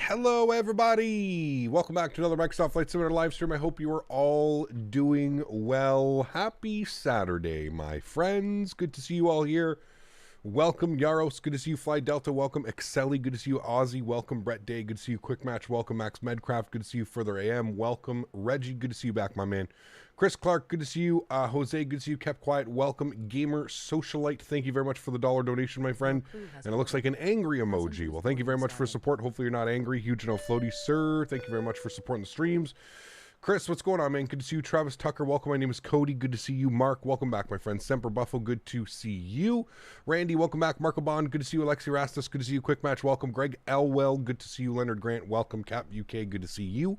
Hello, everybody. Welcome back to another Microsoft Flight Simulator live stream. I hope you are all doing well. Happy Saturday, my friends. Good to see you all here. Welcome, Yaros. Good to see you, Fly Delta. Welcome, Exceli. Good to see you, Ozzy. Welcome, Brett Day. Good to see you, Quick Match. Welcome, Max Medcraft. Good to see you, Further AM. Welcome, Reggie. Good to see you back, my man. Chris Clark, good to see you. Jose, good to see you. Kept Quiet. Welcome, Gamer Socialite. Thank you very much for the $1 donation, my friend. And it looks like an angry emoji. Well, thank you very much for support. Hopefully you're not angry. Huge no floaty, sir. Thank you very much for supporting the streams. Chris, what's going on, man? Good to see you. Travis Tucker, welcome. My name is Cody. Good to see you. Mark, welcome back, my friend. Semper Buffo, good to see you. Randy, welcome back. Marco Bond, good to see you. Alexi Rastus, good to see you. Quick Match, welcome. Greg Elwell, good to see you. Leonard Grant, welcome. Cap UK, good to see you.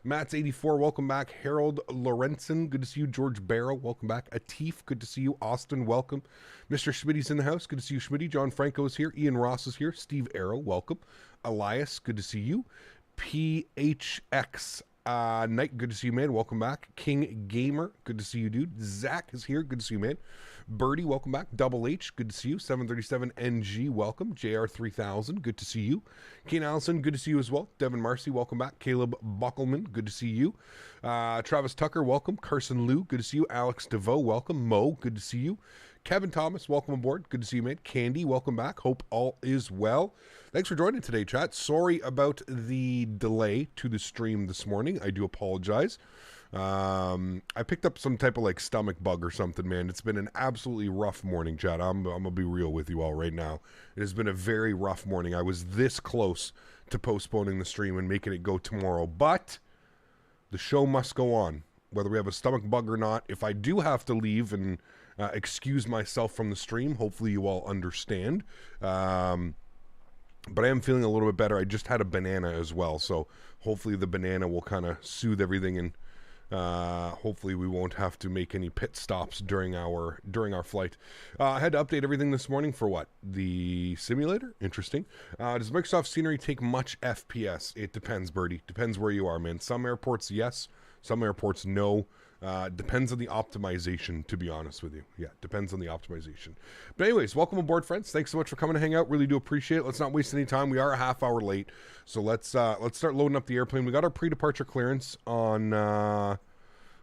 Matt's84, welcome back. Harold Lorenzen, good to see you. George Barrow, welcome back. Atif, good to see you. Austin, welcome. Mr. Schmitty's in the house, good to see you, Schmitty. John Franco is here. Ian Ross is here. Steve Arrow, welcome. Elias, good to see you. PHX Knight, good to see you, man. Welcome back. King Gamer, good to see you, dude. Zach is here, good to see you, man. Birdie, welcome back. Double H, good to see you. 737NG, welcome. JR3000, good to see you. Kane Allison, good to see you as well. Devin Marcy, welcome back. Caleb Buckleman, good to see you. Travis Tucker, welcome. Carson Liu, good to see you. Alex DeVoe, welcome. Mo, good to see you. Kevin Thomas, welcome aboard. Good to see you, man. Candy, welcome back. Hope all is well. Thanks for joining today, chat. Sorry about the delay to the stream this morning. I do apologize. I picked up some type of like stomach bug or something, man. It's been an absolutely rough morning, chat. I'm gonna be real with you all right now. It has been a very rough morning. I was this close to postponing the stream and making it go tomorrow, but the show must go on, whether we have a stomach bug or not. If I do have to leave and excuse myself from the stream, hopefully you all understand. But I am feeling a little bit better. I just had a banana as well, so hopefully the banana will kind of soothe everything, and hopefully we won't have to make any pit stops during our flight. I had to update everything this morning for what? The simulator? Interesting. Does Microsoft Scenery take much FPS? It depends, Birdie. Depends where you are, man. Some airports, yes. Some airports, no. Depends on the optimization, to be honest with you. Yeah, depends on the optimization. But anyways, welcome aboard, friends. Thanks so much for coming to hang out. Really do appreciate it. Let's not waste any time. We are a half hour late, so let's start loading up the airplane. We got our pre-departure clearance on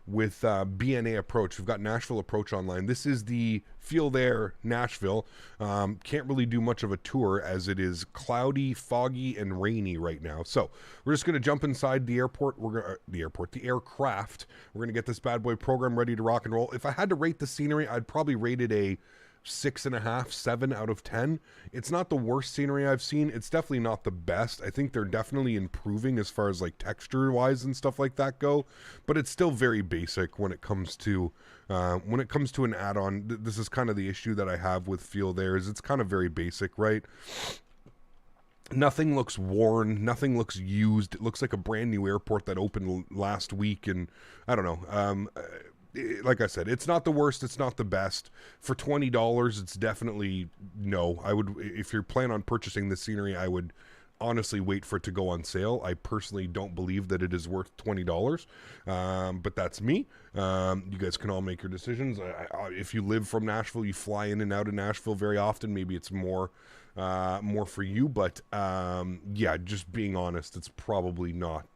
with BNA approach. We've got Nashville approach online. This is the Field Air Nashville. Can't really do much of a tour as it is cloudy, foggy, and rainy right now. So we're just going to jump inside the airport. The aircraft. We're going to get this bad boy program ready to rock and roll. If I had to rate the scenery, I'd probably rate it a 6.5, 7 out of 10. It's not the worst scenery I've seen. It's definitely not the best. I think they're definitely improving as far as like texture wise and stuff like that go, but it's still very basic when it comes to an add-on. This is kind of the issue that I have with Field Air, is it's kind of very basic, right? Nothing looks worn, nothing looks used. It looks like a brand new airport that opened last week, and I don't know. Like I said, it's not the worst, it's not the best. For $20, it's definitely no. I would, if you're planning on purchasing this scenery, I would honestly wait for it to go on sale. I personally don't believe that it is worth $20, but that's me. You guys can all make your decisions. If you live from Nashville, you fly in and out of Nashville very often, maybe it's more for you, but yeah, just being honest, it's probably not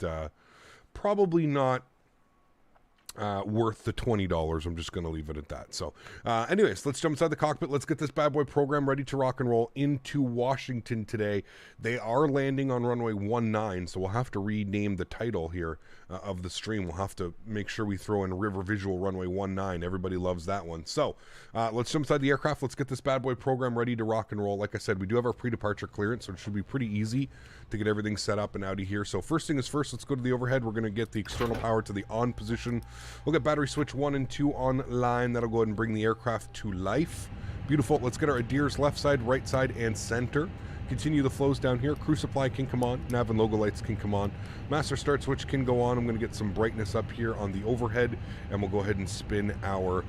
worth the $20. I'm just going to leave it at that. So anyways, let's jump inside the cockpit. Let's get this bad boy program ready to rock and roll into Washington today. They are landing on runway 19, so we'll have to rename the title here of the stream. We'll have to make sure we throw in River Visual runway 19. Everybody loves that one. So let's jump inside the aircraft. Let's get this bad boy program ready to rock and roll. Like I said, we do have our pre-departure clearance, so it should be pretty easy to get everything set up and out of here. So first thing is first, let's go to the overhead. We're going to get the external power to the on position. We'll get battery switch 1 and 2 online. That'll go ahead and bring the aircraft to life. Beautiful. Let's get our ADIRS left side, right side, and center. Continue the flows down here. Crew supply can come on. Nav and logo lights can come on. Master start switch can go on. I'm going to get some brightness up here on the overhead, and we'll go ahead and spin our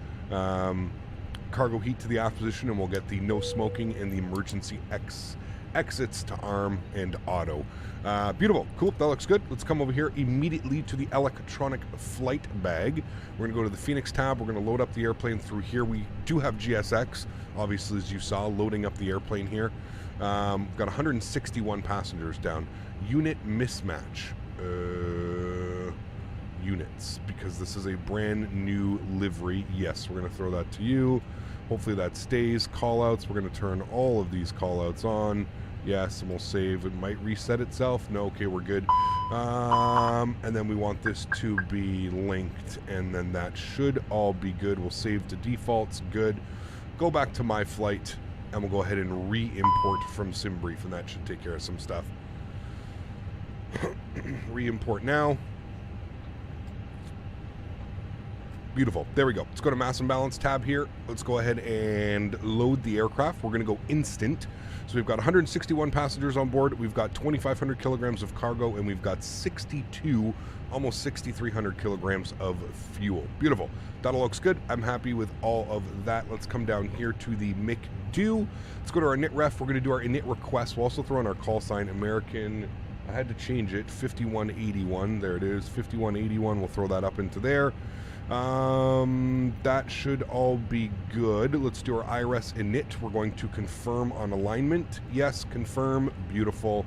cargo heat to the aft position, and we'll get the no smoking and the emergency exits to arm and auto. Beautiful. Cool. That looks good. Let's come over here immediately to the electronic flight bag. We're going to go to the Fenix tab. We're going to load up the airplane through here. We do have GSX, obviously, as you saw, loading up the airplane here. Got 161 passengers down. Unit mismatch. Units, because this is a brand new livery. Yes, we're going to throw that to you. Hopefully that stays. Callouts, we're going to turn all of these callouts on. Yes, and we'll save. It might reset itself. No, okay, we're good. And then we want this to be linked, and then that should all be good. We'll save to defaults. Good. Go back to my flight, and we'll go ahead and re-import from SimBrief, and that should take care of some stuff. Re-import now. Beautiful. There we go. Let's go to Mass and Balance tab here. Let's go ahead and load the aircraft. We're going to go instant. So we've got 161 passengers on board. We've got 2,500 kilograms of cargo, and we've got 62, almost 6,300 kilograms of fuel. Beautiful. That all looks good. I'm happy with all of that. Let's come down here to the MIC-2. Let's go to our init ref. We're going to do our init request. We'll also throw in our call sign, American. I had to change it. 5181. There it is. 5181. We'll throw that up into there. That should all be good. Let's do our IRS init. We're going to confirm on alignment. Yes, confirm. Beautiful.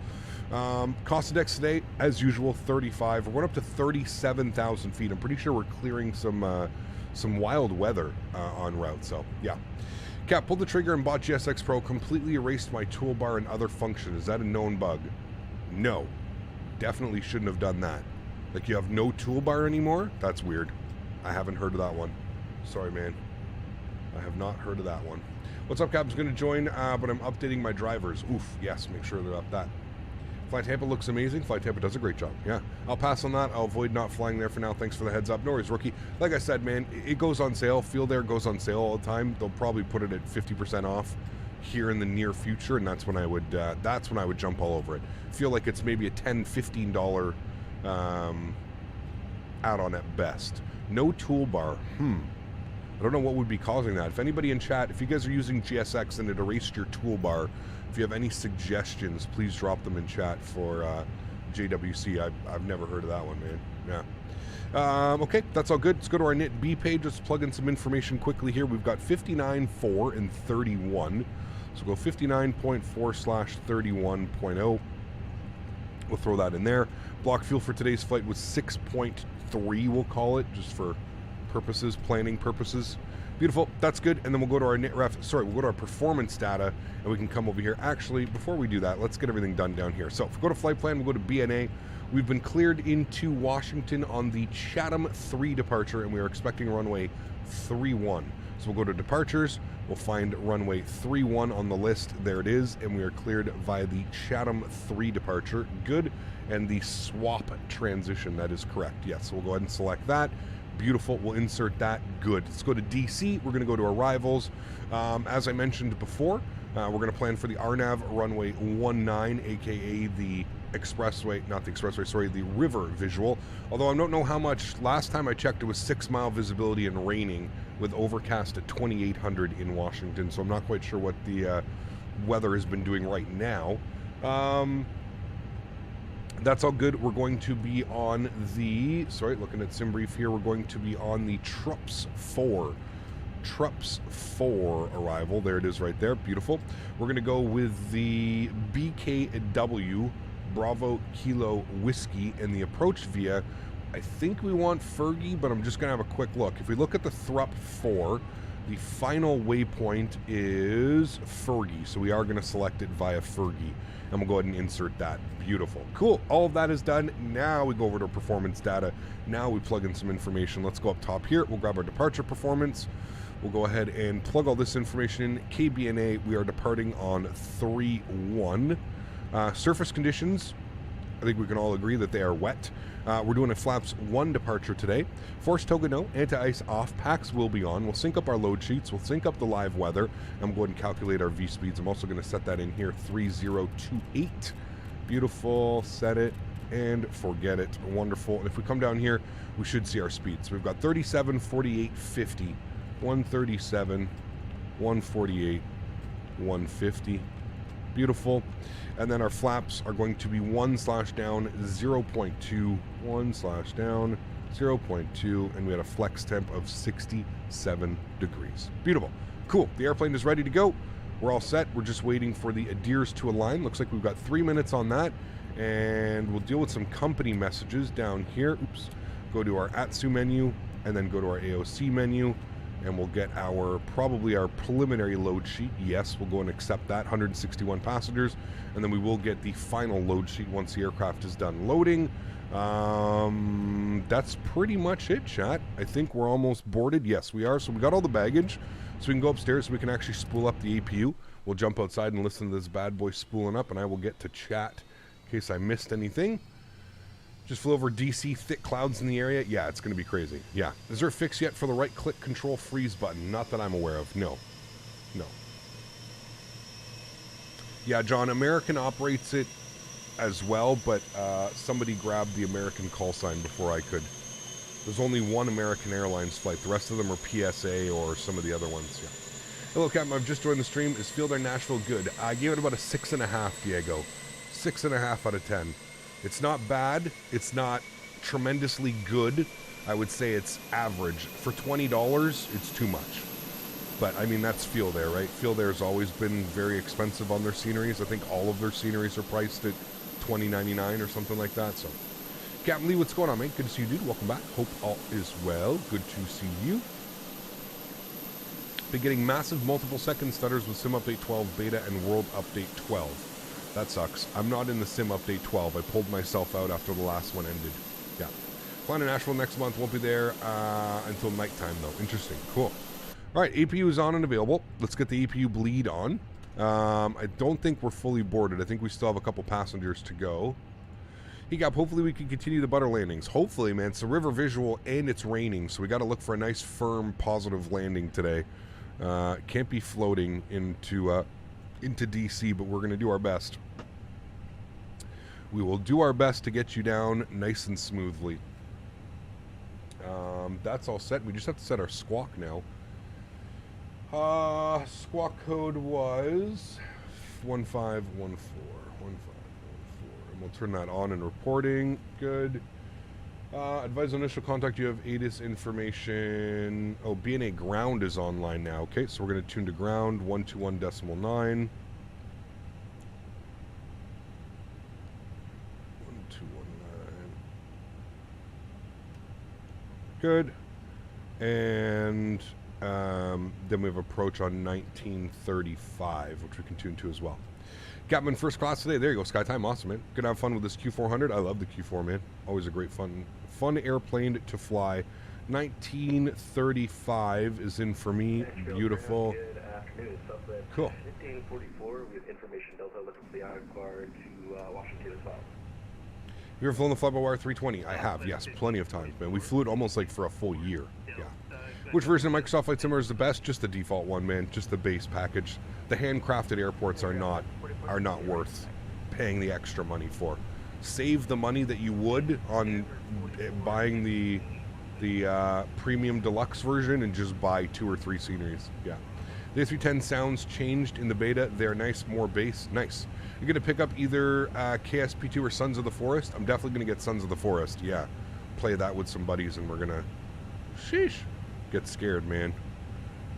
Cost index today, as usual, 35. We're going up to 37,000 feet. I'm pretty sure we're clearing some wild weather en route. So yeah. Cap, pulled the trigger and bought GSX Pro. Completely erased my toolbar and other functions. Is that a known bug? No. Definitely shouldn't have done that. Like, you have no toolbar anymore? That's weird. I haven't heard of that one. Sorry, man. I have not heard of that one. What's up, Cap's going to join, but I'm updating my drivers. Oof, yes, make sure they're up that. Flight Tampa looks amazing. Flight Tampa does a great job. Yeah, I'll pass on that. I'll avoid not flying there for now. Thanks for the heads up. No worries, rookie. Like I said, man, it goes on sale. Field Air goes on sale all the time. They'll probably put it at 50% off here in the near future, and that's when I would jump all over it. Feel like it's maybe a $10, $15 add-on at best. No toolbar. I don't know what would be causing that. If anybody in chat, if you guys are using GSX and it erased your toolbar, if you have any suggestions, please drop them in chat for JWC. I've never heard of that one, man. Yeah. Okay, that's all good. Let's go to our init B page. Let's plug in some information quickly here. We've got 59.4 and 31. So go 59.4/31.0. We'll throw that in there. Block fuel for today's flight was 6.3, we'll call it, just for purposes, planning purposes. Beautiful, that's good. And then we'll go to our init ref, sorry, we'll go to our performance data, and we can come over here. Actually, before we do that, let's get everything done down here. So if we go to flight plan, we'll go to BNA. We've been cleared into Washington on the Chatham 3 departure, and we are expecting runway 31. So we'll go to departures, we'll find runway 31 on the list, there it is, and we are cleared via the Chatham 3 departure. Good. And the swap transition, that is correct. Yes, so we'll go ahead and select that. Beautiful, we'll insert that. Good. Let's go to DC. We're going to go to arrivals. As I mentioned before, we're going to plan for the RNAV runway 19, aka the expressway, not the expressway, sorry, the river visual. Although I don't know how much, last time I checked it was 6-mile visibility and raining with overcast at 2,800 in Washington, so I'm not quite sure what the weather has been doing right now. That's all good. We're going to be on the, sorry, looking at SimBrief here, we're going to be on the Trups 4 arrival. There it is right there. Beautiful. We're going to go with the BKW Bravo Kilo Whiskey and the approach via, I think we want Fergie, but I'm just going to have a quick look. If we look at the Thrup 4, the final waypoint is Fergie, so we are going to select it via Fergie, and we'll go ahead and insert that. Beautiful. Cool. All of that is done. Now we go over to performance data. Now we plug in some information. Let's go up top here. We'll grab our departure performance. We'll go ahead and plug all this information in. KBNA, we are departing on 3-1. Surface conditions, I think we can all agree that they are wet. We're doing a flaps 1 departure today. Force toga no, anti-ice off, packs will be on. We'll sync up our load sheets, we'll sync up the live weather, and we'll go ahead and calculate our V speeds. I'm also going to set that in here, 3028. Beautiful, set it, and forget it. Wonderful. And if we come down here, we should see our speeds. So we've got 37, 48, 50, 137, 148, 150. Beautiful. And then our flaps are going to be 1/down, 0.2, 1/down, 0.2, and we had a flex temp of 67 degrees. Beautiful. Cool. The airplane is ready to go. We're all set. We're just waiting for the adheres to align. Looks like we've got 3 minutes on that, and we'll deal with some company messages down here. Oops. Go to our AlexSiu menu, and then go to our AOC menu, and we'll get probably our preliminary load sheet. Yes, we'll go and accept that, 161 passengers, and then we will get the final load sheet once the aircraft is done loading. That's pretty much it, chat. I think we're almost boarded. Yes, we are. So we got all the baggage, so we can go upstairs so we can actually spool up the APU. We'll jump outside and listen to this bad boy spooling up, and I will get to chat in case I missed anything. Just flew over DC, thick clouds in the area. Yeah, it's going to be crazy. Yeah. Is there a fix yet for the right click control freeze button? Not that I'm aware of. No. No. Yeah, John, American operates it as well, but somebody grabbed the American call sign before I could. There's only one American Airlines flight. The rest of them are PSA or some of the other ones. Yeah. Hello, Captain. I've just joined the stream. Is Field Air Nashville good? I gave it about a 6.5, Diego. 6.5 out of 10. It's not bad. It's not tremendously good. I would say it's average. For $20, it's too much. But, I mean, that's Field Air, right? Field Air's always been very expensive on their sceneries. I think all of their sceneries are priced at $20.99 or something like that. So, Captain Lee, what's going on, mate? Good to see you, dude. Welcome back. Hope all is well. Good to see you. Been getting massive multiple second stutters with Sim Update 12 Beta and World Update 12. That sucks. I'm not in the Sim Update 12. I pulled myself out after the last one ended. Yeah. Flying to Nashville next month. Won't be there until nighttime, though. Interesting. Cool. All right. APU is on and available. Let's get the APU bleed on. I don't think we're fully boarded. I think we still have a couple passengers to go. Hey, Gap, hopefully we can continue the butter landings. Hopefully, man. It's a river visual and it's raining, so we got to look for a nice, firm, positive landing today. Can't be floating into DC, but we're going to do our best. We will do our best to get you down nice and smoothly. That's all set. We just have to set our squawk now. Squawk code was 1514. 1514. And we'll turn that on in reporting. Good. Advise on initial contact. You have ATIS information. Oh, BNA ground is online now. Okay, so we're going to tune to ground 121.9. 1219. Good. And then we have approach on 1935, which we can tune to as well. Captain first class today. There you go. Skytime. Awesome, man. Gonna have fun with this Q400. I love the Q4, man. Always a great fun airplane to fly. 1935 is in for me. Beautiful. Good afternoon. Cool. 1544 with information Delta looking for the Jaguar to Washington as well. You ever flown the fly-by-wire 320? I have, yes, plenty of times, man. We flew it almost like for a full year. Yeah. Which version of Microsoft Flight Simulator is the best? Just the default one, man. Just the base package. The handcrafted airports are not worth paying the extra money for. Save the money that you would on buying the premium deluxe version and just buy 2 or 3 sceneries. Yeah. The A310 sounds changed in the beta. They're nice, more bass. Nice. You're going to pick up either KSP2 or Sons of the Forest? I'm definitely going to get Sons of the Forest, yeah. Play that with some buddies and we're going to... Sheesh. Get scared, man.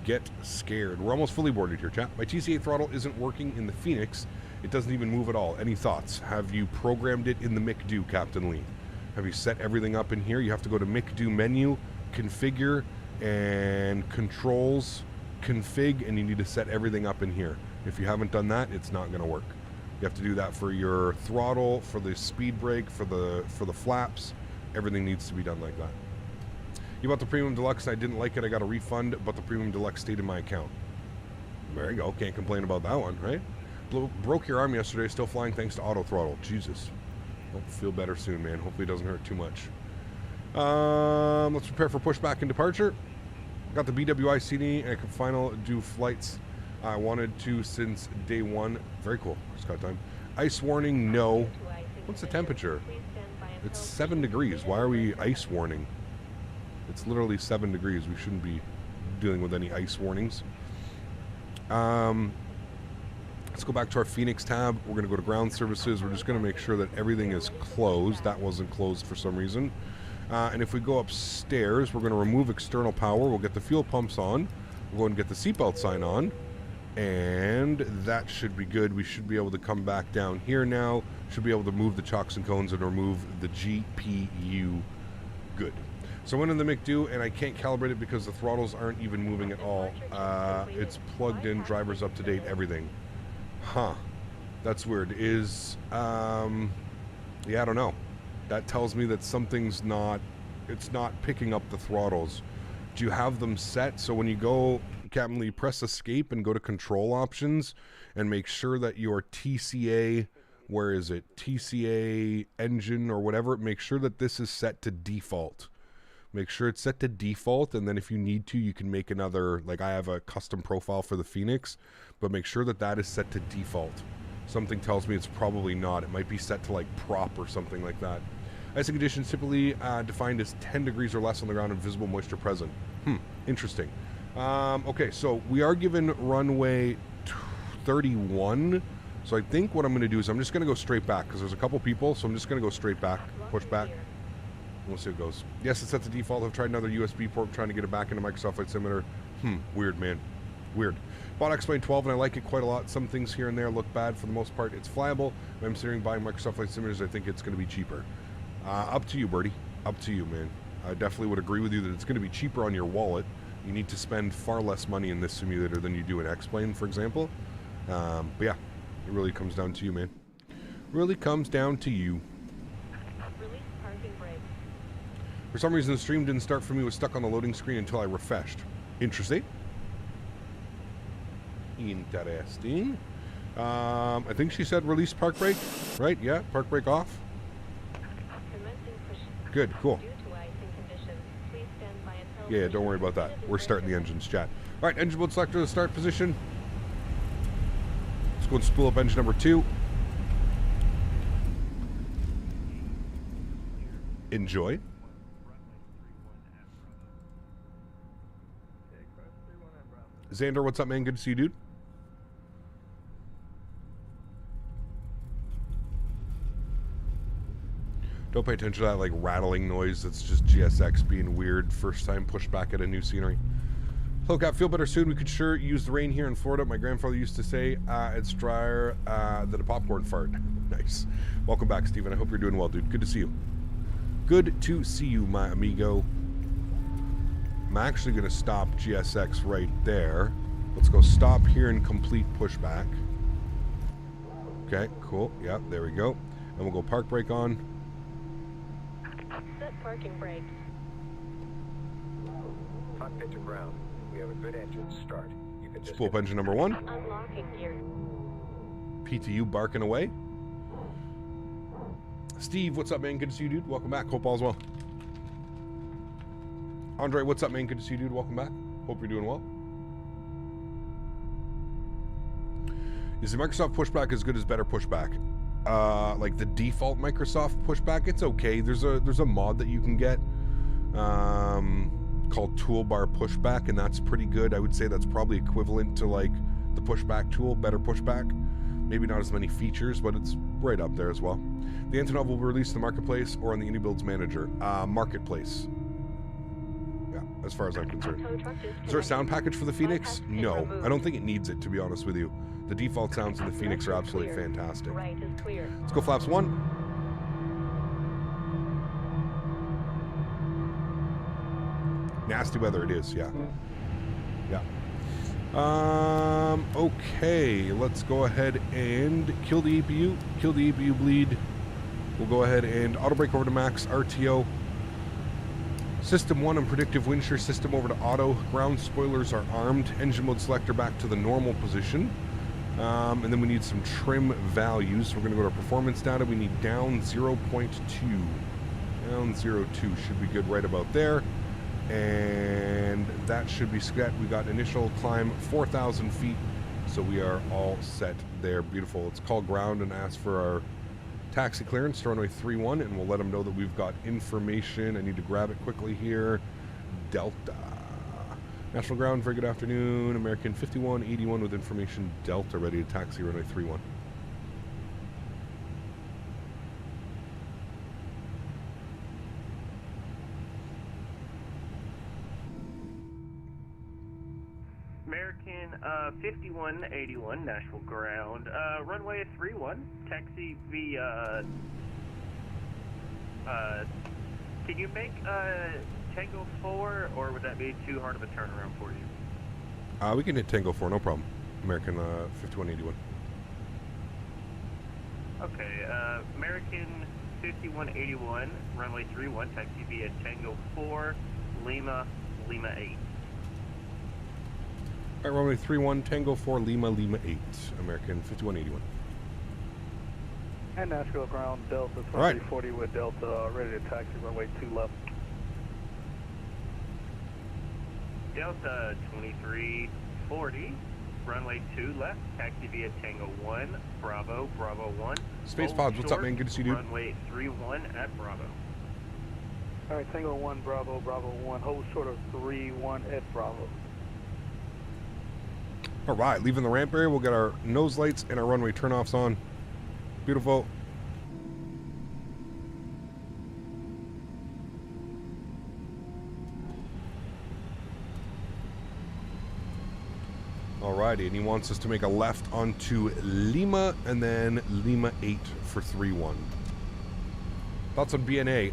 Get scared. We're almost fully boarded here, chat. My TCA throttle isn't working in the Fenix. It doesn't even move at all. Any thoughts? Have you programmed it in the McDo, Captain Lee? Have you set everything up in here? You have to go to McDo menu, configure, and controls, config, and you need to set everything up in here. If you haven't done that, it's not going to work. You have to do that for your throttle, for the speed brake, for the flaps. Everything needs to be done like that. You bought the Premium Deluxe and I didn't like it. I got a refund, but the Premium Deluxe stayed in my account. There you go. Can't complain about that one, right? Broke your arm yesterday. Still flying thanks to auto throttle. Jesus. I'll feel better soon, man. Hopefully it doesn't hurt too much. Let's prepare for pushback and departure. Got the BWI CD and I can finally do flights I wanted to since day one. Very cool. Scott time. Ice warning, no. What's the temperature? It's 7 degrees. Why are we ice warning? It's literally 7 degrees. We shouldn't be dealing with any ice warnings. Let's go back to our Fenix tab. We're going to go to ground services. We're just going to make sure that everything is closed. That wasn't closed for some reason. And if we go upstairs, we're going to remove external power. We'll get the fuel pumps on. We'll go and get the seatbelt sign on. And that should be good. We should be able to come back down here now. Should be able to move the chocks and cones and remove the GPU. Good. So I went in the McDo and I can't calibrate it because the throttles aren't even moving at all. It's plugged in, drivers up to date, everything. Huh. That's weird. Yeah, I don't know. That tells me that something's not, it's not picking up the throttles. Do you have them set? So when you go, Captain Lee, press escape and go to control options and make sure that your TCA, where is it? TCA engine or whatever, make sure that this is set to default. Make sure it's set to default, and then if you need to, you can make another, like I have a custom profile for the Fenix, but make sure that that is set to default. Something tells me it's probably not. It might be set to like prop or something like that. Icing conditions typically defined as 10 degrees or less on the ground and visible moisture present. Interesting. Okay, so we are given runway 31. So I think what I'm going to do is I'm just going to go straight back because there's a couple people, so I'm just going to go straight back, push back. We'll see how it goes. Yes, it's set to default. I've tried another USB port trying to get it back into Microsoft Flight Simulator. Weird, man. Weird. Bought X-Plane 12 and I like it quite a lot. Some things here and there look bad. For the most part, it's flyable. If I'm considering buying Microsoft Flight Simulators, I think it's going to be cheaper. Up to you, Birdie. Up to you, man. I definitely would agree with you that it's going to be cheaper on your wallet. You need to spend far less money in this simulator than you do in X-Plane, for example. But yeah, it really comes down to you, man. Really comes down to you. For some reason, the stream didn't start for me. It was stuck on the loading screen until I refreshed. Interesting. Interesting. I think she said release park brake, right? Yeah, park brake off. Good, cool. Yeah, don't worry about that. We're starting the engines, chat. All right, engine mode selector, the start position. Let's go and spool up engine number 2. Enjoy. Xander, what's up, man? Good to see you, dude. Don't pay attention to that, like, rattling noise. That's just GSX being weird. First time pushed back at a new scenery. Hello, Cap. Feel better soon. We could sure use the rain here in Florida. My grandfather used to say it's drier than a popcorn fart. Nice. Welcome back, Steven. I hope you're doing well, dude. Good to see you. Good to see you, my amigo. I'm actually going to stop GSX right there. Let's go stop here and complete pushback. Okay, cool. Yep, there we go. And we'll go park brake on. Set parking brake. Cockpit to ground. We have a good engine start. You can just spool up engine number 1. Unlocking gear. PTU barking away. Steve, what's up, man? Good to see you, dude. Welcome back. Hope all's well. Andre, what's up, man? Good to see you, dude. Welcome back. Hope you're doing well. Is the Microsoft pushback as good as better pushback? Like the default Microsoft pushback, it's okay. There's a mod that you can get called Toolbar Pushback, and that's pretty good. I would say that's probably equivalent to like the pushback tool, better pushback. Maybe not as many features, but it's right up there as well. The Antonov will be released in the marketplace or on the IndyBuilds manager. Marketplace. Yeah, as far as I'm concerned. Is there a sound package for the Fenix? No, I don't think it needs it, to be honest with you. The default sounds in the Fenix are absolutely fantastic. Right is clear. Let's go flaps 1. Nasty weather it is, yeah. Yeah. Okay, let's go ahead and kill the APU. Kill the APU bleed. We'll go ahead and auto brake over to max, RTO. System 1 and predictive wind shear system over to auto. Ground spoilers are armed. Engine mode selector back to the normal position. And then we need some trim values. We're going to go to performance data. We need down 0.2. Down 0.2 should be good right about there. And that should be set. We got initial climb 4,000 feet. So we are all set there. Beautiful. Let's call ground and ask for our taxi clearance to runway 31, and we'll let them know that we've got information. I need to grab it quickly here. Delta. National Ground, very good afternoon. American 5181 with information Delta, ready to taxi runway 31. American 5181, Nashville Ground, runway 31, taxi via, can you make Tango 4, or would that be too hard of a turnaround for you? We can hit Tango 4, no problem. American 5181. Okay, American 5181, runway 31, taxi via Tango 4, Lima 8. All right, runway 31, Tango 4, Lima 8, American 5181. And Nashville Ground, Delta All right. 2340 with Delta, ready to taxi runway 2 left. Delta 2340, runway 2 left, taxi via Tango 1, Bravo 1. Space Hold Pods, what's up, short, man? Good to see you, dude. Runway 31 at Bravo. All right, Tango 1, Bravo 1, hold short of 31 at Bravo. All right, leaving the ramp area, we'll get our nose lights and our runway turnoffs on. Beautiful. Alrighty, and he wants us to make a left onto Lima and then Lima 8 for 3-1. Thoughts on BNA?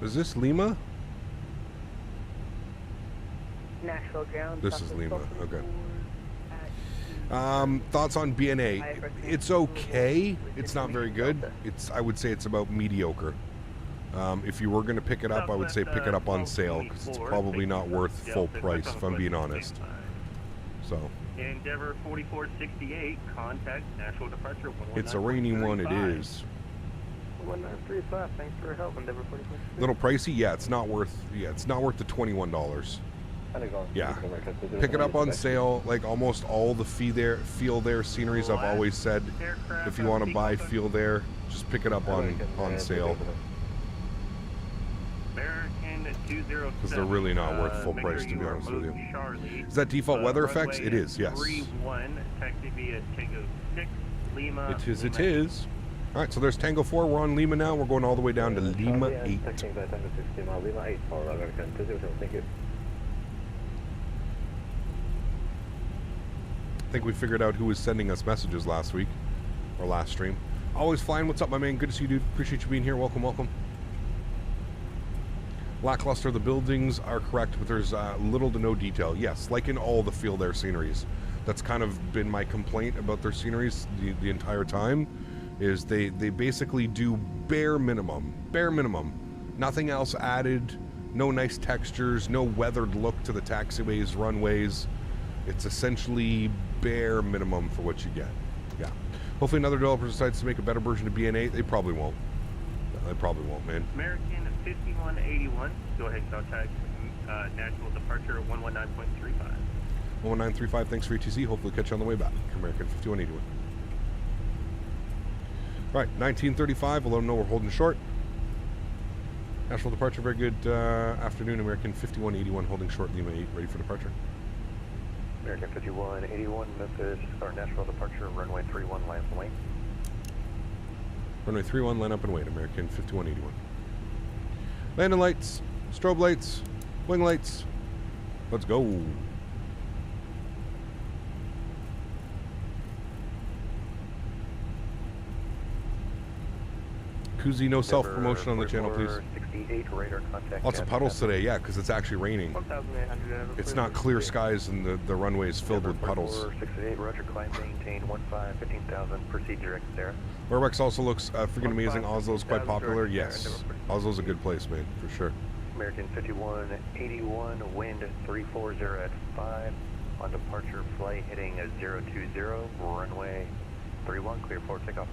Is this Lima? Nashville Ground. This is Lima, okay. Thoughts on BNA? It's okay. It's not very good. I would say it's about mediocre. If you were going to pick it up, I would say pick it up on sale because it's probably not worth full price, if I'm being honest. So. Endeavor 4468, contact National Departure 119.35. It's a rainy one, it is. 1935, thanks for your help, Endeavor 4468. Little pricey, yeah. It's not worth the $21. Yeah, pick it up on sale. Like almost all the feel there sceneries, I've always said, if you want to buy feel there, just pick it up on sale. Because they're really not worth full price, to be honest with you. Is that default weather effects? It is, yes. It is. All right, so there's Tango 4. We're on Lima now. We're going all the way down to Lima 8. I think we figured out who was sending us messages last week, or last stream. AlwaysFlying, what's up, my man? Good to see you, dude. Appreciate you being here. Welcome, welcome. Lackluster, the buildings are correct, but there's little to no detail. Yes, like in all the Field Air sceneries. That's kind of been my complaint about their sceneries the entire time, is they basically do bare minimum. Nothing else added, no nice textures, no weathered look to the taxiways, runways. It's essentially bare minimum for what you get. Yeah. Hopefully another developer decides to make a better version of BN8. They probably won't. They probably won't, man. American 5181, go ahead and contact National Departure 119.35. 11935, thanks for ETC. Hopefully catch you on the way back. American 5181. Right, 1935, we'll let them know we're holding short. National Departure, very good afternoon. American 5181, holding short, Lima 8, ready for departure. American 5181, Memphis, or National Departure, runway 31, line up and wait. Runway 31, line up and wait, American 5181. Landing lights, strobe lights, wing lights. Let's go. Koozie, no self-promotion on the channel, please. 68, radar contact. Lots of puddles today, yeah, because it's actually raining. 1800. It's not clear skies and the runway is filled with puddles. 68, roger, climb, maintain, 15,000, proceed direct there. Werebex also looks freaking amazing. Oslo's quite popular, yes. Oslo's a good place, man, for sure. American 5181, wind 340 at 5, on departure flight heading 020, runway 31, clear for takeoff.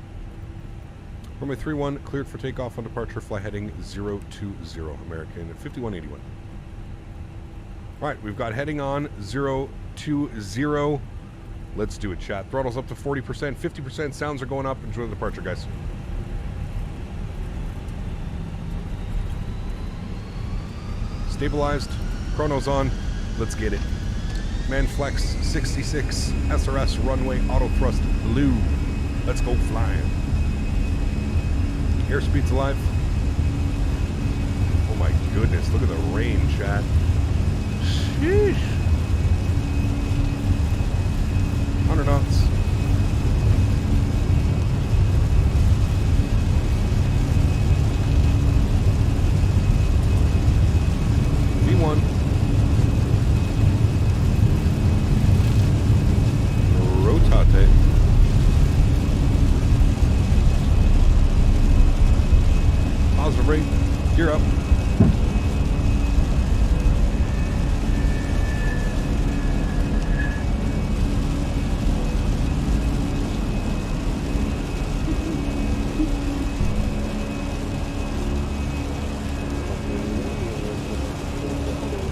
Runway 31, cleared for takeoff on departure, fly heading 020, American 5181. All right, we've got heading on 020. Let's do it, chat. Throttle's up to 40%, 50%, sounds are going up. Enjoy the departure, guys. Stabilized. Chrono's on. Let's get it. Manflex 66 SRS runway auto thrust blue. Let's go flying. Airspeed's alive. Oh my goodness, look at the rain, chat. Sheesh. 100 knots. V1. Rotate. Positive rate. Gear up.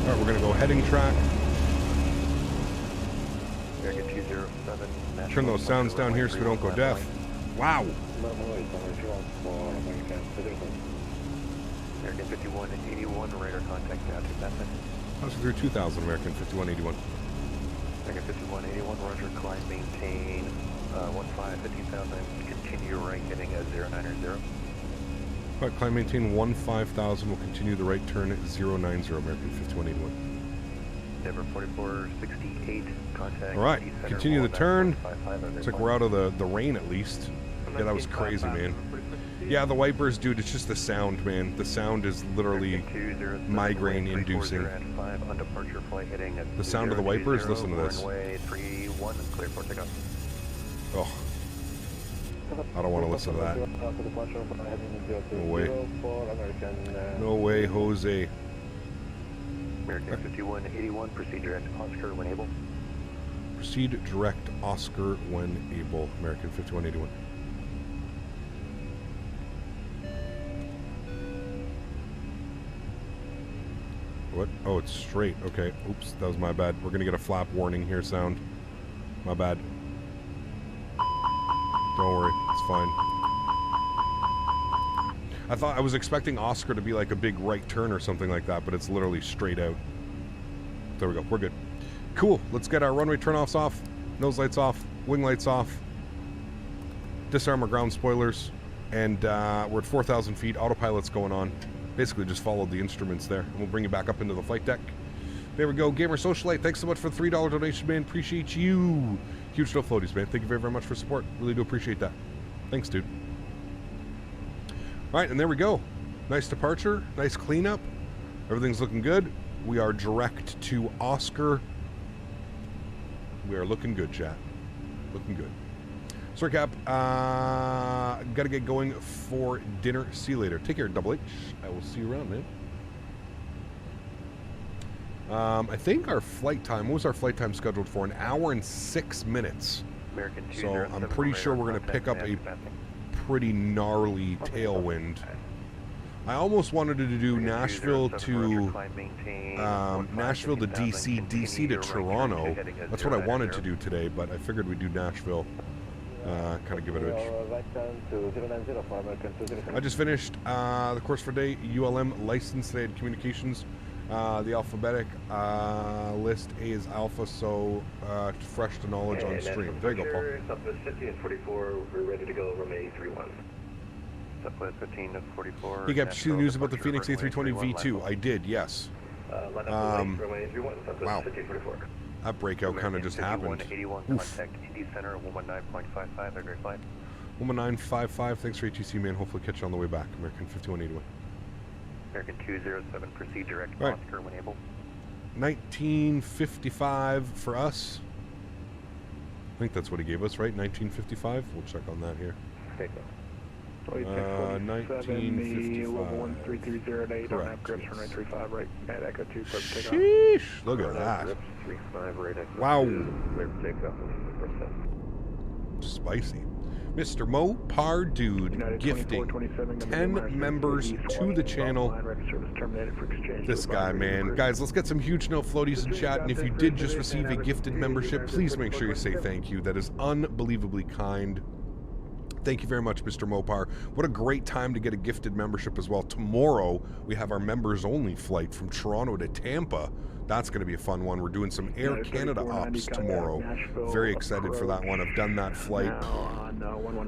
Alright, we're going to go heading track. Turn those sounds down here so we don't go deaf. Wow. American 5181, radar contact down to Faten. How's it through 2000, American 5181? American 5181, roger, climb, maintain, 15,000, continue right, heading at 090. Alright, climb, maintain 15,000, we'll continue the right turn at 090, American 5181. Denver 4468, contact. Alright, continue the turn. Looks like we're out of the rain at least. Yeah, that was crazy, man. Yeah, the wipers, dude, it's just the sound, man. The sound is literally migraine-inducing. The sound of the wipers, listen to this. Oh. I don't want to listen to that. No way. No way, Jose. American 5181, proceed direct Oscar when able. Proceed direct Oscar when able. American 5181. What? Oh, it's straight. Okay. Oops, that was my bad. We're gonna get a flap warning here, sound. My bad. Don't worry, it's fine. I was expecting Oscar to be like a big right turn or something like that, but it's literally straight out. There we go. We're good. Cool. Let's get our runway turnoffs off, nose lights off, wing lights off, disarm our ground spoilers, and we're at 4,000 feet. Autopilot's going on. Basically just followed the instruments there, and we'll bring you back up into the flight deck. There we go. Gamer Socialite, thanks so much for the $3 donation, man. Appreciate you. Huge no floaties, man. Thank you very, very much for support. Really do appreciate that. Thanks, dude. All right, and there we go. Nice departure. Nice cleanup. Everything's looking good. We are direct to Oscar. We are looking good, chat. Looking good. So recap, gotta get going for dinner. See you later. Take care, Double H. I will see you around, man. I think our flight time, what was our flight time scheduled for? 1 hour and 6 minutes. So I'm pretty sure we're going to pick up a pretty gnarly tailwind. I almost wanted to do Nashville to DC, DC to Toronto. That's what I wanted to do today, but I figured we'd do Nashville. Kind of give it a bitch. I just finished the course for day, ULM license. They had communications. The alphabetic list A is alpha, so fresh to knowledge on stream. There you go, Paul. Southwest 15 and 44, we're ready to go, runway 31. Southwest 15 to 44. You got to see the news about the Fenix A320 V2. I did, yes. Wow. That breakout kind of just happened. 81, contact Indy Center 119.55, a great flight. 1955, thanks for ATC, man. Hopefully catch you on the way back. American 5181. American 207, proceed direct Oscar when able. 1955 for us. I think that's what he gave us, right? 1955. We'll check on that here. 1955. Correct. Right. At Echo 2, takeoff. Sheesh! Look at that. Wow. Spicy. Mr. Mo Pardude gifting 10 members to the channel. This guy, man. Guys, let's get some huge no floaties in chat. And if you did just receive a gifted membership, please make sure you say thank you. That is unbelievably kind. Thank you very much, Mr. Mopar. What a great time to get a gifted membership as well. Tomorrow, we have our members-only flight from Toronto to Tampa. That's going to be a fun one. We're doing some Air Canada ops tomorrow. Very excited for that one. I've done that flight, I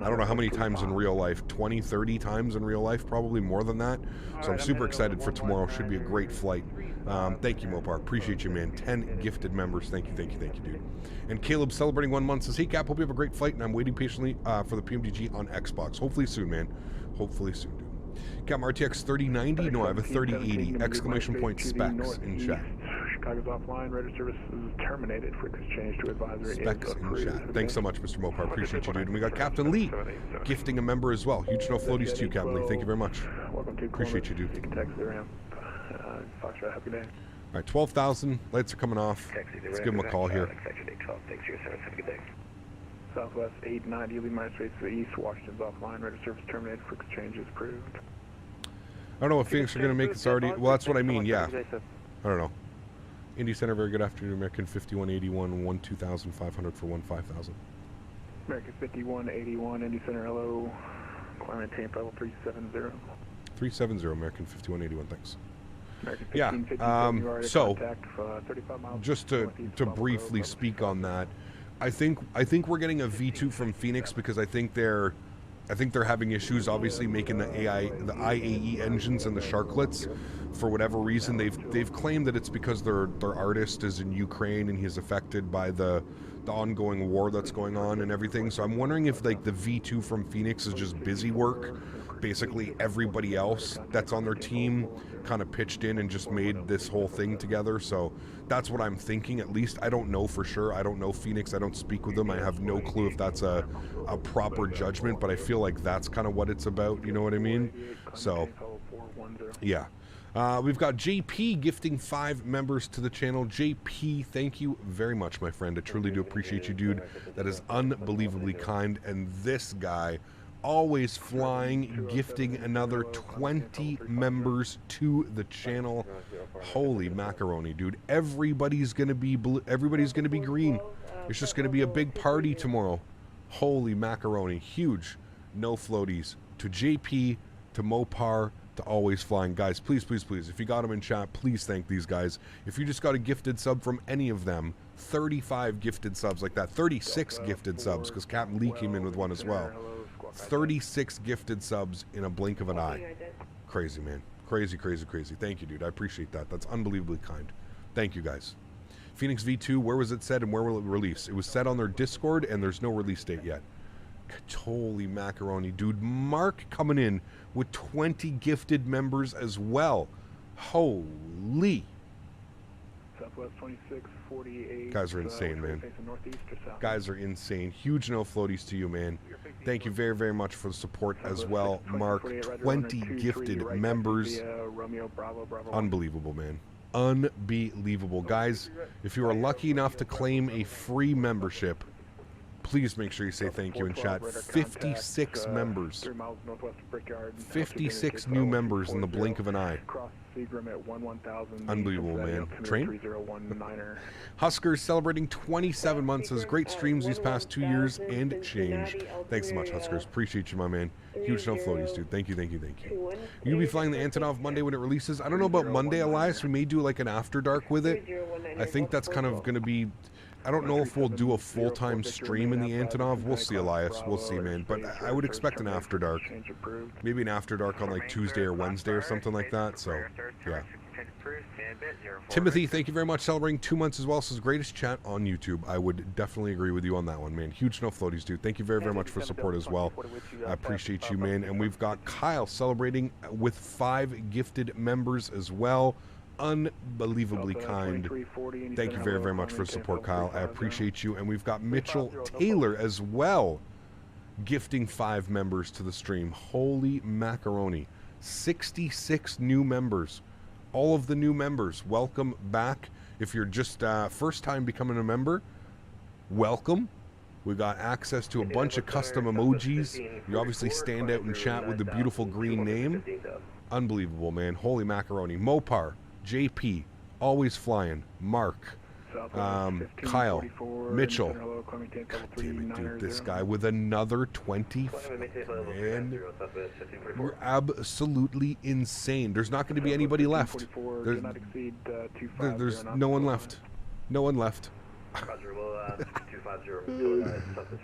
don't know how many times in real life, 20, 30 times in real life, probably more than that. So I'm super excited for tomorrow. Should be a great flight. Thank you, Mopar. Appreciate you, man. 10 gifted members. Thank you, dude. And Caleb celebrating 1 month says, hey, Cap, hope you have a great flight, and I'm waiting patiently for the PMDG on Xbox. Hopefully soon, man. Hopefully soon, dude. Cap, RTX 3090? No, I have a 3080. Exclamation point specs in chat. Chicago's offline. Radar service is terminated. Frequency change to advisory. Specs in chat. Thanks so much, Mr. Mopar. Appreciate you, dude. And we got Captain Lee gifting a member as well. Huge no floaties to you, Captain Lee. Thank you very much. Welcome to Appreciate you, dude. You can text the ramp. Foxtrot, have a good day. All right, 12,000. Lights are coming off. Let's give him a call here. Southwest 890, Lee minus rates to the east. Washington's offline. Radar service terminated. Frequency change is approved. I don't know if Phoenix are going to make this already. Well, that's what I mean, yeah. I don't know. Indy Center, very good afternoon. American 5181, 1,500 for 15,000. American 5181, Indy Center, hello. Climbing Tampa, level 370. 370, American 5181, thanks. American Yeah, 1557, so contact, 35 miles just to briefly speak on that, I think we're getting a V2 from Phoenix because I think they're having issues obviously making the IAE engines and the Sharklets. For whatever reason, they've claimed that it's because their artist is in Ukraine and he's affected by the ongoing war that's going on and everything. So I'm wondering if like the V2 from Phoenix is just busy work. Basically everybody else that's on their team kind of pitched in and just made this whole thing together. So that's what I'm thinking, at least. I don't know for sure. I don't know Phoenix. I don't speak with them. I have no clue if that's a proper judgment, but I feel like that's kind of what it's about. You know what I mean? So yeah. We've got JP gifting 5 members to the channel. JP, thank you very much, my friend. I truly do appreciate you, dude. That is unbelievably kind. And this guy, Always Flying, gifting another 20 members to the channel. Holy macaroni, dude. Everybody's gonna be green. It's just gonna be a big party tomorrow. Holy macaroni. Huge no floaties to JP, to Mopar, to Always Flying. Guys, please, please, please, if you got them in chat, please thank these guys. If you just got a gifted sub from any of them, 35 gifted subs like that, 36 gifted subs, because Captain Lee came in with one as well. 36 gifted subs in a blink of an eye. Crazy, man. Crazy, crazy, crazy. Thank you, dude. I appreciate that. That's unbelievably kind. Thank you, guys. Phoenix V2, where was it said and where will it release? It was said on their Discord, and there's no release date yet. Holy macaroni, dude. Mark coming in with 20 gifted members as well. Holy. Southwest 2648. Guys are insane, man. Guys are insane. Huge no floaties to you, man. Thank you very, very much for the support as well, Mark. 20 gifted members. Unbelievable, man. Unbelievable. Guys, if you are lucky enough to claim a free membership, please make sure you say thank you in chat. 56 members. 56 new members in the blink of an eye. Unbelievable, man. Train? Huskers celebrating 27 months. Says great streams these past 2 years and change. Thanks so much, Huskers. Appreciate you, my man. Huge no floaties, dude. Thank you, thank you, thank you. You'll be flying the Antonov Monday when it releases. I don't know about Monday, Elias. We may do like an after dark with it. I think that's kind of going to be... I don't know if we'll do a full-time stream in the Antonov. We'll see, Elias. We'll see, man. But I would expect an after dark. Maybe an after dark on like Tuesday or Wednesday or something like that. So, yeah. Timothy, thank you very much. Celebrating 2 months as well. Says greatest chat on YouTube. I would definitely agree with you on that one, man. Huge no floaties, dude. Thank you very, very much for support as well. I appreciate you, man. And we've got Kyle celebrating with 5 gifted members as well. Unbelievably kind. Thank you very, very much for support, Kyle. I appreciate you. And we've got Mitchell Taylor as well, gifting 5 members to the stream. Holy macaroni. 66 new members. All of the new members, welcome back. If you're just first time becoming a member, welcome. We got access to a bunch of custom emojis. You obviously stand out in chat with the beautiful green name. Unbelievable, man. Holy macaroni. Mopar, JP, Always Flying, Mark, Kyle, Mitchell. God damn it, dude. This guy with another 20. Man, you're absolutely insane. There's not going to be anybody left. There's no one left. No one left.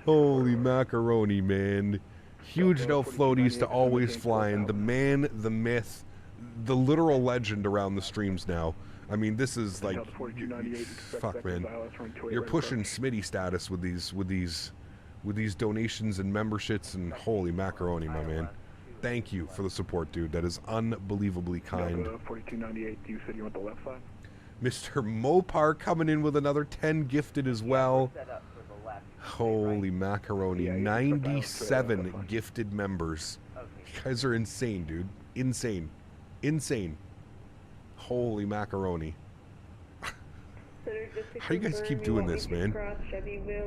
Holy macaroni, man. Huge no floaties to AlwaysFlying. The man, the myth, the literal legend around the streams now. I mean, this is like, fuck, man. You're pushing Smitty status with these donations and memberships, and holy macaroni, my man. Thank you for the support, dude. That is unbelievably kind. 4298, you said you want the left side? Mr. Mopar coming in with another 10 gifted as well. Holy macaroni. 97 gifted members. You guys are insane, dude. Insane. Insane. Holy macaroni. How do you guys keep doing this, man?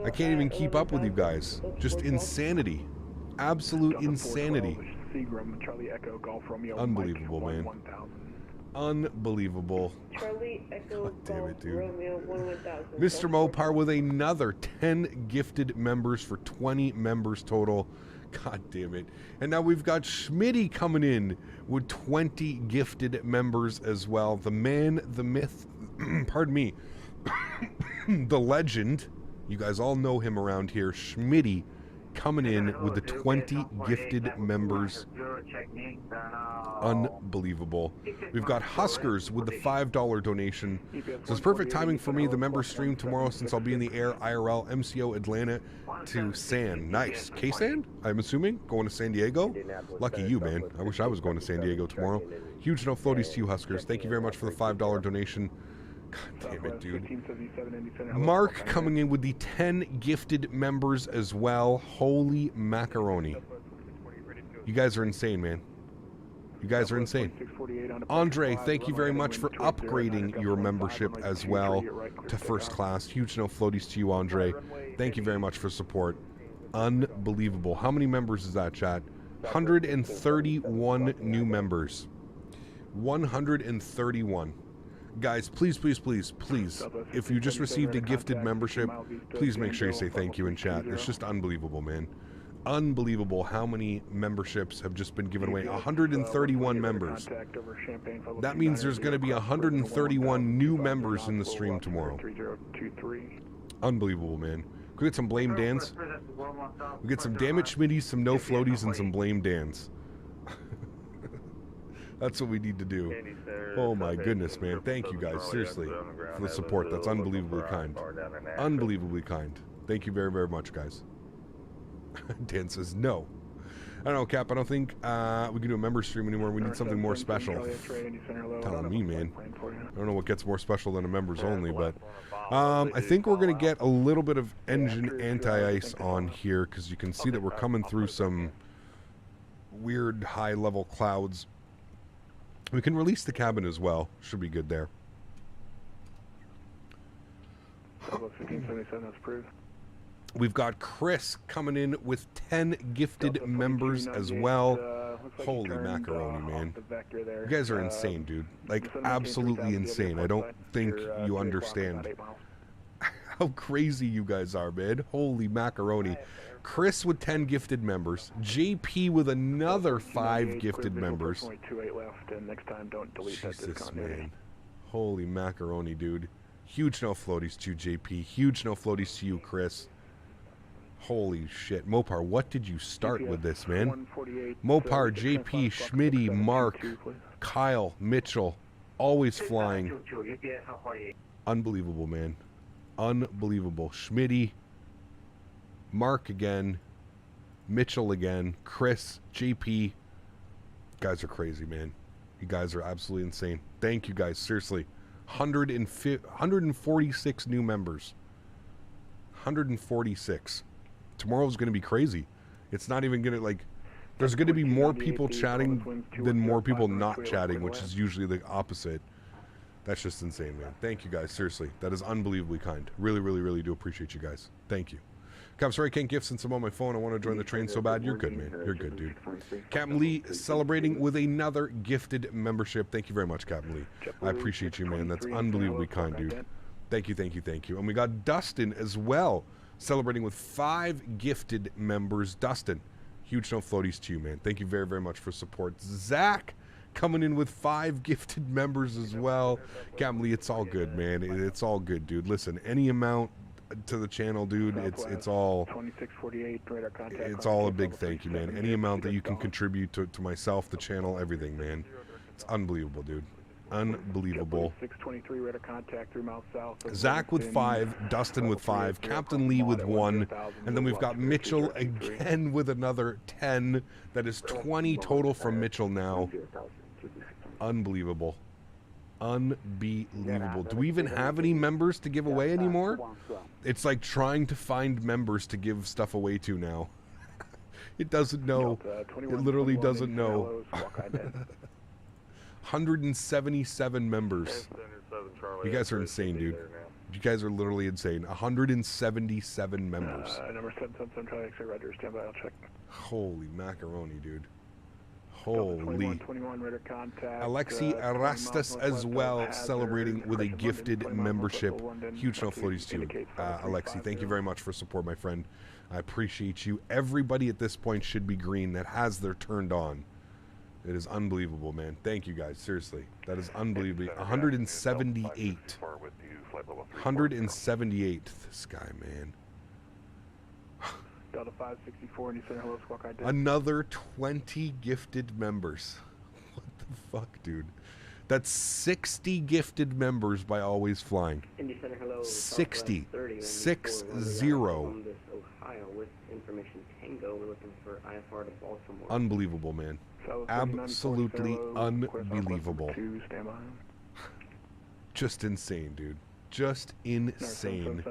I can't even keep up with you guys. Just insanity. Absolute insanity. Unbelievable, man. Unbelievable. God damn it, dude. Mr. Mopar with another 10 gifted members for 20 members total. God damn it. And now we've got Smitty coming in with 20 gifted members as well. The man, the myth, pardon me, the legend. You guys all know him around here. Smitty coming in with the 20 gifted members. Unbelievable. We've got Huskers with the $5 donation. So it's perfect timing for me. The members stream tomorrow since I'll be in the air IRL MCO Atlanta to San. Nice. K-San, I'm assuming? Going to San Diego? Lucky you, man. I wish I was going to San Diego tomorrow. Huge no floaties to you, Huskers. Thank you very much for the $5 donation. God damn it, dude. Mark coming in with the 10 gifted members as well. Holy macaroni. You guys are insane, man. You guys are insane. Andre, thank you very much for upgrading your membership as well to first class. Huge no floaties to you, Andre. Thank you very much for support. Unbelievable. How many members is that, chat? 131 new members. 131. Guys, please, please, please, please, if you just received a gifted membership, please make sure you say thank you in chat. It's just unbelievable, man. Unbelievable how many memberships have just been given away. 131 members. That means there's going to be 131 new members in the stream tomorrow. Unbelievable, man. Can we get some blame Dans? We get some damage Schmitties, some no floaties, and some blame Dans. That's what we need to do. Oh my goodness, man. Thank you guys, seriously, for the support. That's unbelievably kind. Unbelievably kind. Thank you very, very much, guys. Dan says no. I don't know, Cap. I don't think we can do a member stream anymore. We need something more special. Telling me, man. I don't know what gets more special than a members only, but I think we're going to get a little bit of engine anti-ice on here because you can see that we're coming through some weird high-level clouds. We can release the cabin as well. Should be good there. We've got Chris coming in with 10 gifted members as well. Holy macaroni, man. You guys are insane, dude. Like, absolutely insane. I don't think you understand how crazy you guys are, man. Holy macaroni. Chris with 10 gifted members. JP with another 5 gifted members. Jesus, man. Holy macaroni, dude. Huge no floaties to you, JP. Huge no floaties to you, Chris. Holy shit. Mopar, what did you start with this, man? Mopar, JP, Schmitty, Mark, Kyle, Mitchell, AlwaysFlying. Unbelievable, man. Unbelievable. Schmitty, Mark again, Mitchell again, Chris, JP. You guys are crazy, man. You guys are absolutely insane. Thank you guys, seriously. 146 new members. 146. Tomorrow's going to be crazy. It's not even going to, like, there's going to be more people chatting than more people not chatting, which is usually the opposite. That's just insane, man. Thank you guys, seriously. That is unbelievably kind. Really, really, really do appreciate you guys. Thank you. I'm sorry I can't gift since I'm on my phone. I want to join the train so bad. You're good, man. You're good, dude. Captain Lee celebrating with another gifted membership. Thank you very much, Captain Lee. I appreciate you, man. That's unbelievably kind, dude. Thank you, thank you, thank you. And we got Dustin as well, celebrating with 5 gifted members. Dustin, huge no floaties to you, man. Thank you very, very much for support. Zach coming in with 5 gifted members as well. Gamley, it's all good, man. It's all good, dude. Listen, any amount to the channel, dude, it's all 2648 radar contact. it's all a big thank you, man. Any amount that you can contribute to myself, the channel, everything, man. It's unbelievable, dude. Unbelievable. 623 radar contact 3 miles south. Zach with 5, Dustin with 5, Captain Lee with 1, and then we've got Mitchell again with another 10. That is 20 total from Mitchell now. Unbelievable. Unbelievable. Do we even have any members to give away anymore? It's like trying to find members to give stuff away to now. It doesn't know. It literally doesn't know. 177 members. You guys are insane, dude. You guys are literally insane. 177 members. Number 777 Charlie X-ray, Roger, stand by, I'll check. Holy macaroni, dude. Holy. 21 radar contact. AlexSiu Arastas as well, celebrating with a gifted membership. Huge no floaties to you, AlexSiu. Thank you very much for support, my friend. I appreciate you. Everybody at this point should be green that has their turned on. It is unbelievable, man. Thank you, guys. Seriously. That is unbelievable. 178. 178. This guy, man. Delta 564, and you said hello, squawk ID. Another 20 gifted members. What the fuck, dude? That's 60 gifted members by AlwaysFlying. 60. 60. Ohio with information Tango. We're looking for IFR to Baltimore. Unbelievable, man. Absolutely unbelievable. Just insane, dude. Just insane.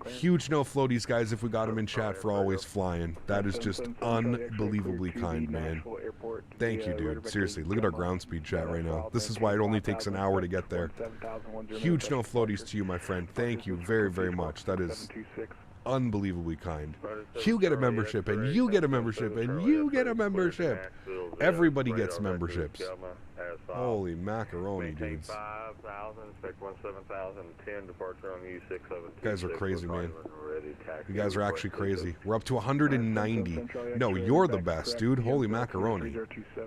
Huge no floaties, guys, if we got them in chat for AlwaysFlying. That is just unbelievably kind, man. Thank you, dude. Seriously, look at our ground speed chat right now. This is why it only takes an hour to get there. Huge no floaties to you, my friend. Thank you very, very much. That is unbelievably kind. You get a membership, and you get a membership, and you get a membership. Everybody gets memberships. Holy macaroni, dudes. You guys are crazy, man. You guys are actually crazy. We're up to 190. No, you're the best, dude. Holy macaroni.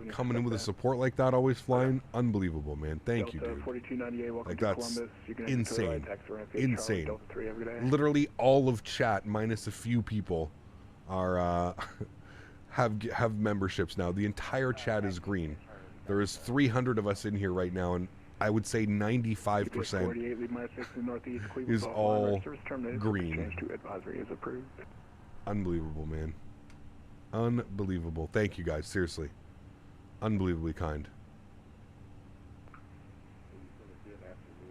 Coming in with a support like that, AlwaysFlying, unbelievable, man. Thank you, dude. Like, that's insane. Insane. Literally all of chat, minus a few people, are have memberships now. The entire chat is green. There is 300 of us in here right now, and I would say 95% is all green. Unbelievable, man. Unbelievable. Thank you, guys. Seriously. Unbelievably kind.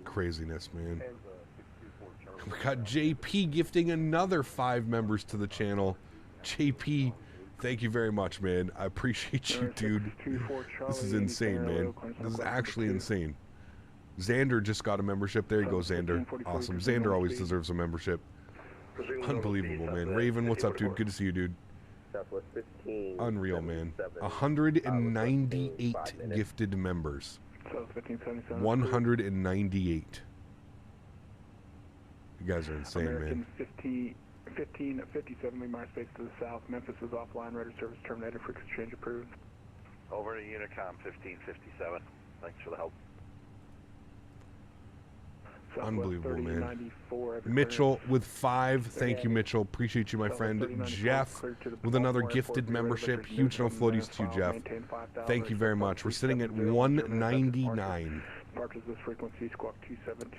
Craziness, man. We got JP gifting another 5 members to the channel. JP, thank you very much, man. I appreciate you, dude. This is insane, man. This is actually insane. Xander just got a membership. There you go, Xander. Awesome. Xander always deserves a membership. Unbelievable, man. Raven, what's up, dude? Good to see you, dude. Unreal, man. 198 gifted members. 198. You guys are insane, man. 1557 Lee space to the south. Memphis is offline. Radar service terminated. Frequency change approved. Over to Unicom 1557. Thanks for the help. Unbelievable, man. Mitchell with 5. Thank you, Mitchell. Appreciate you, my friend. Jeff with another gifted membership. Huge no floaties to you, Jeff. Thank you very much. We're sitting at 199.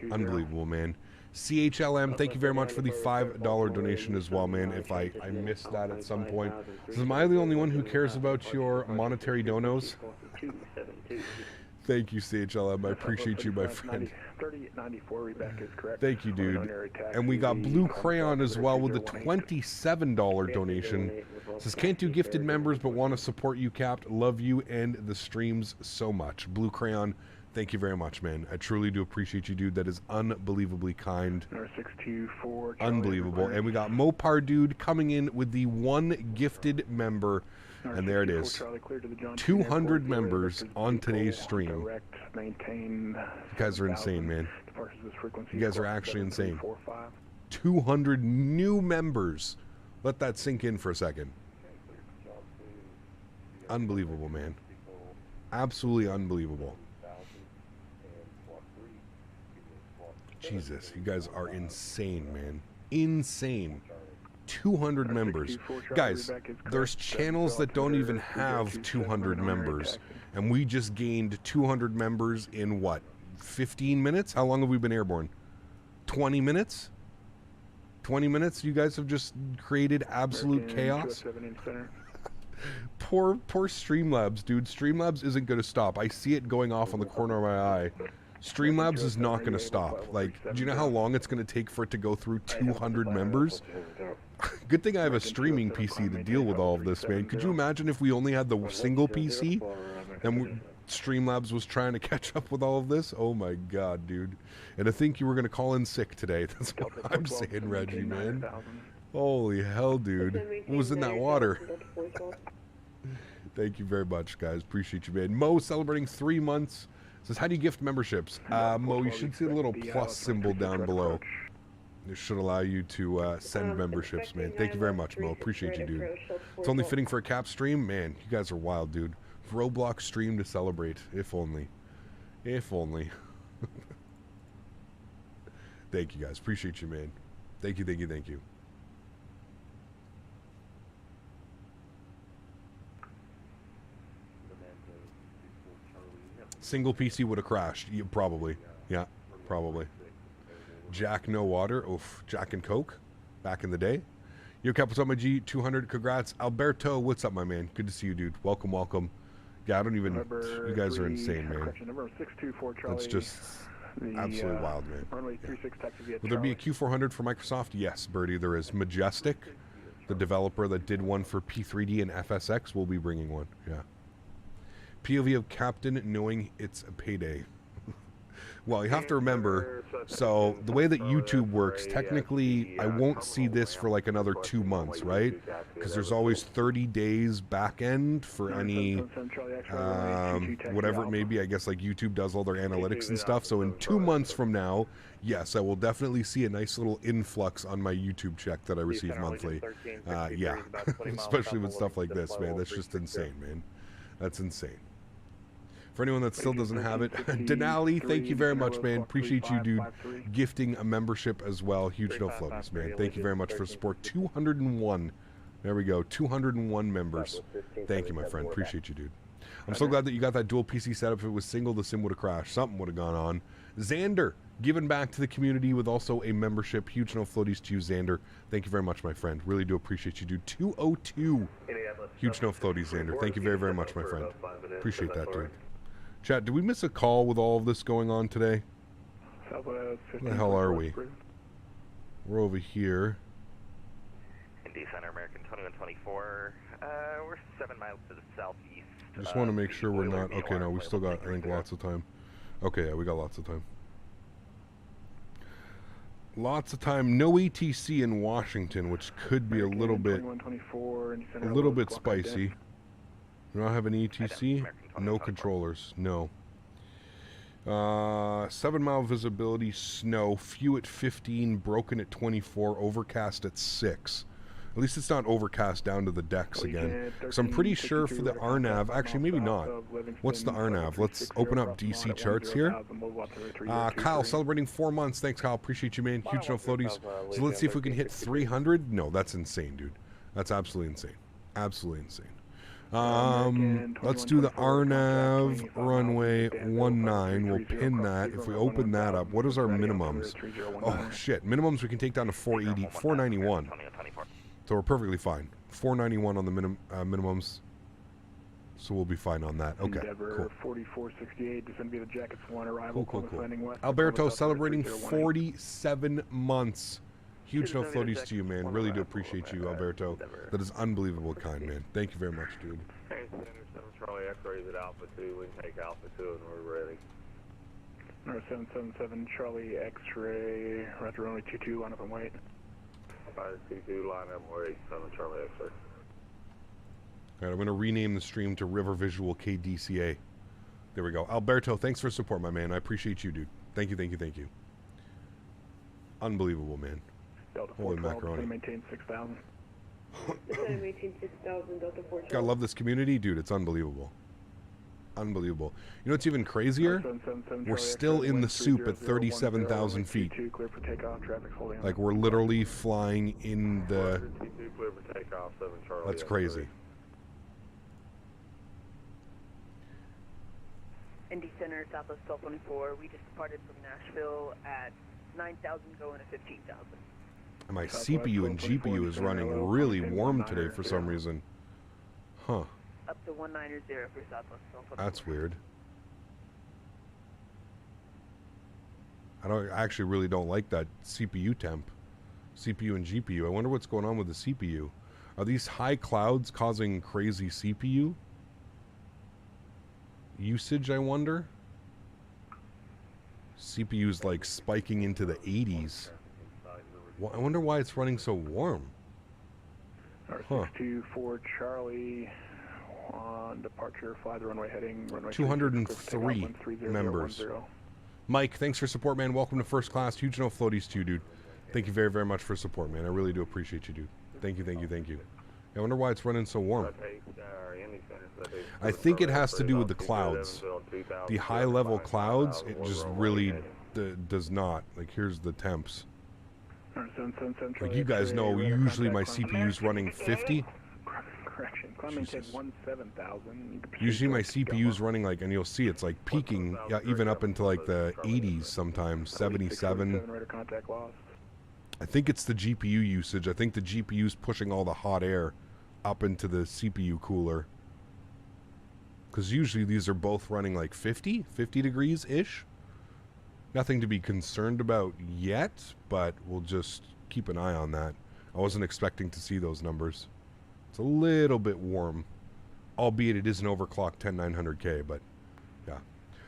Unbelievable, man. CHLM, thank you very much for the $5 donation as well, man. If I missed that at some point. So am I the only one who cares about your monetary donos? Thank you, CHLM. I appreciate you, my friend. Thank you, dude. And we got Blue Crayon as well with a $27 donation. Says, can't do gifted members, but want to support you, Capped. Love you and the streams so much. Blue Crayon, Thank you very much, man. I truly do appreciate you, dude. That is unbelievably kind. 624. Unbelievable. And we got Mopar dude coming in with the one gifted member. And there it is. 200 members on today's stream. You guys are insane, man. You guys are actually insane. 200 new members. Let that sink in for a second. Unbelievable, man. Absolutely unbelievable. Jesus, you guys are insane, man. Insane. 200 members. Guys, there's channels that don't even have 200 members. And we just gained 200 members in what? 15 minutes? How long have we been airborne? 20 minutes? 20 minutes? You guys have just created absolute chaos? Poor Streamlabs, dude. Streamlabs isn't going to stop. I see it going off on the corner of my eye. Streamlabs is not going to stop. Like, do you know how long it's going to take for it to go through 200 members? Good thing I have a streaming PC to deal with all of this, man. Could you imagine if we only had the single PC and Streamlabs was trying to catch up with all of this? Oh my god, dude. And I think you were going to call in sick today. That's what I'm saying, Reggie, man. Holy hell, dude. What was in that water? Thank you very much, guys. Appreciate you, man. Mo celebrating 3 months. Says, how do you gift memberships? Mo, you should see the little plus symbol down below. It should allow you to send memberships, man. Thank you very much, Mo. Appreciate you, dude. It's only fitting for a cap stream. Man, you guys are wild, dude. Roblox stream to celebrate. If only. If only. Thank you, guys. Appreciate you, man. Thank you, thank you, thank you. Single PC would have crashed. Probably. Yeah, probably. Jack no water. Oof. Jack and Coke. Back in the day. Yo, Capital my G 200. Congrats. Alberto, what's up, my man? Good to see you, dude. Welcome, welcome. Yeah, I don't even. You guys are insane, man. That's just absolutely wild, man. Yeah. Will there be a Q400 for Microsoft? Yes, Birdie, there is. Majestic, the developer that did one for P3D and FSX, will be bringing one. Yeah. POV of Captain knowing it's a payday. Well, you have to remember, so the way that YouTube works, technically, I won't see this for like another 2 months, right? Because there's always 30 days back end for any, whatever it may be. I guess like YouTube does all their analytics and stuff. So in 2 months from now, yes, I will definitely see a nice little influx on my YouTube check that I receive monthly. Yeah, especially with stuff like this, man. That's just insane, man. That's insane. For anyone that still doesn't have it, Denali, thank you very much, man. Appreciate you, dude, gifting a membership as well. Huge no floats, man. Thank you very much for support. 201. There we go. 201 members. Thank you, my friend. Appreciate you, dude. I'm so glad that you got that dual PC setup. If it was single, the sim would have crashed. Something would have gone on. Xander, giving back to the community with also a membership. Huge no floaties to you, Xander. Thank you very much, my friend. Really do appreciate you, dude. 202. Huge no floaties, Xander. Thank you very, very much, my friend. Appreciate that, dude. Chat, did we miss a call with all of this going on today? Where the hell are we? We're over here. Indy Center, American 2124. We're 7 miles to the southeast. Just want to make sure we're not... Okay, no, we still got, I think, lots of time. Okay, yeah, we got lots of time. Lots of time. No ETC in Washington, which could be a little bit spicy. We don't have an ETC. No controllers. No. 7 mile visibility. Snow. Few at 15. Broken at 24. Overcast at 6. At least it's not overcast down to the decks again. So I'm pretty sure for the RNAV. Actually, maybe not. What's the RNAV? Let's open up DC charts here. Kyle celebrating 4 months. Thanks, Kyle. Appreciate you, man. Huge no floaties. So let's see if we can hit 300. No, that's insane, dude. That's absolutely insane. Absolutely insane. Let's do the RNAV runway 19. We'll pin that. If we open that up, what is our minimums? Oh shit, minimums we can take down to 480, 491. So we're perfectly fine. 491 on the minimums. So we'll be fine on that. Okay, cool. 4468, this is going to be the Jackets 1 arrival. Cool. Alberto celebrating 47 months. Huge no floaties to you, man. Really do appreciate you, Alberto. That is unbelievable kind, man. Thank you very much, dude. Hey, Center 7 Charlie X-rays at Alpha 2. We can take Alpha 2 and we're ready. Number 777 Charlie X-ray, roger runway 22, line up and wait. 522, line up and wait, 7 Charlie X-ray. Alright, I'm going to rename the stream to River Visual KDCA. There we go. Alberto, thanks for support, my man. I appreciate you, dude. Thank you, thank you, thank you. Unbelievable, man. Delta Holy 412, macaroni. maintain 6,000. Maintain 6,000, Delta 412. Gotta love this community, dude. It's unbelievable. Unbelievable. You know what's even crazier? We're still in the soup at 37,000 feet. Clear for takeoff, traffic holding. Like, we're literally flying in the... Clear for takeoff, 7 Charlie. That's crazy. ND Center, Southwest 1224. We just departed from Nashville at 9,000 going to 15,000. And my CPU and GPU is running really warm today for some reason. Huh. Up to 190 for Southwest 1224. That's weird. I actually really don't like that CPU temp. CPU and GPU. I wonder what's going on with the CPU. Are these high clouds causing crazy CPU usage, I wonder? CPU's like spiking into the 80s. I wonder why it's running so warm. Huh. 624 Charlie on departure, fly the runway heading. Runway 203 members. Mike, thanks for support, man. Welcome to first class. Huge no floaties to you, dude. Thank you very, very much for support, man. I really do appreciate you, dude. Thank you, thank you, thank you. I wonder why it's running so warm. I think it has to do with the clouds. The high-level clouds, it just really does not. Like, here's the temps. Like, you guys know, usually my CPU's running 50. Correction. Climb maintain 17,000. Usually my CPU's running like, and you'll see it's like peaking, yeah, even up into like the 80s sometimes, 77. I think it's the GPU usage. I think the GPU's pushing all the hot air up into the CPU cooler. Because usually these are both running like 50 degrees-ish. Nothing to be concerned about yet, but we'll just keep an eye on that. I wasn't expecting to see those numbers. It's a little bit warm, albeit it is an overclocked 10900K, but yeah.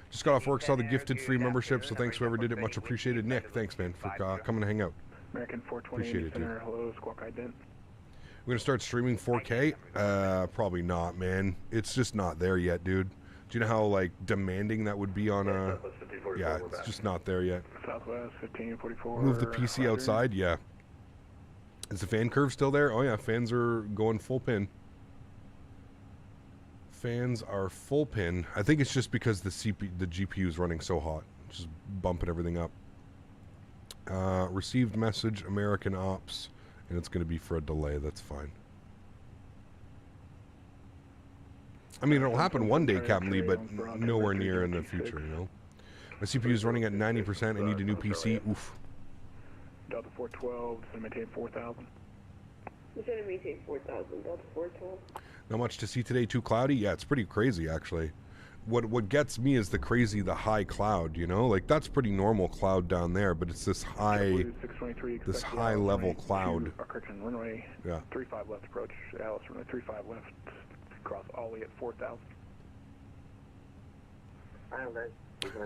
Just got off work, saw the gifted free membership, so thanks whoever did it. Much appreciated. Nick, thanks, man, for coming to hang out. American 420 Appreciate it, dude. Center, hello, Squawk Ident. We're going to start streaming 4K? Probably not, man. It's just not there yet, dude. Do you know how, like, demanding that would be on a... Yeah, it's just not there yet. Southwest 1544. Move the PC outside? Yeah. Is the fan curve still there? Oh, yeah, fans are going full pin. Fans are full pin. I think it's just because the GPU is running so hot. It's just bumping everything up. Received message, American Ops. And it's going to be for a delay. That's fine. I mean, it'll happen one day, Captain Lee, but nowhere near in the future, you know? My CPU is running at 90%. I need a new PC. Oof. Delta 412, just maintain 4,000. Just gonna maintain 4,000, Delta 412. Not much to see today. Too cloudy? Yeah, it's pretty crazy, actually. What gets me is the high cloud, you know? Like, that's pretty normal cloud down there, but it's this high level cloud. Correction, runway yeah. 35 left approach, Alice, runway 35 left, cross Ollie at 4,000.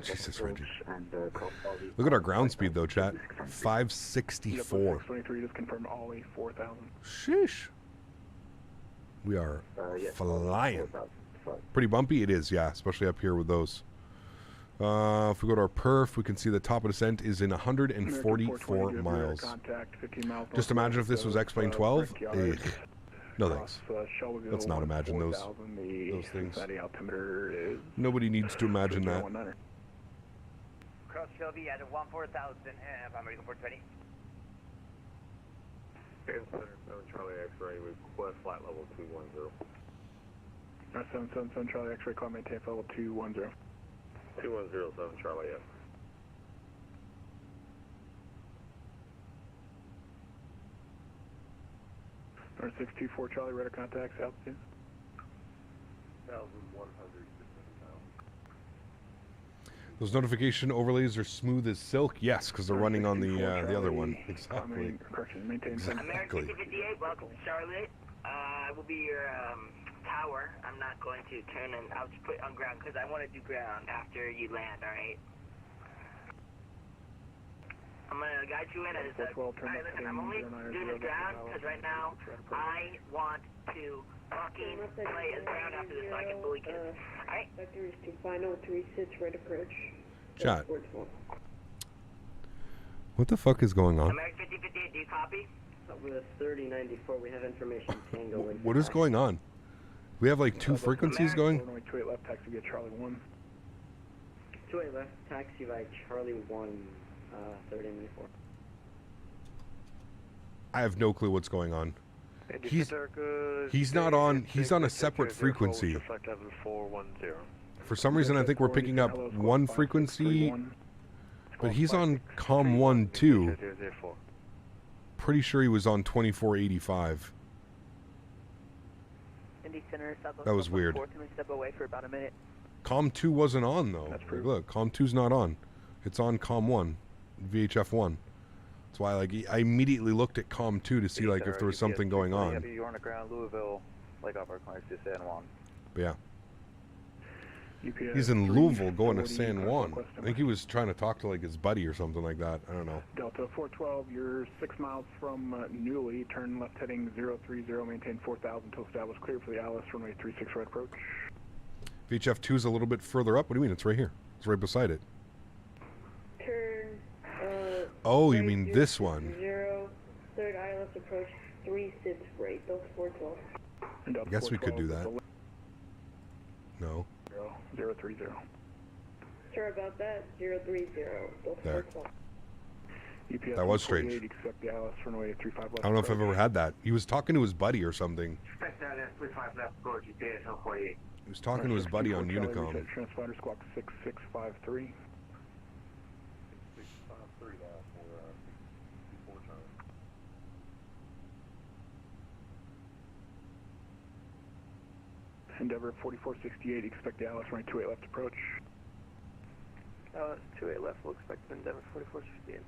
Jesus, Reggie. Look at our ground speed, though, chat. 564. 623, just confirm Ollie 4,000. Sheesh. We are flying. Pretty bumpy? It is, yeah, especially up here with those. If we go to our perf, we can see the top of descent is in 144 miles. Just imagine if this was X-Plane 12. No thanks. Let's not imagine those things. Nobody needs to imagine that. Cross Shelby at 14,000 and American 420. Center, 7 Charlie X-ray, request flight level 210. 777 Charlie X-ray, call maintain level 210. 210, 7 Charlie F. Number 624 Charlie, radar contacts, altitude. 1,100. Those notification overlays are smooth as silk. Yes, because they're running on the other one. Exactly. American 58, welcome to Charlotte. I will be your tower. I'm not going to turn and I'll just put on ground because I want to do ground after you land, alright? I'm gonna guide you in as alright, listen, I'm only doing this ground because right now I want to fucking play as ground after this so I can bully kids. Alright? Vector is to final 36 right approach. Chat. What the fuck is going on? American 5058, do you copy? With 3094, we have information Tango. What is going on? We have like two frequencies going? 28 left, taxi via Charlie 1. 28 left, taxi by Charlie 1, 3094. I have no clue what's going on. He's not on, he's on a separate frequency. For some reason I think we're picking up one frequency, but he's on COM 1 too. Pretty sure he was on 2485. That was weird. COM 2 wasn't on though. Like, look, COM 2's not on. It's on COM 1, VHF 1. That's why like I immediately looked at COM 2 to see like if there was something going on. You're on the ground, Louisville, Lake Upper, to San Juan. But yeah. He's in Louisville going to San Juan. I think he was trying to talk to like his buddy or something like that. I don't know. Delta 412, you're 6 miles from Newly. Turn left heading 030, maintain 4,000 until established clear for the ILS runway 36 right approach. VHF 2 is a little bit further up. What do you mean? It's right here. It's right beside it. Turn. Oh, you mean this one? 0, third ILS approach 36 right. Delta 412. I guess we could do that. No. 030. Sorry about that. 030. Delta 412. That was strange. I don't know if I've ever had that. He was talking to his buddy or something. He was talking to his buddy on Unicom. Transponder squawk 6653. Endeavor 4468, expect the Alice runway 28 left approach. Alice 28 left, we'll expect Endeavor 4468.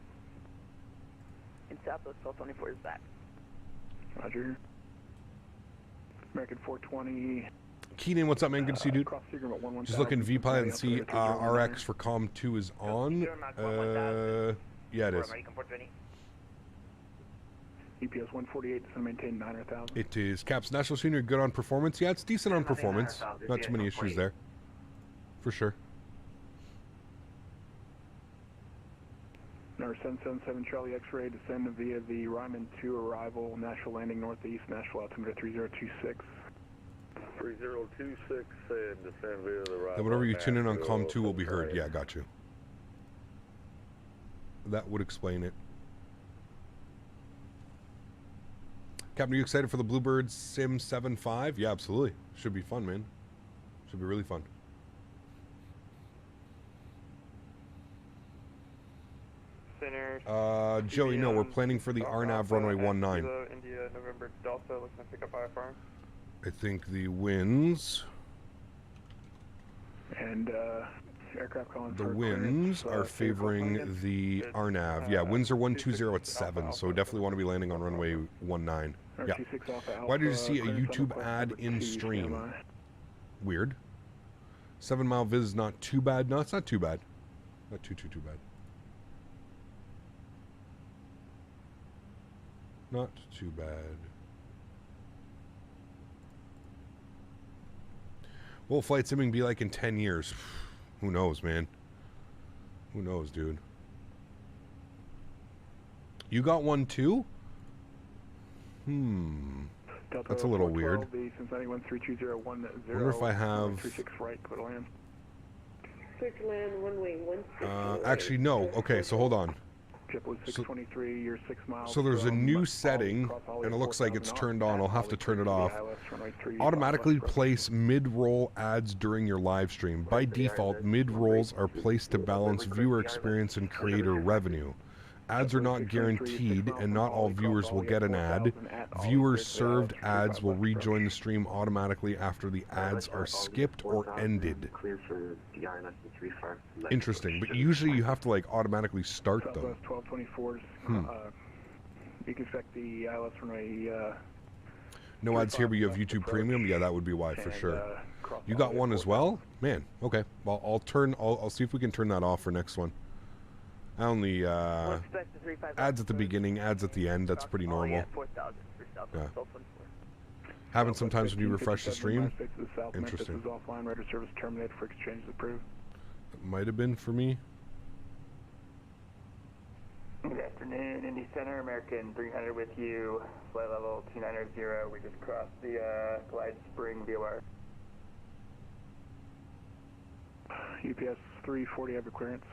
In Southwest 1224 is back. Roger. American 420. Keenan, what's up, man? Good to see you, dude. Just looking VPilot and see RX for COM 2 is on. Yeah, it is. EPS 148, to maintain 9,000. It is. Caps National Senior, good on performance. Yeah, it's decent on performance. Not too many issues there. For sure. Number 777 Charlie X-ray, descend via the Ryman 2 arrival, Nashville landing northeast, Nashville altimeter 3026. 3026 and descend via the Ryman. Then whatever you tune in on COM 2 will be heard. Yeah, got you. That would explain it. Captain, are you excited for the Bluebird Sim 7.5? Yeah, absolutely. Should be fun, man. Should be really fun. Joey, no, we're planning for the RNAV runway 19. India, November Delta, looking to pick up IFR. I think the winds... And, aircraft calling the winds are favoring the RNAV. Yeah, winds are 120 at 7, so we definitely want to be landing on runway 19. Yeah. Why did you see a YouTube ad in stream? Weird. 7 mile viz is not too bad. No, it's not too bad. Not too bad. Not too bad. What will flight simming be like in 10 years? Who knows, man? Who knows, dude? You got one too? That's a little weird. Wonder if I have... actually, no. Okay, so hold on. So there's a new setting, and it looks like it's turned on. I'll have to turn it off. Automatically place mid-roll ads during your live stream. By default, mid-rolls are placed to balance viewer experience and creator revenue. Ads are not guaranteed, and not all viewers will get an ad. Viewers served ads will rejoin the stream automatically after the ads are skipped or ended. Interesting, but usually you have to like automatically start them. You can expect the ILS runway. No ads here, but you have YouTube Premium. Yeah, that would be why for sure. You got one as well, man. Okay, well I'll see if we can turn that off for next one. I only We'll expect the 35 ads at the beginning, ads at the end. That's pretty normal. Yeah, 4,000 for Southwest Yeah. 1224. Happens sometimes when you refresh the stream. Interesting. Interesting. Memphis is offline. Radar service terminated for exchanges approved. It might have been for me. Good afternoon, Indy Center, American 300 with you, flight level 290. We just crossed the Glide Spring VOR. UPS 340 have a clearance.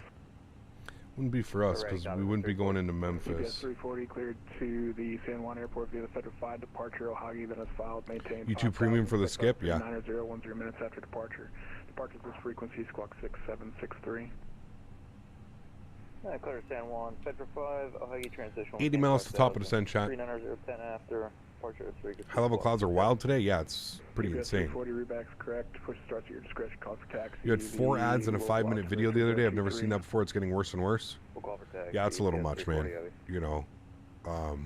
Wouldn't be for us because we wouldn't be going into UPS Memphis. 340 cleared to the San Juan Airport via the Federal 5 departure. Ohagi then is filed. Maintain. YouTube Premium for the skip, yeah. 90010 minutes after departure. Departure this frequency squawk 6763. Clear San Juan, Federal 5, Ohagi transition. 80 miles to top of descent, chat. 39010 after departure. High level clouds are wild today. Yeah, it's pretty UPS insane. 340 rebacks correct. Push starts at your discretion. Call for taxi. You had 4 ads in a 5-minute video the other day. I've never seen that before. It's getting worse and worse. We'll call for taxi. Yeah, it's a little much, man. You know. So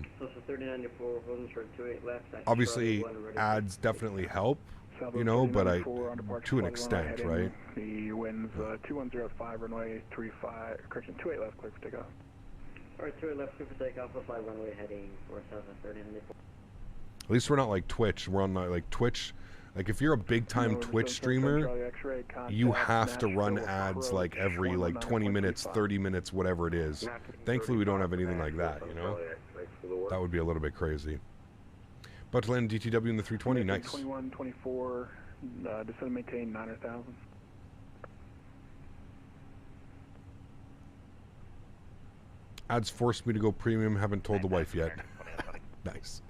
3994, holding short 28 left. Obviously, ads definitely help, you know, but to an extent, right? The winds 2105, runway 35, correction, 28 left, clear for takeoff. Alright, 28 left, clear for takeoff. We'll fly runway heading for south at 3994. At least we're not like Twitch. We're on like Twitch. Like if you're a big time Twitch streamer, you have to run ads like every like 20 minutes, 30 minutes, whatever it is. Thankfully, we don't have anything like that, you know? That would be a little bit crazy. About to land DTW in the 320, nice. 2124, descend and maintain 900,000. Ads forced me to go premium, haven't told the wife yet. Nice.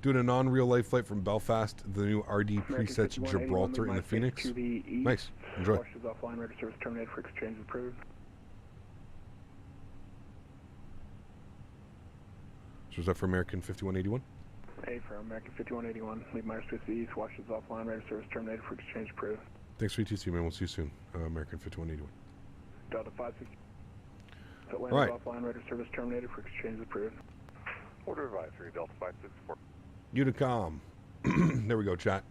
Doing a non-real life flight from Belfast, the new RD presets Gibraltar in the Fenix. Nice. Enjoy. Is offline, radar service terminated for exchange approved. So is that for American 5181? A for American 5181. Leave my airspace to the east. Watch is offline, radar service terminated for exchange approved. Thanks for ETC, man. We'll see you soon. American 5181. Delta 560. Atlanta All right. offline, radar service terminated for exchange approved. Order advisory, Delta 564. Unicom. There we go, chat.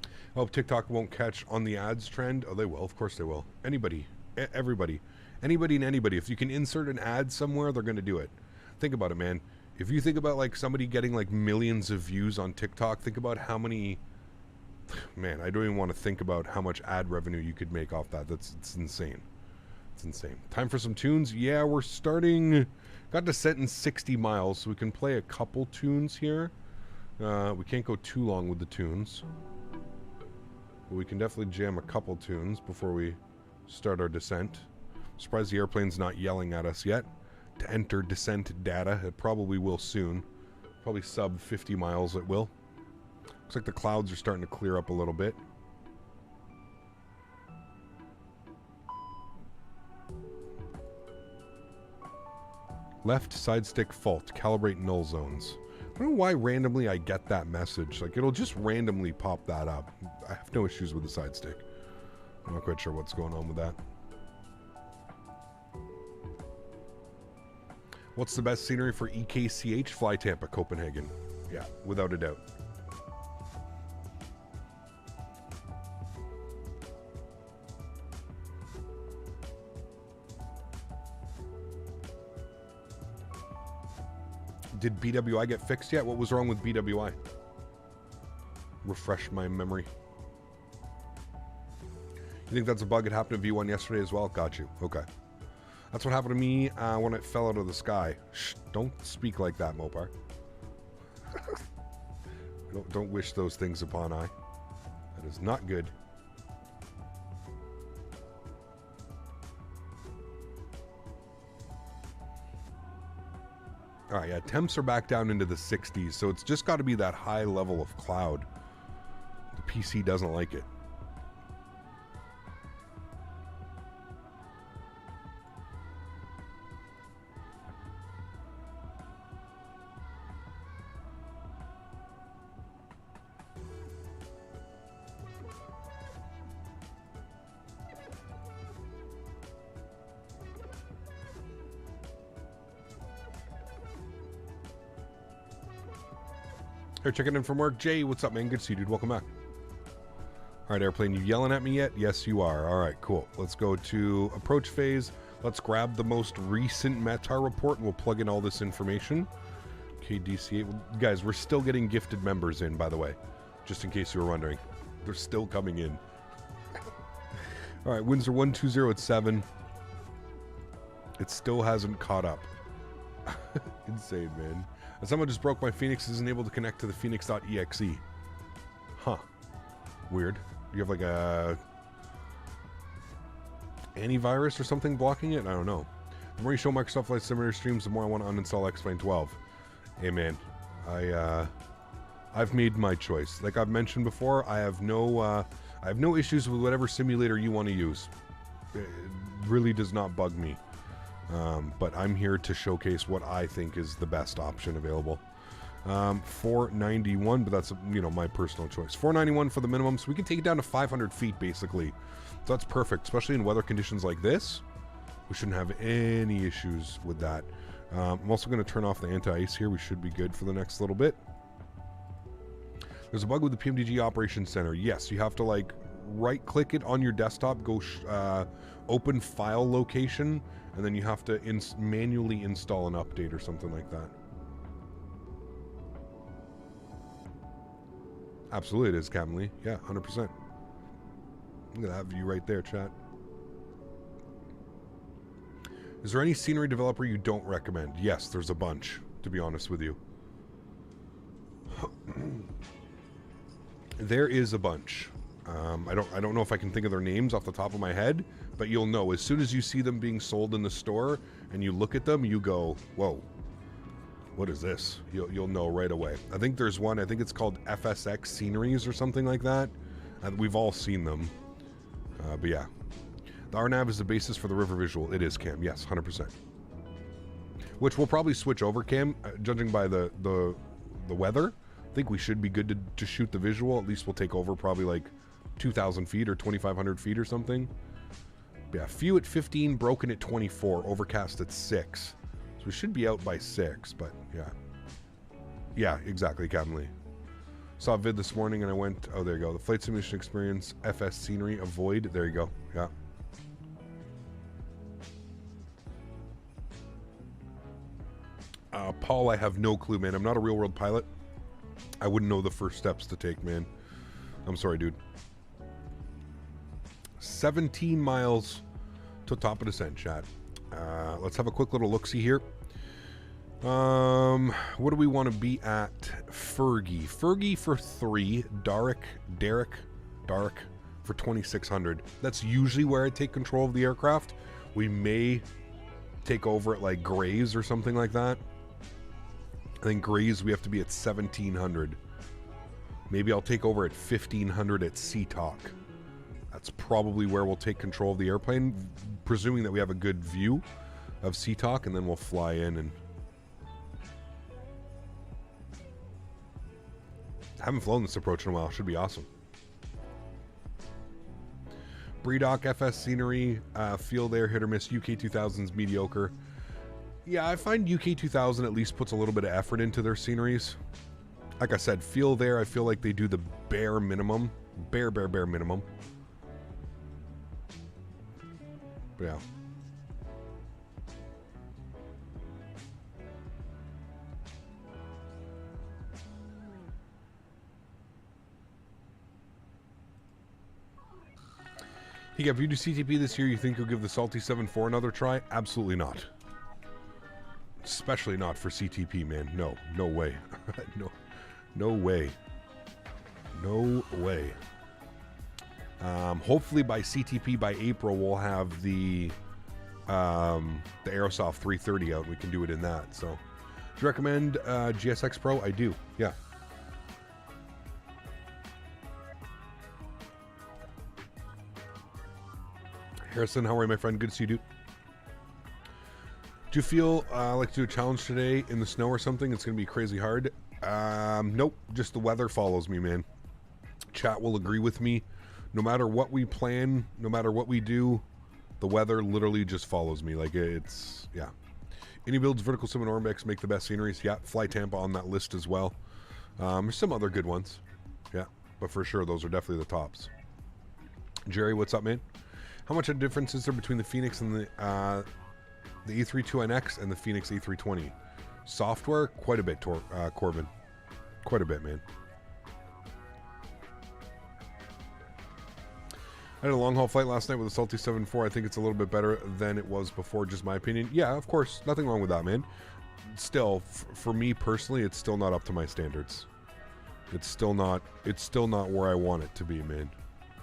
I hope TikTok won't catch on the ads trend. Oh, they will. Of course they will. Anybody. Everybody. Anybody and anybody. If you can insert an ad somewhere, they're going to do it. Think about it, man. If you think about like somebody getting like millions of views on TikTok, think about how many... Man, I don't even want to think about how much ad revenue you could make off that. It's insane. It's insane. Time for some tunes. Yeah, we're starting... Got descent in 60 miles, so we can play a couple tunes here. We can't go too long with the tunes. But we can definitely jam a couple tunes before we start our descent. Surprised the airplane's not yelling at us yet to enter descent data. It probably will soon. Probably sub 50 miles it will. Looks like the clouds are starting to clear up a little bit. Left side stick fault. Calibrate null zones. I don't know why randomly I get that message. Like, it'll just randomly pop that up. I have no issues with the side stick. I'm not quite sure what's going on with that. What's the best scenery for EKCH? Fly Tampa, Copenhagen. Yeah, without a doubt. Did BWI get fixed yet? What was wrong with BWI? Refresh my memory. You think that's a bug? It happened to V1 yesterday as well? Got you. Okay. That's what happened to me when it fell out of the sky. Shh, don't speak like that, Mopar. don't wish those things upon I. That is not good. All right, yeah, temps are back down into the 60s, so it's just got to be that high level of cloud. The PC doesn't like it. Here, checking in from work. Jay, what's up, man? Good to see you, dude. Welcome back. All right, airplane, you yelling at me yet? Yes, you are. All right, cool. Let's go to approach phase. Let's grab the most recent METAR report and we'll plug in all this information. KDCA. Guys, we're still getting gifted members in, by the way. Just in case you were wondering. They're still coming in. All right, winds are 120 at 7. It still hasn't caught up. Insane, man. Someone just broke my Fenix, isn't able to connect to the Fenix.exe. Huh. Weird. You have like a antivirus or something blocking it? I don't know. The more you show Microsoft Flight Simulator streams, the more I want to uninstall X-Plane 12. Hey man, I've made my choice. Like I've mentioned before, I have no issues with whatever simulator you want to use. It really does not bug me. But I'm here to showcase what I think is the best option available. 491, but that's, you know, my personal choice. 491 for the minimum, so we can take it down to 500 feet basically. So that's perfect, especially in weather conditions like this. We shouldn't have any issues with that. I'm also going to turn off the anti-ice here. We should be good for the next little bit. There's a bug with the PMDG Operations Center. Yes, you have to like right-click it on your desktop, go open file location, and then you have to manually install an update or something like that. Absolutely it is, Captain Lee. Yeah, 100%. Look at that view right there, chat. Is there any scenery developer you don't recommend? Yes, there's a bunch, to be honest with you. There is a bunch. I don't know if I can think of their names off the top of my head, but you'll know as soon as you see them being sold in the store and you look at them, you go, whoa, what is this? You'll know right away. I think there's one, I think it's called FSX Sceneries or something like that. We've all seen them. But yeah. The RNAV is the basis for the river visual. It is, Cam. Yes, 100%. Which we'll probably switch over, Cam, judging by the weather. I think we should be good to shoot the visual. At least we'll take over probably like 2,000 feet or 2,500 feet or something. But yeah, few at 15, broken at 24, overcast at 6. So we should be out by 6, but yeah. Yeah, exactly, Captain Lee. Saw a vid this morning and I went, oh, there you go. The flight simulation experience, FS scenery, avoid. There you go. Yeah. Paul, I have no clue, man. I'm not a real world pilot. I wouldn't know the first steps to take, man. I'm sorry, dude. 17 miles to top of descent, chat. Let's have a quick little look-see here. What do we want to be at? Fergie for 3. Derek for 2,600. That's usually where I take control of the aircraft. We may take over at like Grays or something like that. I think Grays we have to be at 1,700. Maybe I'll take over at 1,500 at SeaTalk. That's probably where we'll take control of the airplane, presuming that we have a good view of SeaTalk, and then we'll fly in. And I haven't flown this approach in a while. Should be awesome. Bredock, FS scenery, feel there, hit or miss. UK 2000's mediocre. Yeah, I find UK 2000 at least puts a little bit of effort into their sceneries. Like I said, feel there, I feel like they do the bare minimum. Bare minimum. But yeah. Hey, if you do CTP this year, you think you'll give the Salty 7-4 another try? Absolutely not. Especially not for CTP, man. No way. No way. No way. Hopefully by CTP, by April, we'll have the Aerosoft 330 out. We can do it in that. So, do you recommend GSX Pro? I do. Yeah. Harrison, how are you, my friend? Good to see you, dude. Do you feel like to do a challenge today in the snow or something? It's going to be crazy hard. Nope. Just the weather follows me, man. Chat will agree with me. No matter what we plan, no matter what we do, the weather literally just follows me. Like, it's, yeah. Any builds, vertical sim and Orbex make the best sceneries. Yeah, Fly Tampa on that list as well. There's some other good ones. Yeah, but for sure, those are definitely the tops. Jerry, what's up, man? How much of a difference is there between the Fenix and the E32NX and the Fenix A320? Software, quite a bit, Corbin. Quite a bit, man. I had a long-haul flight last night with a Salty 7.4. I think it's a little bit better than it was before, just my opinion. Yeah, of course. Nothing wrong with that, man. Still, for me personally, it's still not up to my standards. It's still not where I want it to be, man.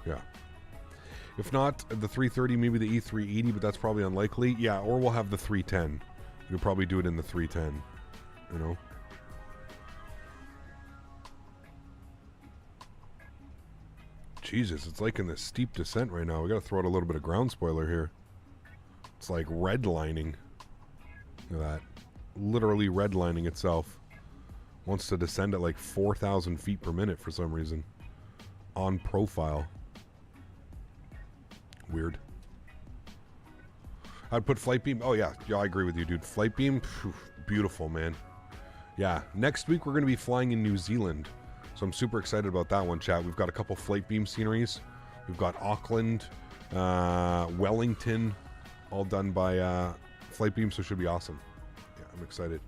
Yeah. If not the 330, maybe the E380, but that's probably unlikely. Yeah, or we'll have the 310. You'll probably do it in the 310, you know? Jesus, it's like in this steep descent right now. We gotta throw out a little bit of ground spoiler here. It's like redlining. Look at that. Literally redlining itself. Wants to descend at like 4,000 feet per minute for some reason. On profile. Weird. I'd put flight beam. Oh yeah, I agree with you, dude. Flight beam, phew, beautiful, man. Yeah, next week we're going to be flying in New Zealand. So I'm super excited about that one, chat. We've got a couple flight beam sceneries. We've got Auckland, Wellington, all done by flight beam, so it should be awesome. Yeah, I'm excited.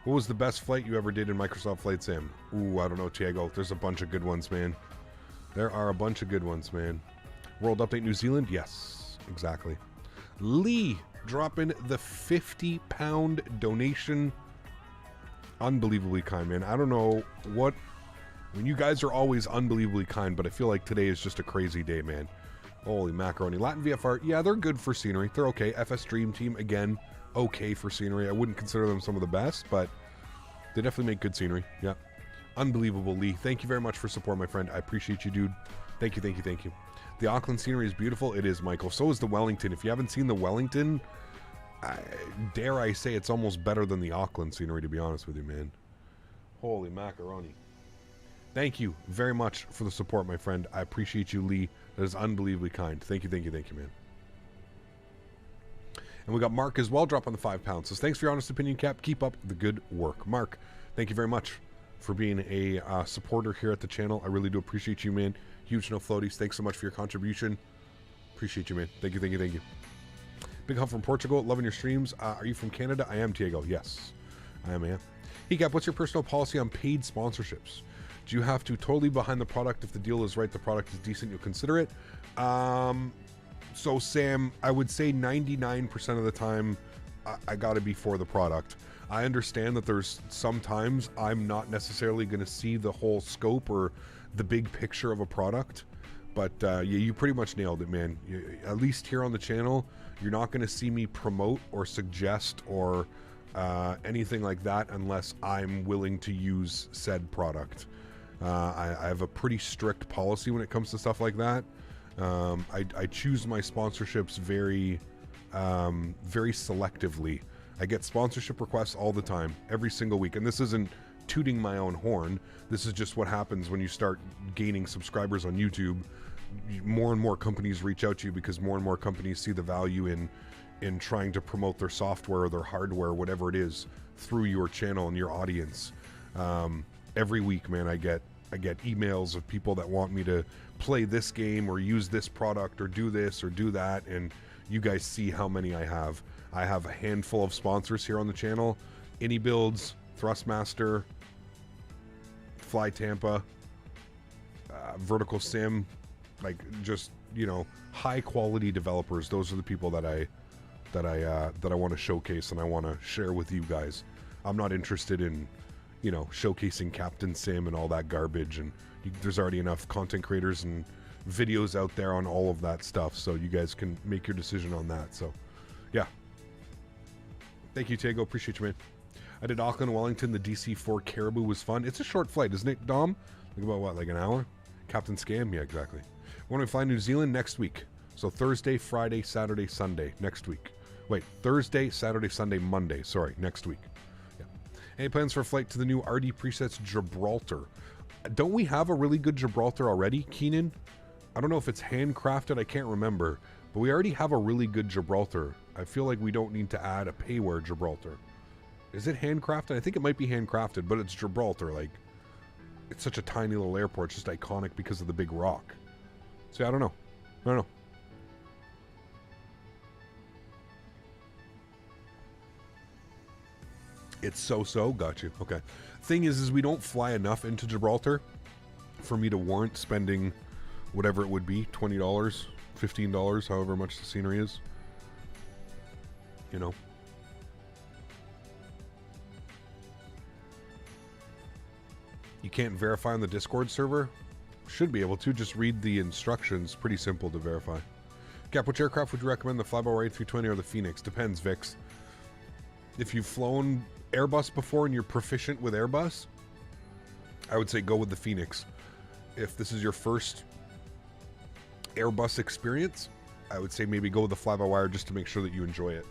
What was the best flight you ever did in Microsoft Flight Sim? Ooh, I don't know, Tiago. There's a bunch of good ones, man. There are a bunch of good ones, man. World Update New Zealand? Yes, exactly. Lee dropping the 50-pound donation. Unbelievably kind, man. I don't know what... I mean, you guys are always unbelievably kind, but I feel like today is just a crazy day, man. Holy macaroni. Latin VFR, yeah, they're good for scenery. They're okay. FS Dream Team, again, okay for scenery. I wouldn't consider them some of the best, but they definitely make good scenery. Yeah. Unbelievable, Lee. Thank you very much for support, my friend. I appreciate you, dude. Thank you, thank you, thank you. The Auckland scenery is beautiful. It is, Michael. So is the Wellington. If you haven't seen the Wellington, dare I say it's almost better than the Auckland scenery, to be honest with you, man. Holy macaroni. Thank you very much for the support, my friend. I appreciate you, Lee. That is unbelievably kind. Thank you, thank you, thank you, man. And we got Mark as well, drop on the 5 pounds. Says, thanks for your honest opinion, Cap. Keep up the good work. Mark, thank you very much for being a supporter here at the channel. I really do appreciate you, man. Huge no floaties. Thanks so much for your contribution. Appreciate you, man. Thank you, thank you, thank you. Big help from Portugal. Loving your streams. Are you from Canada? I am, Tiago. Yes, I am, man. Hey, Cap, what's your personal policy on paid sponsorships? Do you have to totally behind the product? If the deal is right, the product is decent, you'll consider it? So, Sam, I would say 99% of the time, I got to be for the product. I understand that there's sometimes I'm not necessarily going to see the whole scope or the big picture of a product. But yeah, you pretty much nailed it, man. At least here on the channel, you're not going to see me promote or suggest or anything like that unless I'm willing to use said product. I have a pretty strict policy when it comes to stuff like that. I choose my sponsorships very selectively. I get sponsorship requests all the time, every single week. And this isn't tooting my own horn. This is just what happens when you start gaining subscribers on YouTube. More and more companies reach out to you because more and more companies see the value in trying to promote their software or their hardware, whatever it is, through your channel and your audience. Every week, man, I get emails of people that want me to play this game or use this product or do this or do that, and you guys see how many I have. I have a handful of sponsors here on the channel. AnyBuilds, Thrustmaster, Fly Tampa, Vertical Sim, like just, you know, high quality developers. Those are the people that I want to showcase and I want to share with you guys. I'm not interested in, you know, showcasing Captain Sim and all that garbage, and there's already enough content creators and videos out there on all of that stuff, so you guys can make your decision on that. So yeah, thank you, Tago. Appreciate you, man. I did Auckland, Wellington. The DC-4 Caribou was fun. It's a short flight, isn't it, Dom? Like about what, like an hour? Captain Scam? Yeah, exactly. When we fly New Zealand next week. So Thursday, Friday, Saturday, Sunday next week. Wait, Thursday, Saturday, Sunday, Monday. Sorry, next week. Yeah. Any plans for a flight to the new RD presets Gibraltar? Don't we have a really good Gibraltar already, Keenan? I don't know if it's handcrafted. I can't remember. But we already have a really good Gibraltar. I feel like we don't need to add a payware Gibraltar. Is it handcrafted? I think it might be handcrafted, but it's Gibraltar. Like, it's such a tiny little airport. It's just iconic because of the big rock. So I don't know. I don't know. It's so. Got you. Okay. Thing is we don't fly enough into Gibraltar for me to warrant spending whatever it would be, $20, $15, however much the scenery is. You know. You can't verify on the Discord server? Should be able to. Just read the instructions. Pretty simple to verify. Cap, which aircraft would you recommend, the Flyby A320 or the Fenix? Depends, Vix. If you've flown Airbus before and you're proficient with Airbus, I would say go with the Fenix. If this is your first Airbus experience, I would say maybe go with the fly-by-wire just to make sure that you enjoy it.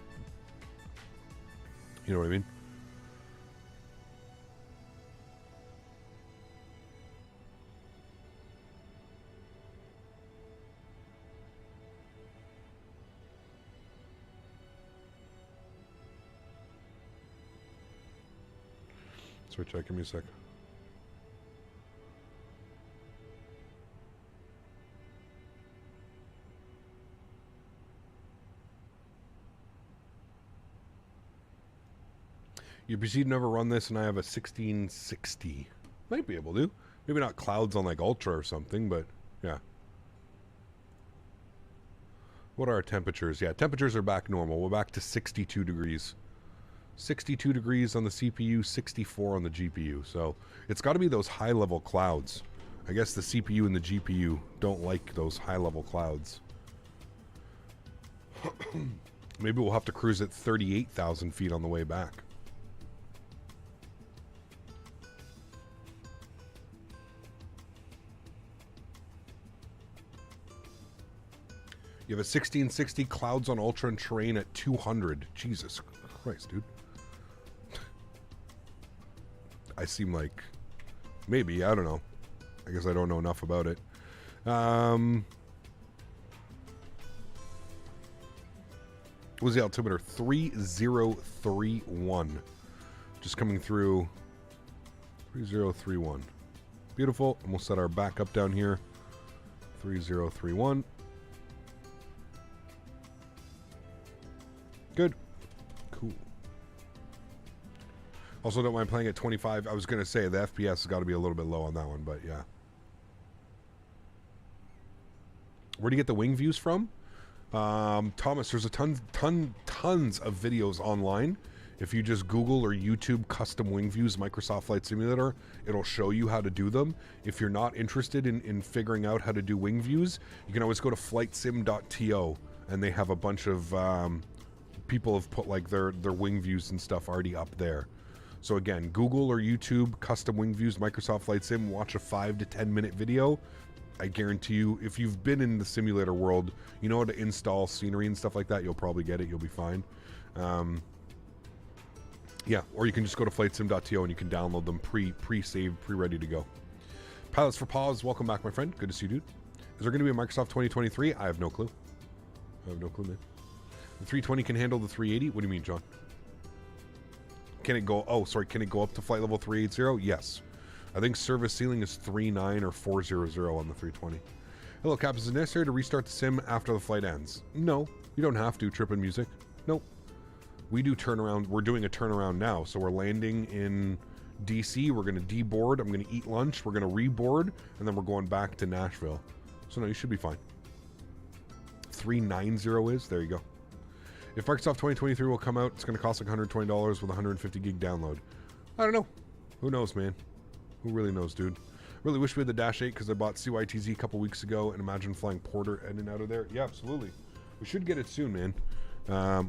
You know what I mean? Switch out, give me a sec. You proceed to never run this, and I have a 1660. Might be able to. Maybe not clouds on like Ultra or something, but yeah. What are our temperatures? Yeah, temperatures are back normal. We're back to 62 degrees. 62 degrees on the CPU, 64 on the GPU. So it's got to be those high-level clouds. I guess the CPU and the GPU don't like those high-level clouds. Maybe we'll have to cruise at 38,000 feet on the way back. You have a 1660, clouds on Ultra and terrain at 200. Jesus Christ, dude. I seem like... Maybe, I don't know. I guess I don't know enough about it. What was the altimeter? 3031. Just coming through. 3031. Beautiful. And we'll set our back up down here. 3031. Good. Cool. Also, don't mind playing at 25. I was going to say the FPS has got to be a little bit low on that one, but yeah. Where do you get the wing views from? Thomas, there's a tons of videos online. If you just Google or YouTube custom wing views Microsoft Flight Simulator, it'll show you how to do them. If you're not interested in figuring out how to do wing views, you can always go to flightsim.to, and they have a bunch of people have put like their wing views and stuff already up there. So again, Google or YouTube custom wing views Microsoft Flight Sim, watch a 5 to 10 minute video. I guarantee you, if you've been in the simulator world, you know how to install scenery and stuff like that, you'll probably get it, you'll be fine. Yeah, or you can just go to flightsim.to and you can download them pre-saved, pre-ready to go. Pilots for Pause, welcome back, my friend. Good to see you, dude. Is there going to be a Microsoft 2023? I have no clue. I have no clue, man. The 320 can handle the 380? What do you mean, John? Can it go... Oh, sorry. Can it go up to flight level 380? Yes. I think service ceiling is 39 or 400 on the 320. Hello, Cap. Is it necessary to restart the sim after the flight ends? No. You don't have to. Trippin' music. Nope. We do turnaround. We're doing a turnaround now. So we're landing in DC. We're going to deboard. I'm going to eat lunch. We're going to reboard. And then we're going back to Nashville. So no, you should be fine. 390 is? There you go. If Microsoft 2023 will come out, it's going to cost like $120 with 150 gig download. I don't know. Who knows, man? Who really knows, dude? Really wish we had the Dash 8 because I bought CYTZ a couple weeks ago and imagine flying Porter in and out of there. Yeah, absolutely. We should get it soon, man.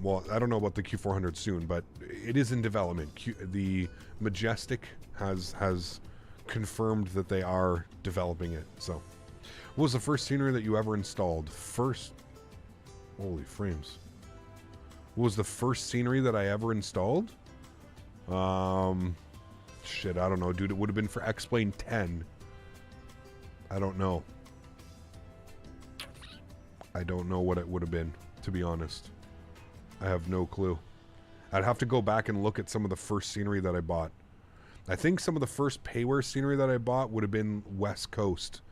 Well, I don't know about the Q400 soon, but it is in development. The Majestic has confirmed that they are developing it. So, what was the first scenery that you ever installed? Holy frames. What was the first scenery that I ever installed? Shit, I don't know, dude. It would have been for X-Plane 10. I don't know. I don't know what it would have been, to be honest. I have no clue. I'd have to go back and look at some of the first scenery that I bought. I think some of the first payware scenery that I bought would have been West Coast.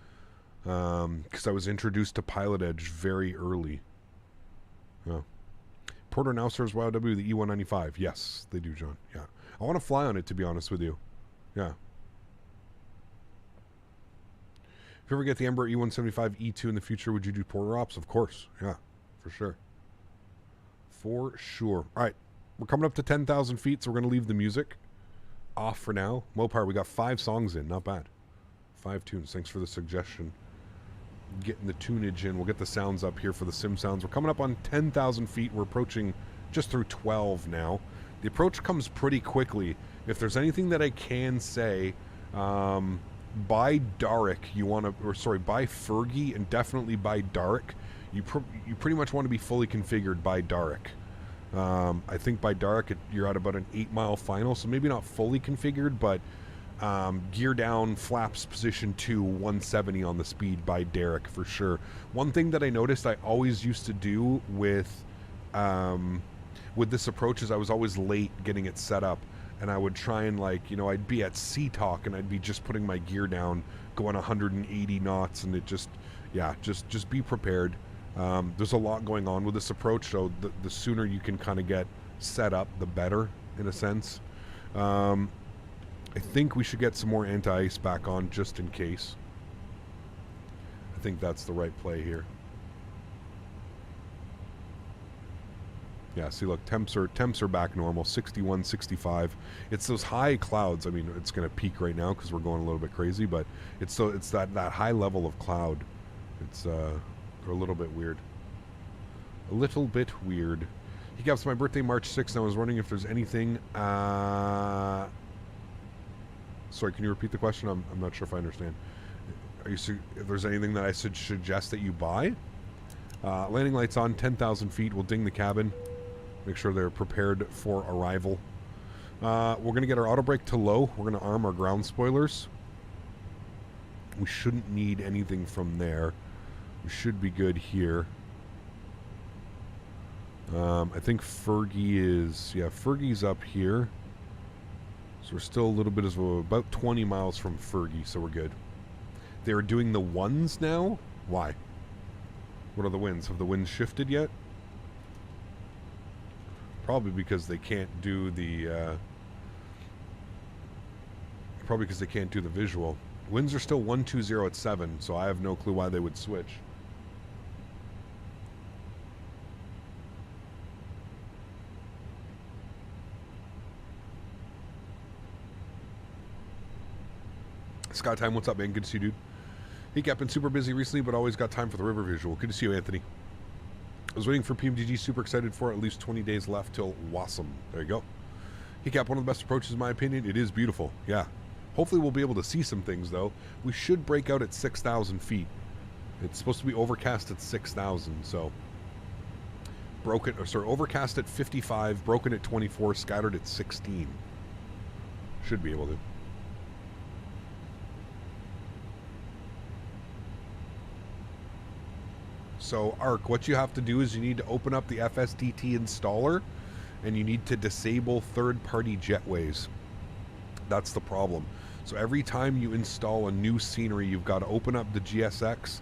because I was introduced to Pilot Edge very early. Oh. Porter now serves YOW the E195. Yes, they do, John. Yeah. I want to fly on it, to be honest with you. Yeah. If you ever get the Embraer E175 E2 in the future, would you do Porter ops? Of course. Yeah, for sure. For sure. All right. We're coming up to 10,000 feet, so we're going to leave the music off for now. Mopar, we got 5 songs in. Not bad. 5 tunes. Thanks for the suggestion. Getting the tunage in. We'll get the sounds up here for the sim sounds. We're coming up on 10,000 feet. We're approaching just through 12 now. The approach comes pretty quickly. If there's anything that I can say, by Darek, you want to, or sorry, by Fergie, and definitely by Darek, you pretty much want to be fully configured by Darek. I think by Darek, you're at about an 8-mile final, so maybe not fully configured, but gear down, flaps position 2, 170 on the speed by Derek for sure. One thing that I noticed I always used to do with this approach is I was always late getting it set up, and I would try and, like, you know, I'd be at Sea-Talk and I'd be just putting my gear down, going 180 knots, and it just, yeah, just be prepared. There's a lot going on with this approach, so the sooner you can kind of get set up, the better, in a sense. I think we should get some more anti-ice back on just in case. I think that's the right play here. Yeah, see, look, temps are back normal, 61, 65. It's those high clouds. I mean, it's going to peak right now because we're going a little bit crazy, but it's that high level of cloud. It's they're a little bit weird. A little bit weird. He gave us my birthday March 6th, and I was wondering if there's anything. Sorry, can you repeat the question? I'm not sure if I understand. If there's anything that I should suggest that you buy? Landing lights on, 10,000 feet. We'll ding the cabin. Make sure they're prepared for arrival. We're going to get our auto brake to low. We're going to arm our ground spoilers. We shouldn't need anything from there. We should be good here. I think Fergie is... Yeah, Fergie's up here. So we're still a little bit of about 20 miles from Fergie, so we're good. They're doing the ones now? Why? What are the winds? Have the winds shifted yet? Probably because they can't do the... probably because they can't do the visual. Winds are still 120 at 7, so I have no clue why they would switch. Scott Time, what's up, man? Good to see you, dude. Hey, Cap, been super busy recently, but always got time for the river visual. Good to see you, Anthony. I was waiting for PMDG, super excited for it. At least 20 days left till Wassam. There you go. Hey, Cap, one of the best approaches, in my opinion. It is beautiful. Yeah. Hopefully we'll be able to see some things, though. We should break out at 6,000 feet. It's supposed to be overcast at 6,000, so... overcast at 55, broken at 24, scattered at 16. Should be able to. So, Arc, what you have to do is you need to open up the FSDT installer, and you need to disable third-party jetways. That's the problem. So every time you install a new scenery, you've got to open up the GSX,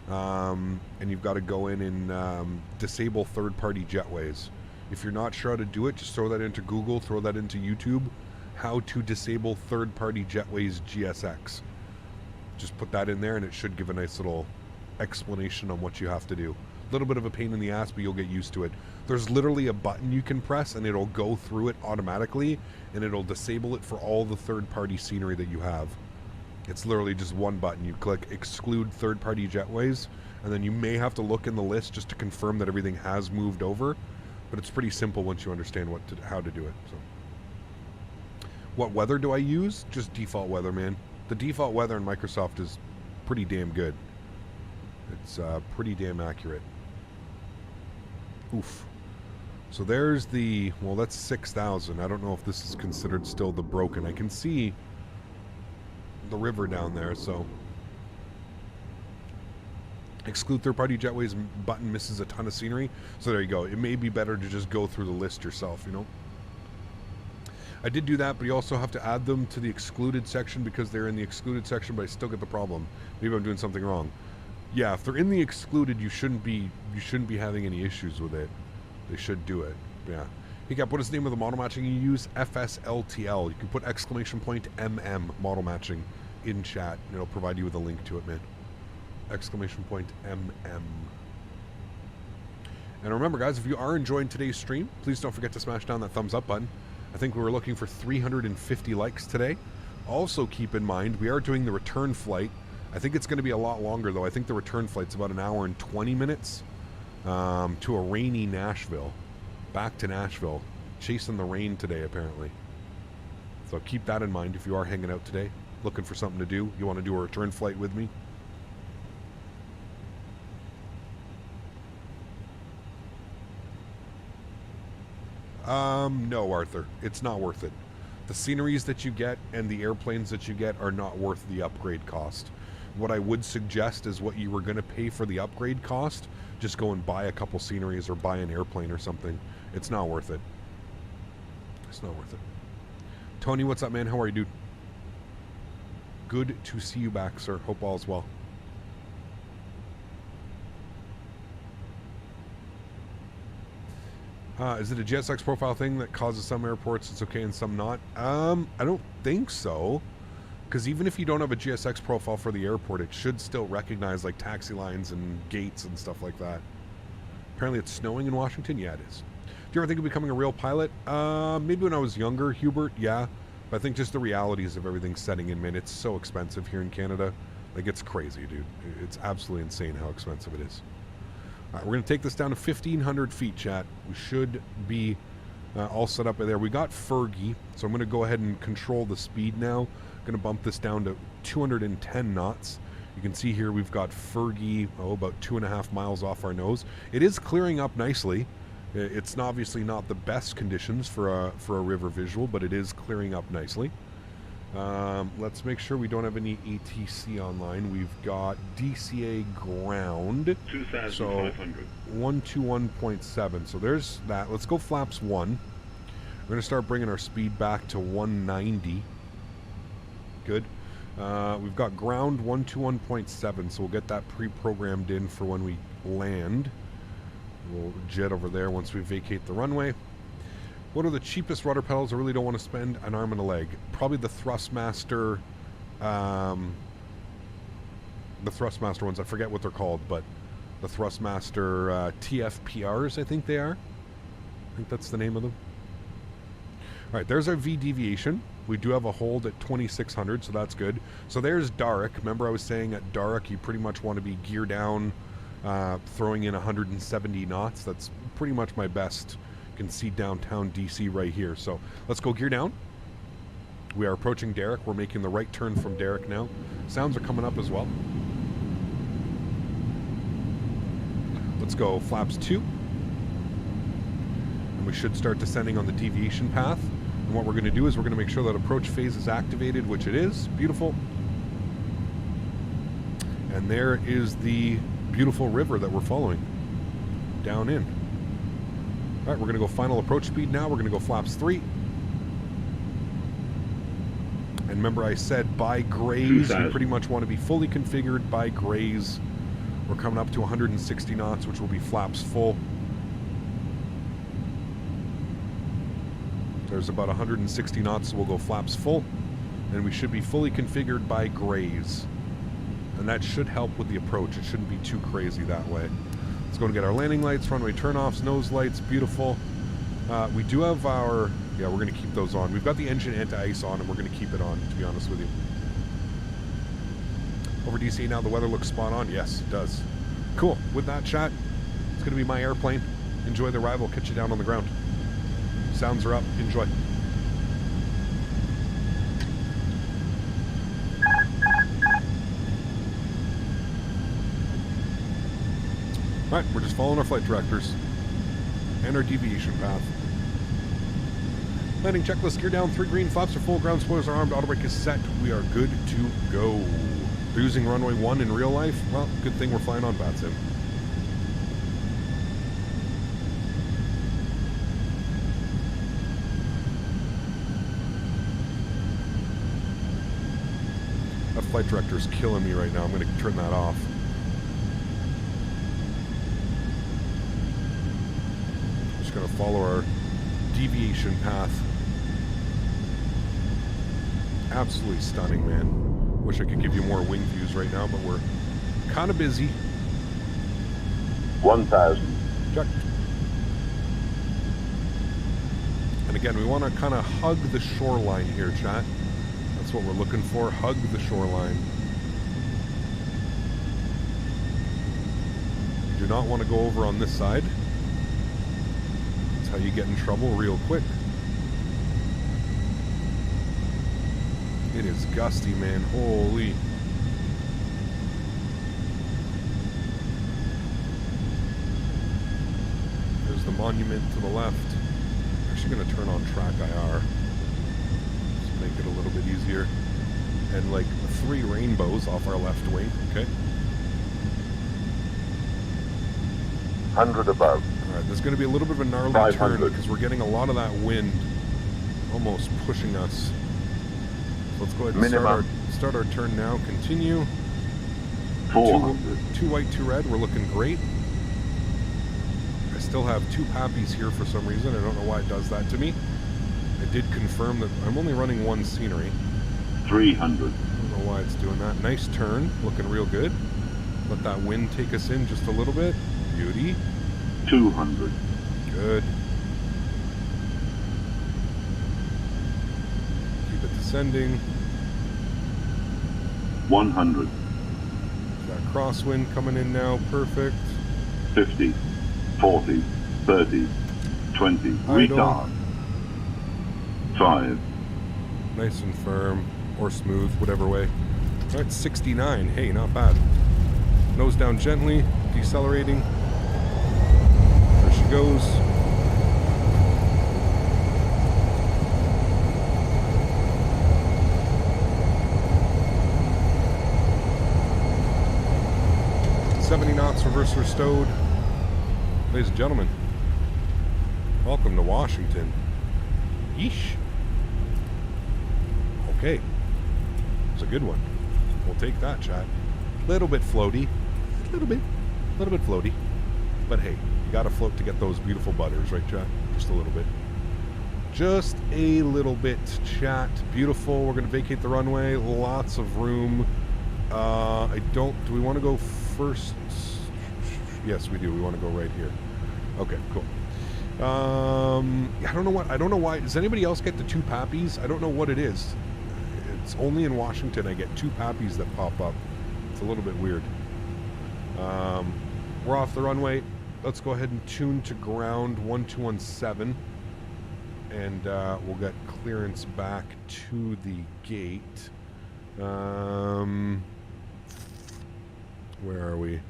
and you've got to go in and disable third-party jetways. If you're not sure how to do it, just throw that into Google, throw that into YouTube, how to disable third-party jetways GSX. Just put that in there, and it should give a nice little explanation on what you have to do. A little bit of a pain in the ass, but you'll get used to it. There's literally a button you can press, and it'll go through it automatically, and it'll disable it for all the third-party scenery that you have. It's literally just one button. You click exclude third-party jetways, and then you may have to look in the list just to confirm that everything has moved over, but it's pretty simple once you understand how to do it. So, what weather do I use? Just default weather, man. The default weather in Microsoft is pretty damn good. It's pretty damn accurate. Oof. So there's the... Well, that's 6,000. I don't know if this is considered still the broken. I can see the river down there, so... Exclude third-party jetways button misses a ton of scenery. So there you go. It may be better to just go through the list yourself, you know? I did do that, but you also have to add them to the excluded section because they're in the excluded section, but I still get the problem. Maybe I'm doing something wrong. Yeah, if they're in the excluded, you shouldn't be having any issues with it. They should do it. Yeah. Hey Cap, what is the name of the model matching you use? FSLTL. You can put !MM model matching in chat, and it'll provide you with a link to it, man. !MM. And remember, guys, if you are enjoying today's stream, please don't forget to smash down that thumbs up button. I think we were looking for 350 likes today. Also keep in mind, we are doing the return flight. I think it's going to be a lot longer, though. I think the return flight's about 1 hour and 20 minutes to a rainy Nashville. Back to Nashville. Chasing the rain today, apparently. So keep that in mind if you are hanging out today, looking for something to do. You want to do a return flight with me? No, Arthur. It's not worth it. The sceneries that you get and the airplanes that you get are not worth the upgrade cost. What I would suggest is what you were going to pay for the upgrade cost, just go and buy a couple sceneries or buy an airplane or something. It's not worth it. It's not worth it. Tony, what's up, man? How are you, dude? Good to see you back, sir. Hope all is well. Is it a GSX profile thing that causes some airports it's okay and some not? I don't think so. Because even if you don't have a GSX profile for the airport, it should still recognize like taxi lines and gates and stuff like that. Apparently it's snowing in Washington? Yeah, it is. Do you ever think of becoming a real pilot? Maybe when I was younger, Hubert, yeah. But I think just the realities of everything setting in, man, it's so expensive here in Canada. Like, it's crazy, dude. It's absolutely insane how expensive it is. All right, we're going to take this down to 1,500 feet, chat. We should be all set up there. We got Fergie, so I'm going to go ahead and control the speed now. Going to bump this down to 210 knots. You can see here we've got Fergie, about 2.5 miles off our nose. It is clearing up nicely. It's obviously not the best conditions for a river visual, but it is clearing up nicely. Let's make sure we don't have any ATC online. We've got DCA ground. 2,500. So 121.7. So there's that. Let's go flaps 1. We're going to start bringing our speed back to 190. Good. We've got ground 121.7, so we'll get that pre-programmed in for when we land. We'll jet over there once we vacate the runway. What are the cheapest rudder pedals? I really don't want to spend an arm and a leg. Probably the Thrustmaster, the Thrustmaster ones. I forget what they're called, but the Thrustmaster TFPRs, I think they are. I think that's the name of them. All right, there's our V deviation. We do have a hold at 2,600, so that's good. So there's Darek. Remember I was saying at Darek, you pretty much want to be gear down, throwing in 170 knots. That's pretty much my best. You can see downtown DC right here. So let's go gear down. We are approaching Darek. We're making the right turn from Darek now. Sounds are coming up as well. Let's go flaps 2. And we should start descending on the deviation path. And what we're going to do is we're going to make sure that approach phase is activated, which it is. Beautiful. And there is the beautiful river that we're following down in. All right, we're going to go final approach speed now. We're going to go flaps 3. And remember I said by grays, you pretty much want to be fully configured by grays. We're coming up to 160 knots, which will be flaps full. There's about 160 knots, so we'll go flaps full. And we should be fully configured by grays. And that should help with the approach. It shouldn't be too crazy that way. Let's go and get our landing lights, runway turnoffs, nose lights, beautiful. We do have our, yeah, we're going to keep those on. We've got the engine anti-ice on, and we're going to keep it on, to be honest with you. Over DC now, the weather looks spot on. Yes, it does. Cool. With that, chat, it's going to be my airplane. Enjoy the ride. We'll catch you down on the ground. Sounds are up. Enjoy. Alright, we're just following our flight directors and our deviation path. Landing checklist, gear down, 3 green, flaps are full, ground spoilers are armed, auto brake is set. We are good to go. They're using runway 1 in real life? Well, good thing we're flying on Faten. flight director is killing me right now. I'm going to turn that off. Just going to follow our deviation path. Absolutely stunning, man. Wish I could give you more wing views right now, but we're kind of busy. 1,000. Check. And again, we want to kind of hug the shoreline here, chat. That's what we're looking for. Hug the shoreline. You do not want to go over on this side. That's how you get in trouble real quick. It is gusty, man. Holy. There's the monument to the left. Actually going to turn on track IR. Just make it a little bit easier. And like 3 rainbows off our left wing. Okay. 100 above. Alright, there's going to be a little bit of a gnarly 500. turn because we're getting a lot of that wind almost pushing us. So let's go ahead and start our turn now. Continue. 400. Two white, 2 red. We're looking great. I still have 2 pappies here for some reason. I don't know why it does that to me. I did confirm that I'm only running 1 scenery. 300. I don't know why it's doing that. Nice turn. Looking real good. Let that wind take us in just a little bit. Beauty. 200. Good. Keep it descending. 100. That crosswind coming in now. Perfect. 50. 40. 30. 20. Idle. Retard. 5. Nice and firm. Or smooth. Whatever way. Alright, 69. Hey, not bad. Nose down gently. Decelerating. There she goes. $70 knots, reverser stowed. Ladies and gentlemen, welcome to Washington. Yeesh. Okay. It's a good one. We'll take that, chat. Little bit floaty. A little bit floaty. But hey, you gotta float to get those beautiful butters, right, chat? Just a little bit. Just a little bit, chat. Beautiful. We're gonna vacate the runway. Lots of room. Do we want to go first? Yes, we do. We want to go right here. Okay, cool. I don't know why. Does anybody else get the 2 pappies? I don't know what it is. It's only in Washington I get 2 pappies that pop up. It's a little bit weird. We're off the runway. Let's go ahead and tune to ground 1217. And we'll get clearance back to the gate. Where are we?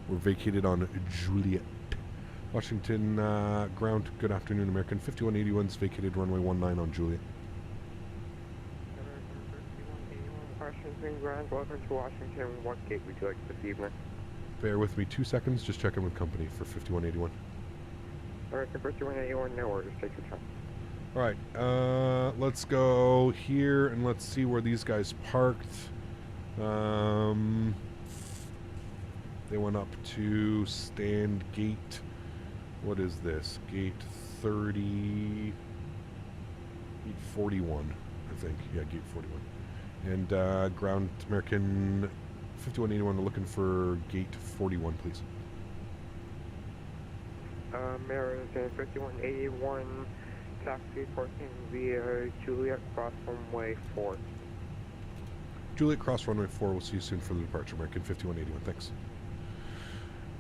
We're vacated on Juliet. Washington ground. Good afternoon, American. 5181's vacated runway 19 on Juliet. Washington ground. Welcome to Washington. What gate would you like this evening? Bear with me 2 seconds. Just checking with company for 5181. American 5181. No orders. Take your time. All right. Let's go here and let's see where these guys parked. They went up to stand gate. What is this? Gate 30. Gate 41, I think. Yeah, gate 41. And ground American 5181, looking for gate 41, please. American 5181, taxi parking via Juliet Cross Runway 4. Juliet Cross Runway 4, we'll see you soon for the departure, American 5181, thanks.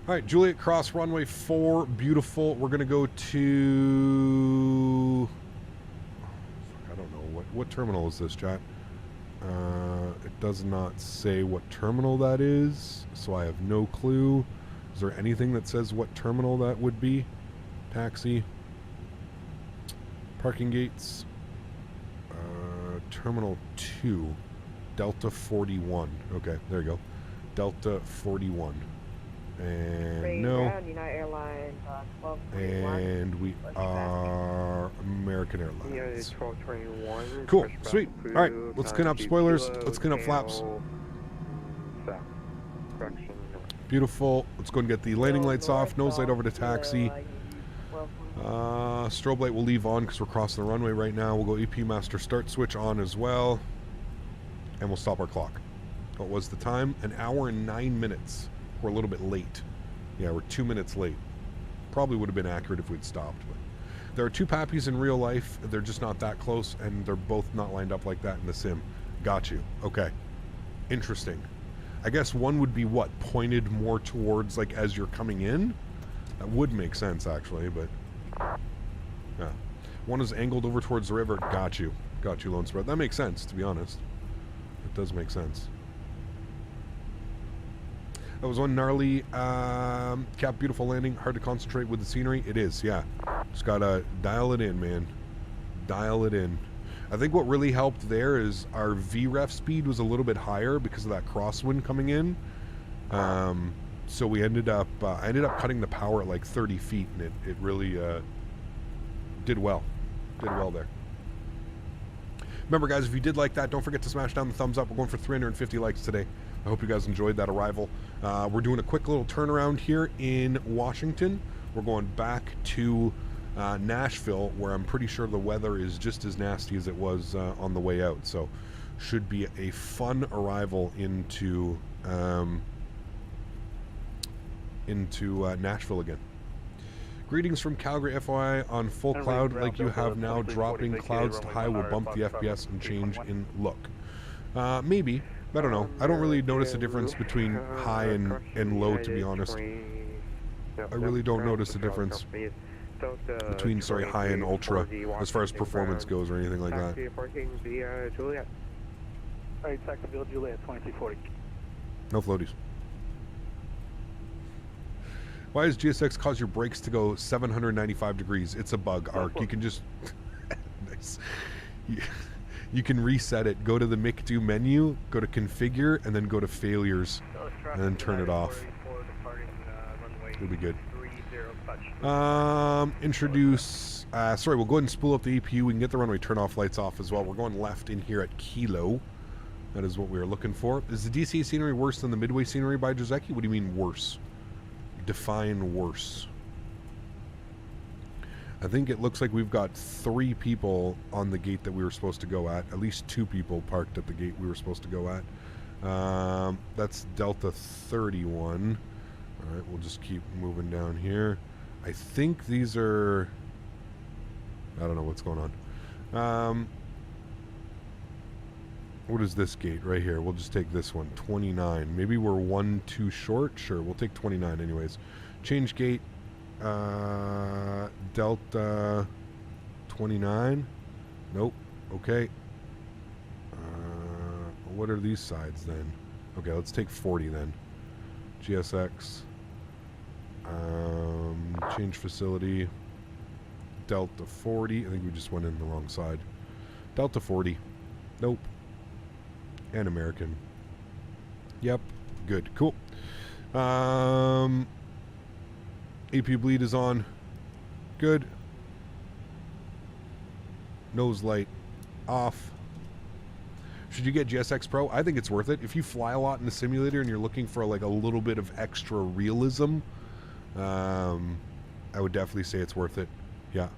Alright, Juliet Cross Runway 4, beautiful. We're going to go to... I don't know, what terminal is this, chat? It does not say what terminal that is, so I have no clue. Is there anything that says what terminal that would be? Taxi. Parking gates. Terminal 2. Delta 41. Okay, there you go. Delta 41. And no. And we are American Airlines. Yeah, it's 1221. Cool, sweet. All right, let's clean up spoilers. Let's clean up flaps. correction. Beautiful. Let's go and get the landing lights off. Nose light over to taxi. Strobe light will leave on because we're crossing the runway right now. We'll go EP master start switch on as well. And we'll stop our clock. What was the time? 1 hour and 9 minutes. We're a little bit late. Yeah, we're 2 minutes late. Probably would have been accurate if we'd stopped. But there are 2 Pappies in real life. They're just not that close, and they're both not lined up like that in the sim. Got you. Okay. Interesting. I guess one would be what? Pointed more towards, like, as you're coming in? That would make sense, actually, but... yeah. One is angled over towards the river. Got you. Got you, Lone Spread. That makes sense, to be honest. It does make sense. That was one gnarly Cap, beautiful landing. Hard to concentrate with the scenery. It is, yeah. Just gotta dial it in, man. Dial it in. I think what really helped there is our VREF speed was a little bit higher because of that crosswind coming in. So we ended up, I ended up cutting the power at like 30 feet, and it really did well. Did well there. Remember, guys, if you did like that, don't forget to smash down the thumbs up. We're going for 350 likes today. I hope you guys enjoyed that arrival. We're doing a quick little turnaround here in Washington. We're going back to Nashville, where I'm pretty sure the weather is just as nasty as it was on the way out. So should be a fun arrival into Nashville again. Greetings from Calgary, FYI, on full cloud like you have now. Dropping clouds to high will bump the FPS and change in look. Maybe. I don't know. I don't really notice a difference between high and low, to be honest. I really don't notice a difference between, sorry, high and ultra as far as performance goes or anything like that. Alright, Taxiville Juliet 2340. No floaties. Why does GSX cause your brakes to go 795 degrees? It's a bug, Arc. You can just... nice. You can reset it. Go to the MIC-Do menu, go to configure, and then go to failures, and then turn it off. It'll be good. Introduce... sorry, we'll go ahead and spool up the APU. We can get the runway turn-off lights off as well. We're going left in here at Kilo. That is what we are looking for. Is the DCA scenery worse than the Midway scenery by Giuseppe? What do you mean worse? Define worse. I think it looks like we've got 3 people on the gate that we were supposed to go at least 2 people parked at the gate we were supposed to go at. That's Delta 31. All right, we'll just keep moving down here. I think these are... I don't know what's going on. What is this gate right here? We'll just take this one. 29. Maybe we're 1 too short? Sure, we'll take 29 anyways. Change gate. Delta 29. Nope. Okay. What are these sides then? Okay, let's take 40 then. GSX. Change facility. Delta 40. I think we just went in the wrong side. Delta 40. Nope. And American. Yep. Good. Cool. AP bleed is on. Good. Nose light off. Should you get GSX Pro? I think it's worth it. If you fly a lot in the simulator and you're looking for like a little bit of extra realism, I would definitely say it's worth it. Yeah.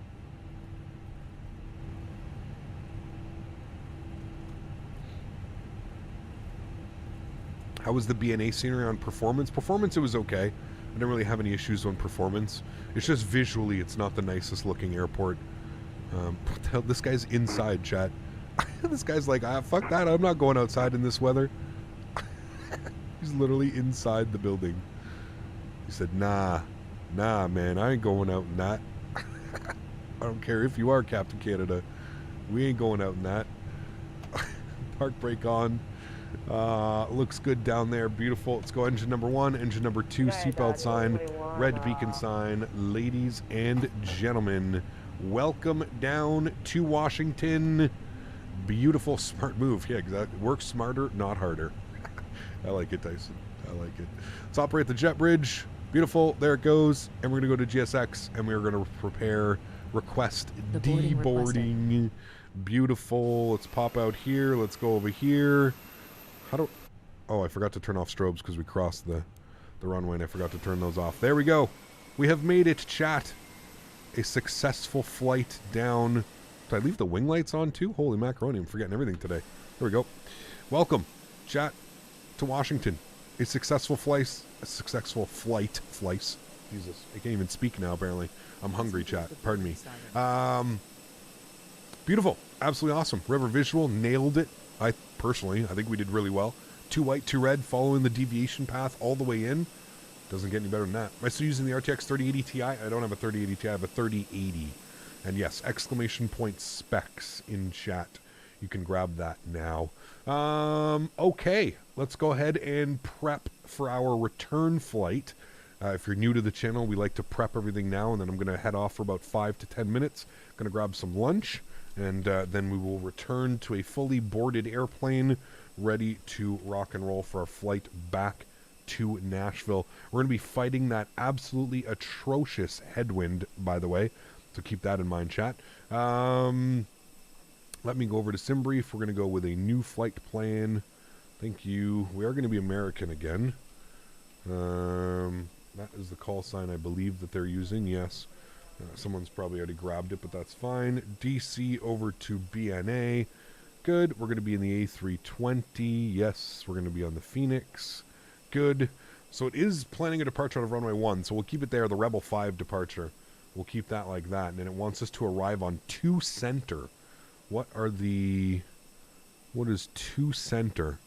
How was the BNA scenery on performance? Performance, it was okay. I didn't really have any issues on performance. It's just visually, it's not the nicest looking airport. What the hell? This guy's inside, chat. This guy's like, fuck that. I'm not going outside in this weather. He's literally inside the building. He said, nah, man, I ain't going out in that. I don't care if you are Captain Canada. We ain't going out in that. Park brake on. Looks good down there. Beautiful. Let's go engine number 1, engine number 2, seatbelt sign, red beacon sign. Ladies and gentlemen, welcome down to Washington. Beautiful, smart move. Yeah, exactly. Work smarter, not harder. I like it, Tyson. I like it. Let's operate the jet bridge. Beautiful. There it goes. And we're going to go to GSX, and we're going to prepare request deboarding. Beautiful. Let's pop out here. Let's go over here. How do... Oh, I forgot to turn off strobes because we crossed the runway and I forgot to turn those off. There we go. We have made it, chat. A successful flight down. Did I leave the wing lights on too? Holy macaroni, I'm forgetting everything today. There we go. Welcome, chat, to Washington. A successful flight. Flice. Jesus, I can't even speak now, apparently. I'm hungry, chat. Pardon me. Beautiful. Absolutely awesome. River visual, nailed it. I think we did really well. 2 white, 2 red, following the deviation path all the way in. Doesn't get any better than that. Am I still using the RTX 3080 Ti? I don't have a 3080 Ti, I have a 3080. And yes, exclamation point specs in chat. You can grab that now. Okay, let's go ahead and prep for our return flight. If you're new to the channel, we like to prep everything now, and then I'm going to head off for about 5 to 10 minutes. Going to grab some lunch, and then we will return to a fully boarded airplane, ready to rock and roll for our flight back to Nashville. We're going to be fighting that absolutely atrocious headwind, by the way, so keep that in mind, chat. Let me go over to SimBrief. We're going to go with a new flight plan. Thank you. We are going to be American again. That is the call sign I believe that they're using, yes. Someone's probably already grabbed it, but that's fine. DC over to BNA. Good. We're going to be in the A320. Yes, we're going to be on the Fenix. Good. So it is planning a departure out of runway 1, so we'll keep it there, the Rebel 5 departure. We'll keep that like that, and then it wants us to arrive on 2 center. What is 2 center?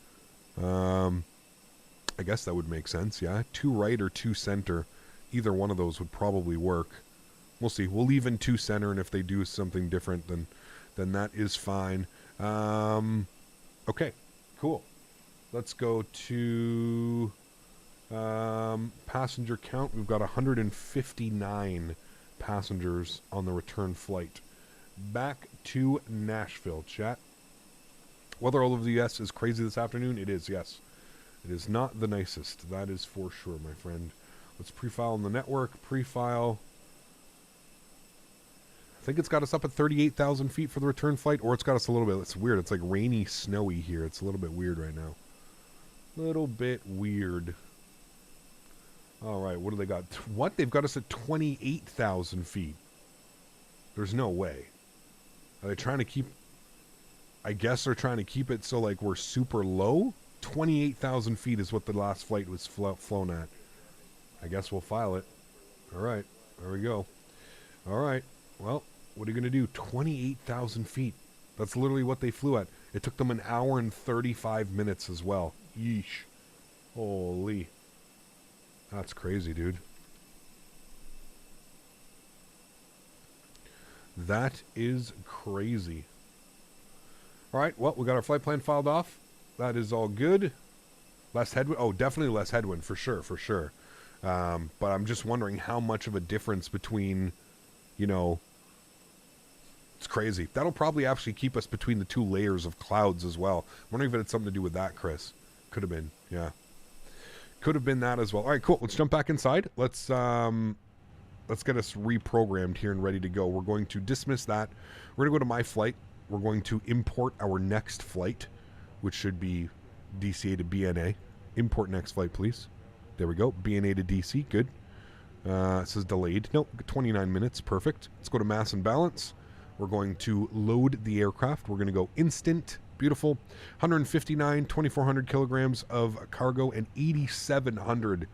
I guess that would make sense, yeah. 2 right or 2 center. Either one of those would probably work. We'll see. We'll leave in 2 center, and if they do something different, then that is fine. Okay, cool. Let's go to passenger count. We've got 159 passengers on the return flight. Back to Nashville, chat. Weather all over the U.S. is crazy this afternoon. It is, yes. It is not the nicest. That is for sure, my friend. Let's pre-file on the network. Pre-file. I think it's got us up at 38,000 feet for the return flight, or it's got us a little bit. It's weird. It's like rainy, snowy here. It's a little bit weird right now. Little bit weird. All right, what do they got? What? They've got us at 28,000 feet. There's no way. Are they trying to keep... I guess they're trying to keep it so, like, we're super low? 28,000 feet is what the last flight was flown at. I guess we'll file it. All right, there we go. All right, well, what are you going to do? 28,000 feet. That's literally what they flew at. It took them 1 hour and 35 minutes as well. Yeesh. Holy. That's crazy, dude. That is crazy. All right, well, we got our flight plan filed off. That is all good. Less headwind. Oh, definitely less headwind, for sure, for sure. But I'm just wondering how much of a difference between, you know, it's crazy. That'll probably actually keep us between the 2 layers of clouds as well. I'm wondering if it had something to do with that, Chris. Could have been, yeah. Could have been that as well. All right, cool. Let's jump back inside. Let's get us reprogrammed here and ready to go. We're going to dismiss that. We're going to go to my flight. We're going to import our next flight, which should be DCA to BNA. Import next flight, please. There we go. BNA to DC. Good. It says delayed. Nope. 29 minutes. Perfect. Let's go to mass and balance. We're going to load the aircraft. We're going to go instant. Beautiful. 159, 2,400 kilograms of cargo and 8,700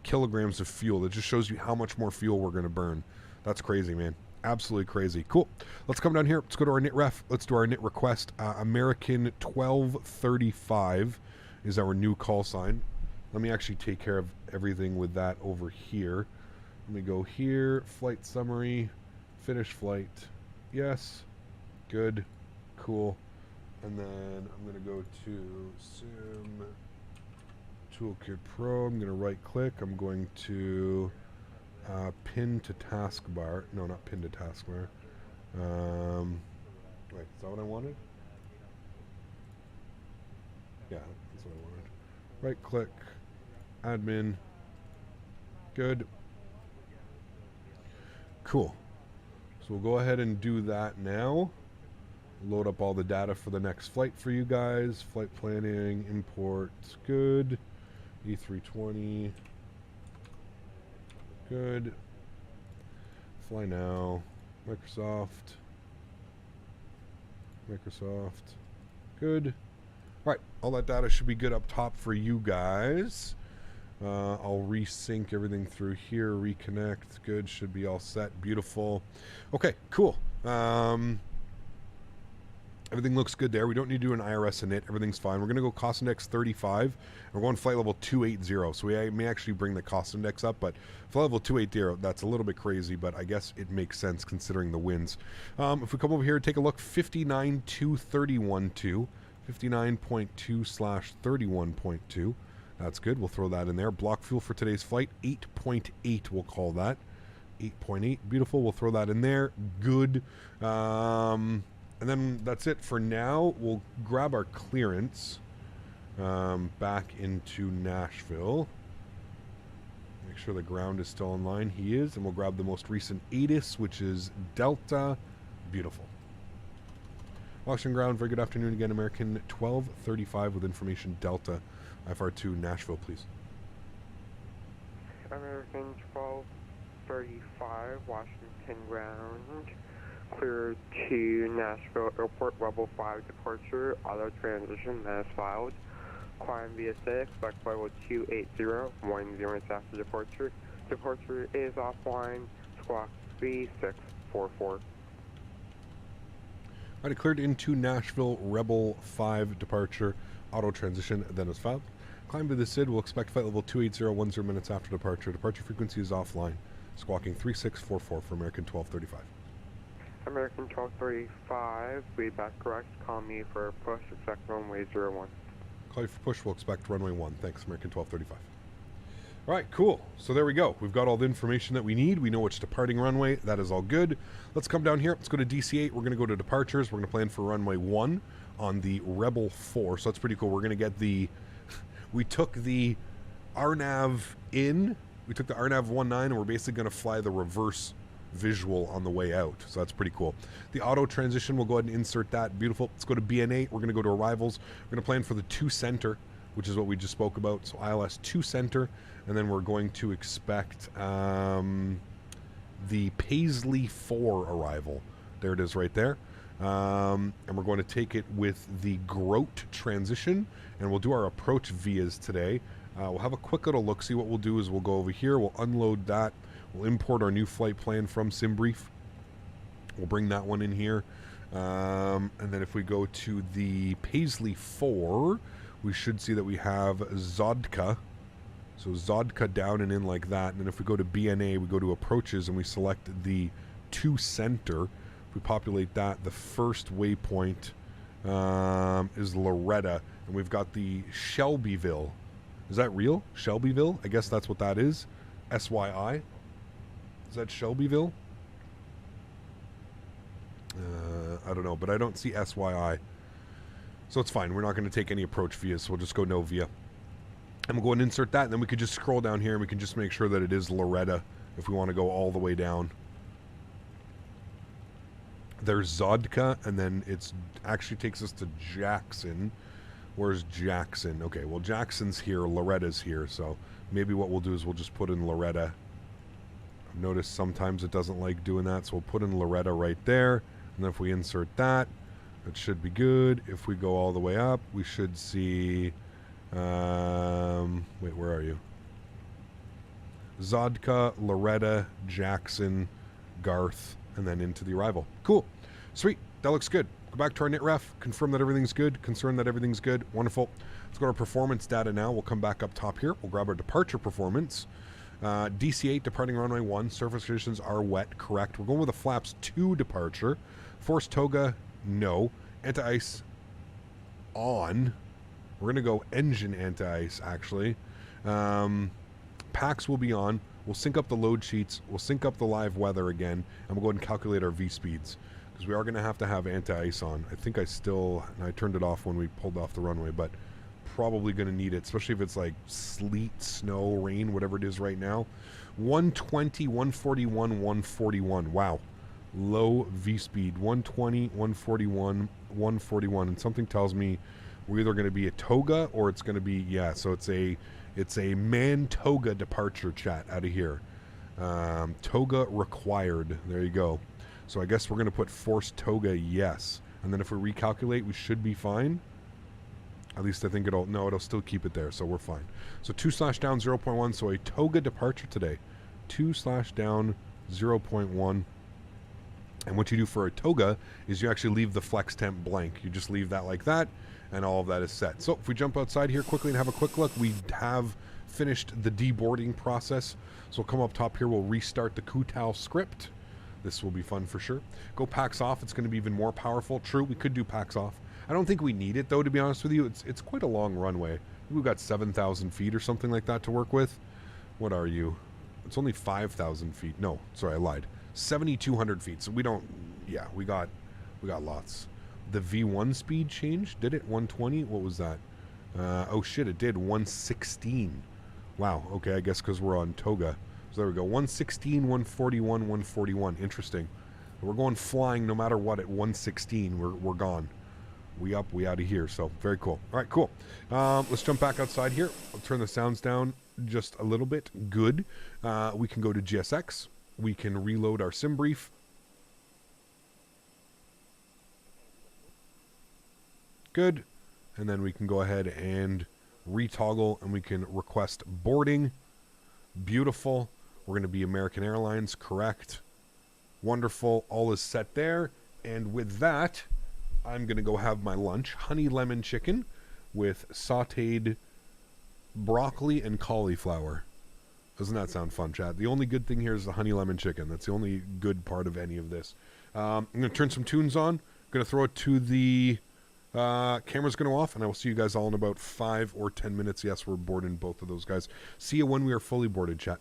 kilograms of fuel. That just shows you how much more fuel we're going to burn. That's crazy, man. Absolutely crazy. Cool. Let's come down here. Let's go to our knit ref. Let's do our knit request. American 1235 is our new call sign. Let me actually take care of everything with that over here. Let me go here. Flight summary. Finish flight. Yes. Good. Cool. And then I'm going to go to Sim Toolkit Pro. I'm going to right click. I'm going to pin to taskbar. No, not pin to taskbar. Wait, is that what I wanted? Yeah, that's what I wanted. Right click. Admin. Good. Cool. So we'll go ahead and do that now. Load up all the data for the next flight for you guys. Flight planning, import, good. A320, good. Fly now. Microsoft, good. All right, all that data should be good up top for you guys. I'll resync everything through here, reconnect, good, should be all set, beautiful. Okay, cool. Everything looks good there. We don't need to do an IRS init. Everything's fine. We're going to go cost index 35. And we're going flight level 280. So we may actually bring the cost index up, but flight level 280, that's a little bit crazy, but I guess it makes sense considering the winds. If we come over here and take a look, 59.231.2, 59.2/31.2. That's good. We'll throw that in there. Block fuel for today's flight, 8.8, we'll call that. 8.8. Beautiful. We'll throw that in there. Good. And then that's it for now. We'll grab our clearance back into Nashville. Make sure the ground is still in line. He is. And we'll grab the most recent ATIS, which is Delta. Beautiful. Washington ground. Very good afternoon again. American 1235 with information Delta. IFR2 Nashville, please. American 1235, Washington ground. Clear to Nashville Airport, level 5 departure, auto transition, as filed. Climb via 6, flight level 280, 1 minutes after departure. Departure is offline, squawk 3644. Alright, cleared into Nashville, Rebel 5 departure, auto transition, then as filed. Climb to the SID, we'll expect flight level 280, 10 minutes after departure. Departure frequency is offline, squawking 3644 for American 1235. American 1235, lead back correct, call me for push, expect runway 01. Call you for push, we'll expect runway 1. Thanks, American 1235. Alright, cool. So there we go. We've got all the information that we need. We know which departing runway. That is all good. Let's come down here. Let's go to DC8. We're going to go to departures. We're going to plan for runway 1 on the Rebel 4. So that's pretty cool. We're going to get the... We took the RNAV in. We took the RNAV 19, and we're basically going to fly the reverse visual on the way out. So that's pretty cool. The auto transition, we'll go ahead and insert that. Beautiful. Let's go to BN8. We're going to go to arrivals. We're going to plan for the 2 center, which is what we just spoke about. So ILS 2 center. And then we're going to expect the Paisley 4 arrival. There it is right there. And we're going to take it with the Grote transition. And we'll do our approach vias today. We'll have a quick little look. See what we'll do is we'll go over here. We'll unload that. We'll import our new flight plan from SimBrief. We'll bring that one in here. And then if we go to the Paisley 4, we should see that we have Zodka. So Zodka down and in like that. And then if we go to BNA, we go to approaches and we select the 2 center. If we populate that, the first waypoint is Loretta. And we've got the Shelbyville. Is that real? Shelbyville? I guess that's what that is. SYI. Is that Shelbyville? I don't know, but I don't see SYI. So it's fine. We're not going to take any approach vias, so we'll just go no via. And we'll go and insert that, and then we could just scroll down here, and we can just make sure that it is Loretta if we want to go all the way down. There's Zodka, and then it's actually takes us to Jackson. Where's Jackson? Okay, well, Jackson's here, Loretta's here, so maybe what we'll do is we'll just put in Loretta. I've noticed sometimes it doesn't like doing that, so we'll put in Loretta right there, and then if we insert that, it should be good. If we go all the way up, we should see... wait, where are you? Zodka, Loretta, Jackson, Garth, and then into the arrival. Cool. Sweet. That looks good. Go back to our NITREF, confirm that everything's good, confirm that everything's good. Wonderful. Let's go to our performance data now. We'll come back up top here. We'll grab our departure performance. DC8 departing runway 1. Surface conditions are wet. Correct. We're going with a flaps 2 departure. Force toga, no. Anti-ice on. We're going to go engine anti-ice, actually. Packs will be on. We'll sync up the load sheets. We'll sync up the live weather again. And we'll go ahead and calculate our V-speeds. Because we are going to have anti-ice on. I think I turned it off when we pulled off the runway, but probably going to need it, especially if it's like sleet, snow, rain, whatever it is right now. 120, 141, 141. Wow. low V speed, 120, 141, 141, and something tells me we're either going to be a toga or it's going to be, yeah, so it's a man-toga departure, chat, out of here. Toga required. There you go. So I guess we're going to put forced toga, yes. And then if we recalculate, we should be fine. At least I think it'll still keep it there, so we're fine. So 2/down 0.1, so a toga departure today. 2/down 0.1. And what you do for a toga is you actually leave the flex temp blank. You just leave that like that, and all of that is set. So if we jump outside here quickly and have a quick look, we have finished the deboarding process. So we'll come up top here, we'll restart the Kutao script. This will be fun for sure. Go packs off, it's going to be even more powerful. True, we could do packs off. I don't think we need it though, to be honest with you. It's quite a long runway. We've got 7,000 feet or something like that to work with. What are you? It's only 5,000 feet. No, sorry, I lied. 7,200 feet. So we don't, yeah, we got lots. The V1 speed change, did it 120? What was that? Oh shit, it did 116. Wow, okay, I guess because we're on toga. So there we go, 116, 141, 141. Interesting. We're going flying no matter what at 116. We're gone. We up, we out of here. So very cool. All right, cool. Let's jump back outside here. I'll turn the sounds down just a little bit. Good. We can go to GSX. We can reload our sim brief. Good. And then we can go ahead and retoggle and we can request boarding. Beautiful. We're going to be American Airlines, correct. Wonderful. All is set there. And with that, I'm going to go have my lunch. Honey lemon chicken with sauteed broccoli and cauliflower. Doesn't that sound fun, chat? The only good thing here is the honey lemon chicken. That's the only good part of any of this. I'm going to turn some tunes on. I'm going to throw it to the... camera's going to off, and I will see you guys all in about 5 or 10 minutes. Yes, we're boarding both of those guys. See you when we are fully boarded, chat.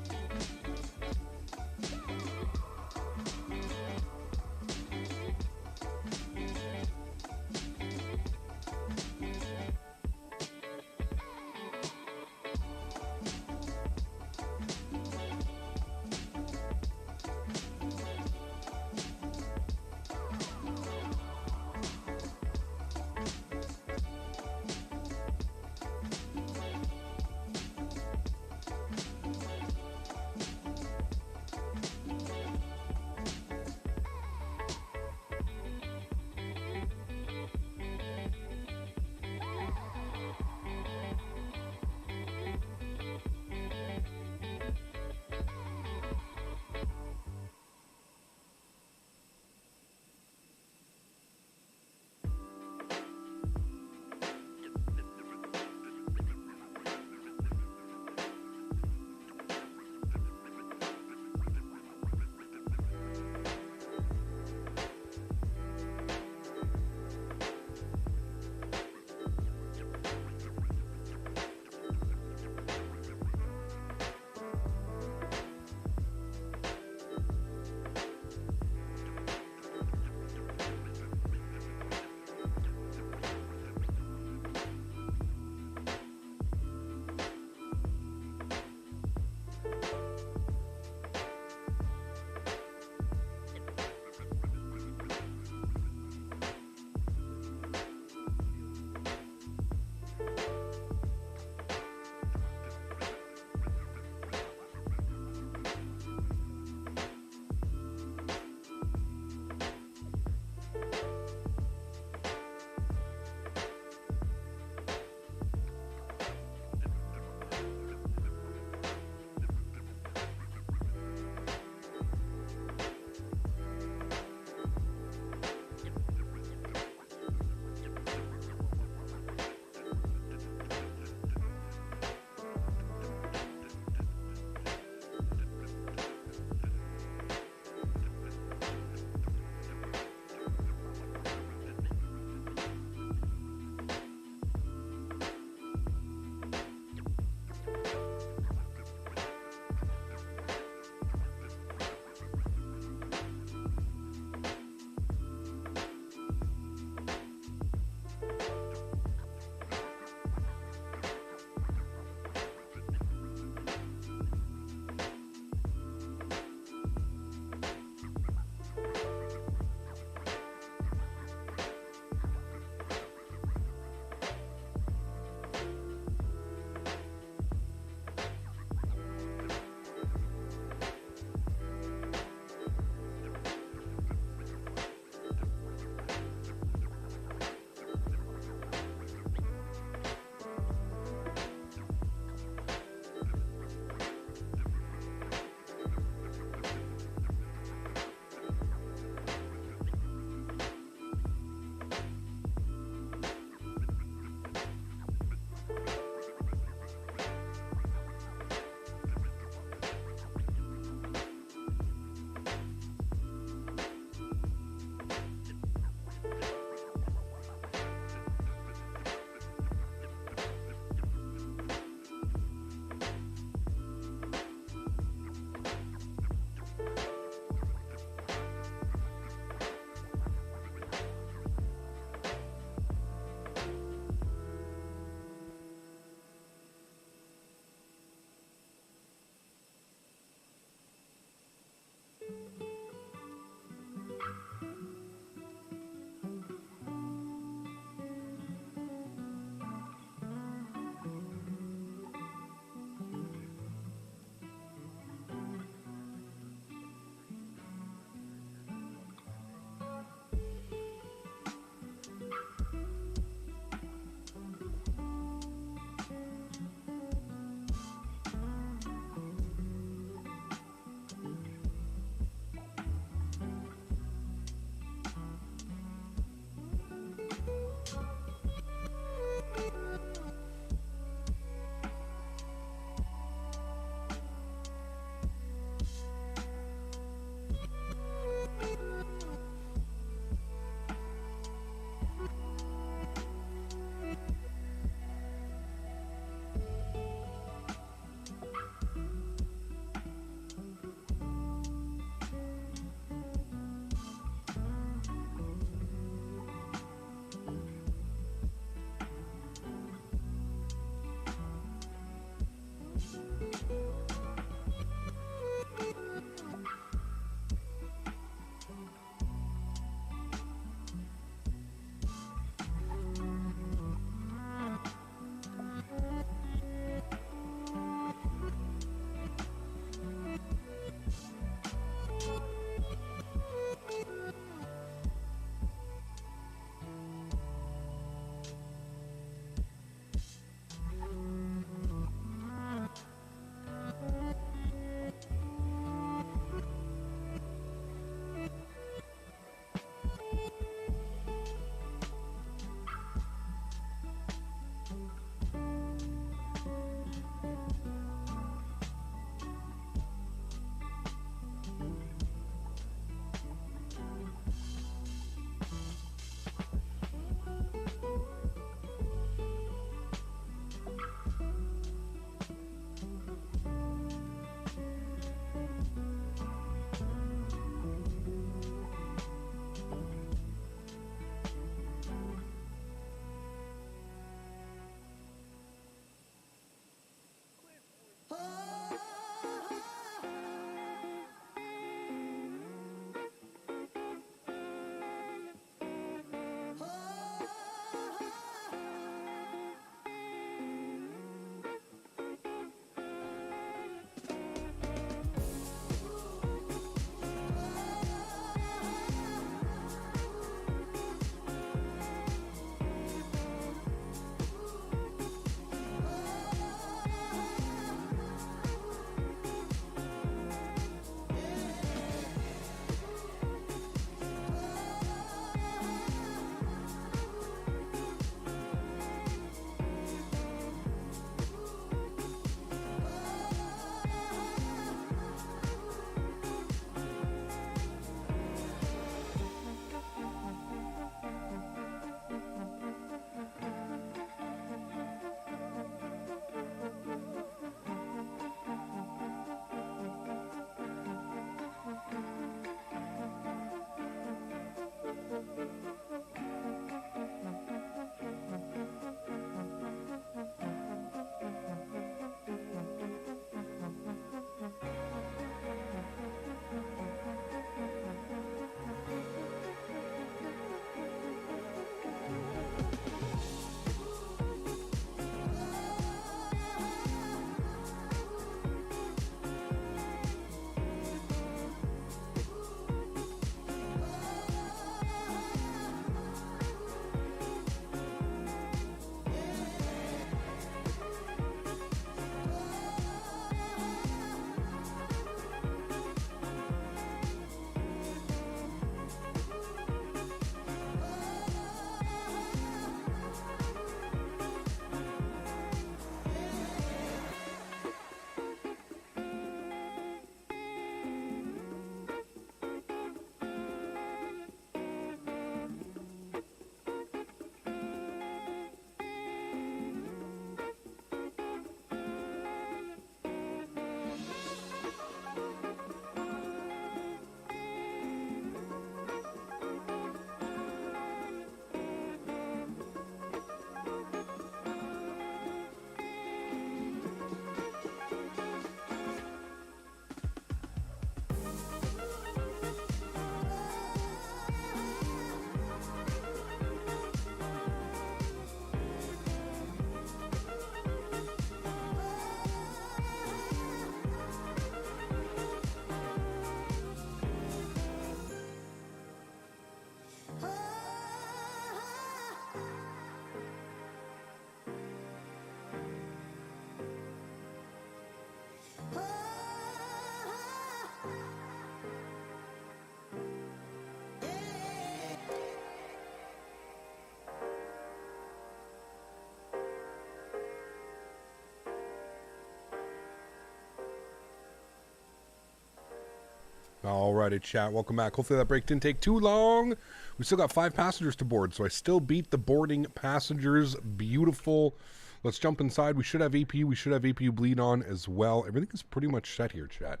Alrighty, chat. Welcome back. Hopefully that break didn't take too long. We still got 5 passengers to board, so I still beat the boarding passengers. Beautiful. Let's jump inside. We should have APU. We should have APU bleed on as well. Everything is pretty much set here, chat.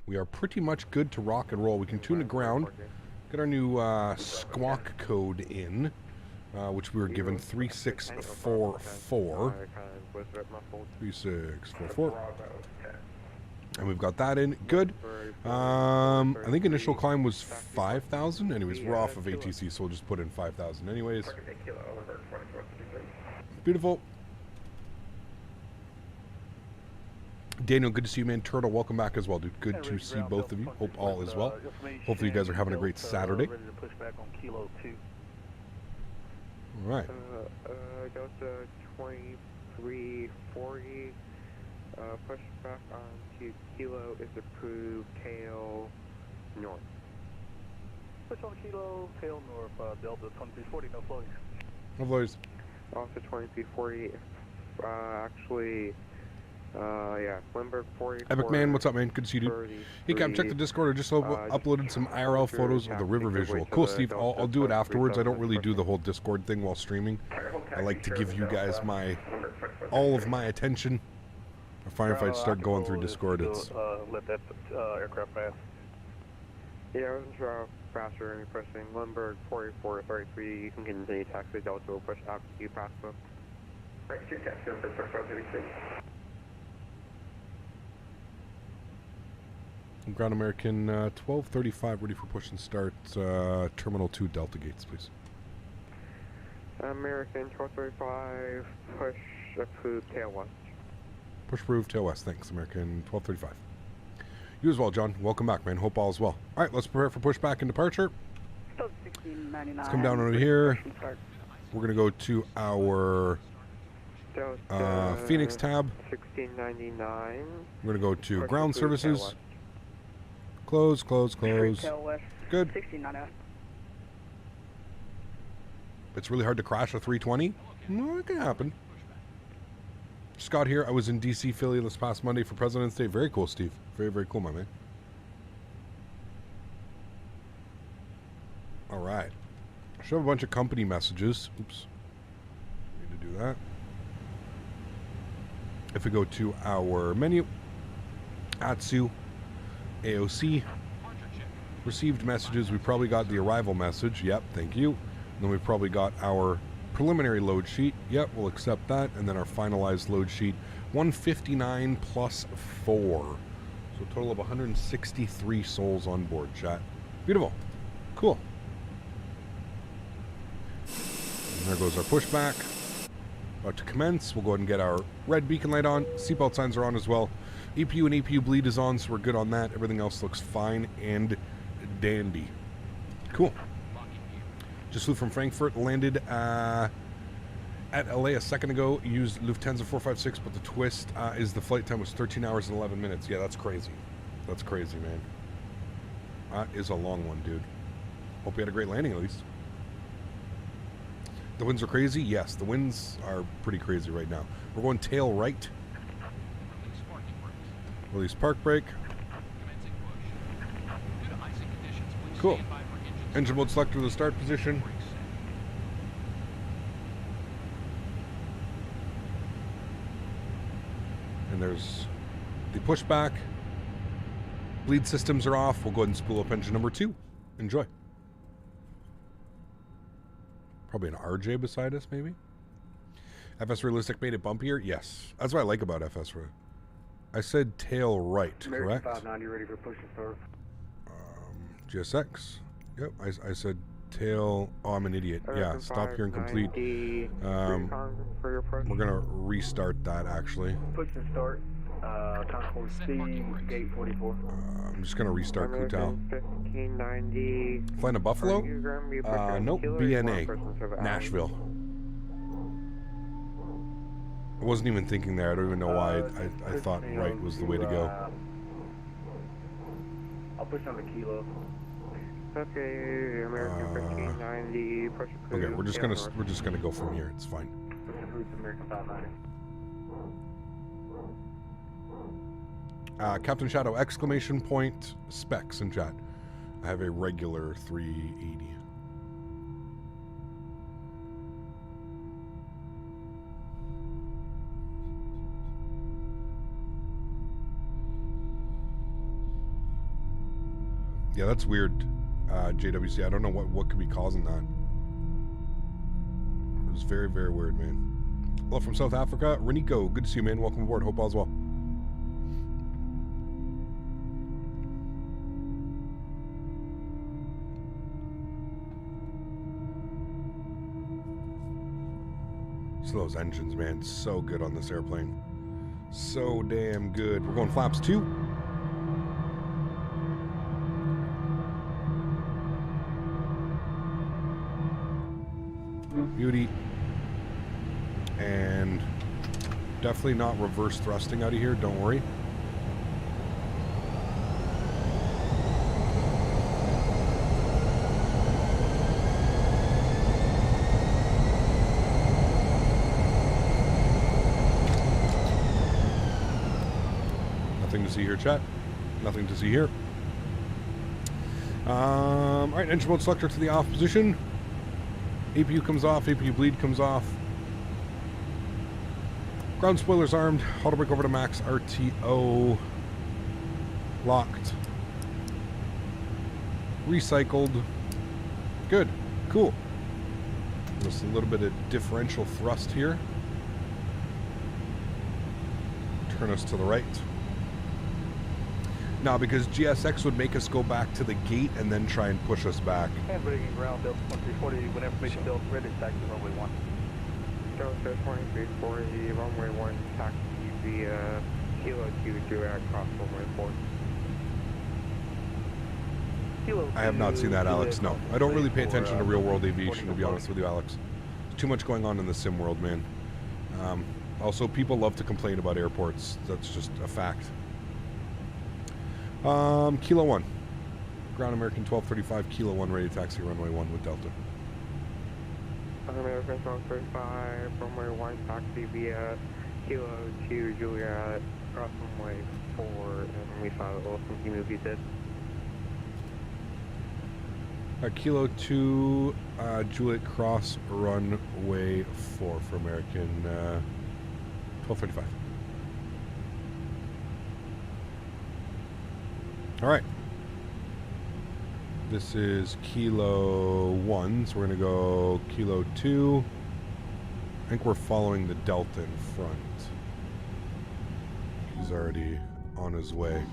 We are pretty much good to rock and roll. We can tune the ground. Get our new squawk code in, which we were given 3644. 3644. And we've got that in. Good. I think initial climb was 5,000. Anyways, we're off of ATC, so we'll just put in 5,000 anyways. Beautiful. Daniel, good to see you, man. Turtle, welcome back as well, dude. Good to see both of you. Hope all is well. Hopefully you guys are having a great Saturday. All right. Delta 2340. Push back onto Kilo is approved. Tail north. Push on Kilo, tail north. Delta 2340. No floating. No floaties. Also 2340. Actually. Yeah, Limburg 44. Epic Man, what's up, man? Good to see you, dude. Hey, Cap, check the Discord. I just uploaded some IRL photos of the river visual. Cool, Steve. I'll do it afterwards. I don't really do the whole Discord thing while streaming. I like to give you guys all of my attention. I find if I start going through Discord, it's... Let that aircraft pass. Yeah, I wasn't sure how fast you're going to be pushing. Limburg 4433, you can continue taxi. Delta will push out to you, pass up. Right, your taxi on first part 36. Ground American 1235, ready for push and start. Terminal 2 Delta gates, please. American 1235, push approved, tail west. Push approved, tail west. Thanks, American 1235. You as well, John. Welcome back, man. Hope all is well. All right, let's prepare for pushback and departure. Let's come down over here. We're going to go to our Fenix tab. 1699. We're going to go to ground services. Close, close, close. Good. It's really hard to crash a 320. No, it can happen. Scott here. I was in DC, Philly this past Monday for President's Day. Very cool, Steve. Very, very cool, my man. All right. Show a bunch of company messages. Oops. Need to do that. If we go to our menu, AlexSiu, AOC, received messages. We probably got the arrival message. Yep, thank you. And then we probably got our preliminary load sheet. Yep, we'll accept that. And then our finalized load sheet, 159 plus 4. So a total of 163 souls on board, chat. Beautiful. Cool. And there goes our pushback. About to commence. We'll go ahead and get our red beacon light on. Seatbelt signs are on as well. EPU and APU bleed is on, so we're good on that. Everything else looks fine and dandy. Cool. Just flew from Frankfurt, landed at LA a second ago, used Lufthansa 456, but the twist is the flight time was 13 hours and 11 minutes. Yeah, that's crazy. That's crazy, man. That is a long one, dude. Hope you had a great landing, at least. The winds are crazy? Yes, the winds are pretty crazy right now. We're going tail right. Release park brake. Cool. Engine mode selector to the start position. And there's the pushback. Bleed systems are off. We'll go ahead and spool up engine number 2. Enjoy. Probably an RJ beside us, maybe. FS Realistic made it bumpier? Yes. That's what I like about FS Realistic. I said tail right, American correct? 590, ready for push and start. GSX. Yep, I said tail. Oh, I'm an idiot. Yeah, stop here and complete. We're going to restart that, actually. Push and start. Concourse C, gate 44. I'm just going to restart Kutal. 1590. Flying to Buffalo? Nope, BNA. Nashville. I wasn't even thinking there. I don't even know why I thought right was the way to go. I'll push on the kilo. Okay, American 1590. Okay, we're just gonna go from here. It's fine. Push approved American 590. Captain Shadow, exclamation point, specs in chat. I have a regular 380. Yeah, that's weird, JWC. I don't know what could be causing that. It was very, very weird, man. Hello from South Africa. Reniko, good to see you, man. Welcome aboard. Hope all's well. So those engines, man, so good on this airplane. So damn good. We're going flaps 2. Beauty. And definitely not reverse thrusting out of here, don't worry. Nothing to see here, chat. Nothing to see here. Alright, engine mode selector to the off position. APU comes off, APU bleed comes off. Ground spoilers armed. Auto brake over to max. RTO. Locked. Recycled. Good. Cool. Just a little bit of differential thrust here. Turn us to the right. Now, because GSX would make us go back to the gate and then try and push us back. And bringing ground Delta 1340 when information built ready to taxi runway 1. Delta 2340, runway 1, taxi via Kilo 2 direct cross runway 4. Kilo I have not seen that, Alex. No. I don't really pay attention to real-world aviation, to be honest with you, Alex. There's too much going on in the sim world, man. Also, people love to complain about airports. That's just a fact. Kilo 1. Ground American 1235, Kilo 1, ready to taxi runway 1 with Delta. American 1235, runway 1, taxi via Kilo 2, Juliet, cross runway 4, and we saw the awesome movie did. Kilo 2, Juliet, cross runway 4 for American 1235. All right. This is Kilo 1, so we're going to go Kilo 2. I think we're following the Delta in front. He's already on his way.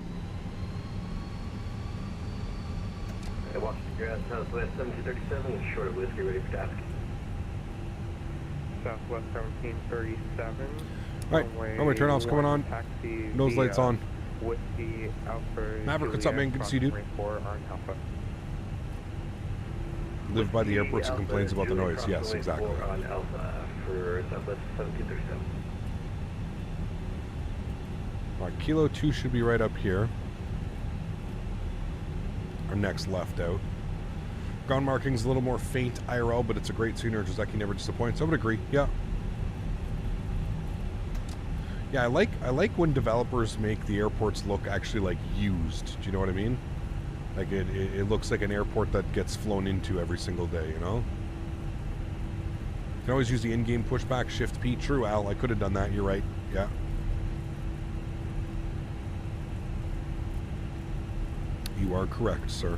Hey, Washington, you're at Southwest 1737, short of whiskey, ready for task. Southwest 1737. All right, runway turnoffs coming on. Nose lights on. Whiskey, Alpha, Maverick, what's up, man? Good to see you, dude. Live by the airports and complains about the noise. Yes, exactly. On Alpha for Southwest 1737. All right, Kilo 2 should be right up here. Our next left out. Ground marking's a little more faint IRL, but it's a great scenery. Jazeki never disappoints. I would agree. Yeah. Yeah, I like when developers make the airports look actually like used. Do you know what I mean? Like it looks like an airport that gets flown into every single day, you know? You can always use the in-game pushback, shift P. True, Al, I could have done that. You're right. Yeah. You are correct, sir.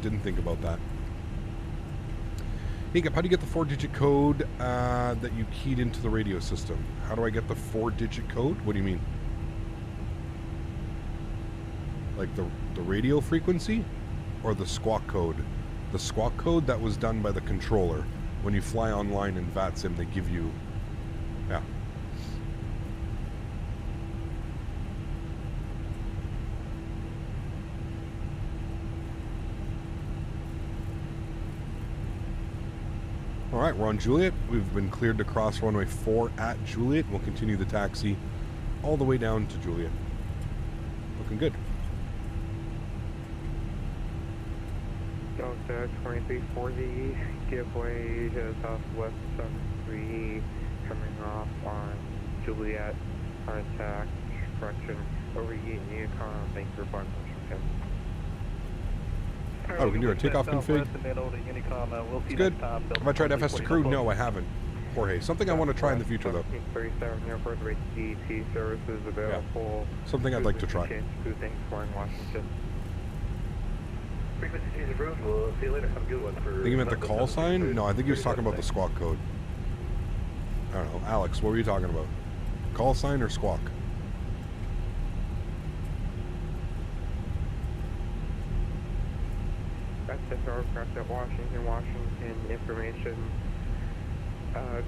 Didn't think about that. Hey, how do you get the 4-digit code that you keyed into the radio system? How do I get the 4-digit code? What do you mean? Like the radio frequency? Or the squawk code? The squawk code that was done by the controller. When you fly online in VATSIM, they give you... Yeah. All right, we're on Juliet. We've been cleared to cross runway 4 at Juliet. We'll continue the taxi all the way down to Juliet. Looking good. Delta 2340, give way to Southwest 73, coming off on Juliet, contact, correction, Over Unicom, thanks for flying Washington. Oh, we can do a takeoff config. It's good. Have I tried FS to crew? No, I haven't. Jorge, something I want to try in the future, though. 37 airport rate DT services available. Yeah. Something I'd like to try. Thanks flying Washington. Frequency change approved. We'll see you later. Have a good one. I think he meant the call sign? No, I think he was talking about the squawk code. I don't know. Alex, what were you talking about? Call sign or squawk? That's the aircraft at Washington information.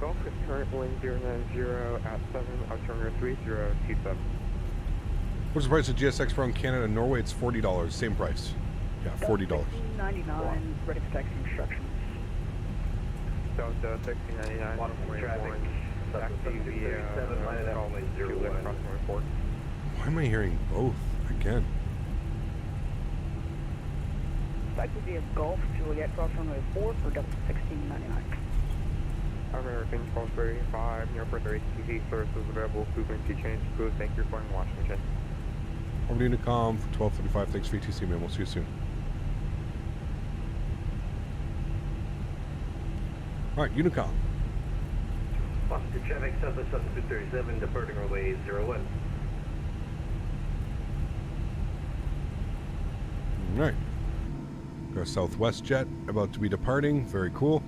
Gulf is current wind 090 at 7, altimeter 3027. What's the price of GSX from Canada and Norway? It's $40. Same price. Yeah, $40. $16.99, ready for taxi instructions. Delta 1699, Washington traffic. Taxi via Why am I hearing both again? Taxi via Gulf, Juliet, cross runway 4 for Delta 1699. American 1235, airport ATC services available, frequency change approved. Thank you for flying Washington. Over to Unicom for 1235. Thanks for ETC, man. We'll see you soon. Alright, Unicom. Washington traffic, Southwest 237, departing runway 01. Alright. Got a Southwest jet about to be departing. Very cool.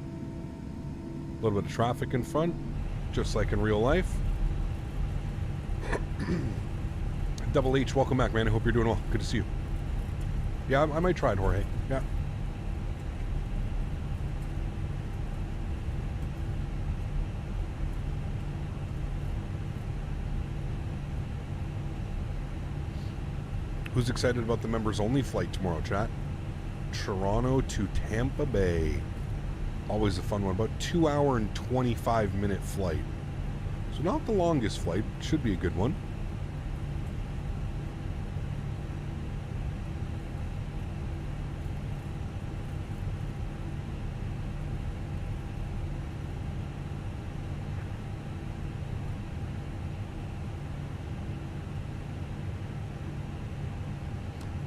A little bit of traffic in front, just like in real life. Double H, welcome back, man. I hope you're doing well. Good to see you. Yeah, I might try it, Jorge. Yeah. Who's excited about the members-only flight tomorrow, chat? Toronto to Tampa Bay. Always a fun one. About 2 hour and 25 minute flight. So not the longest flight. Should be a good one.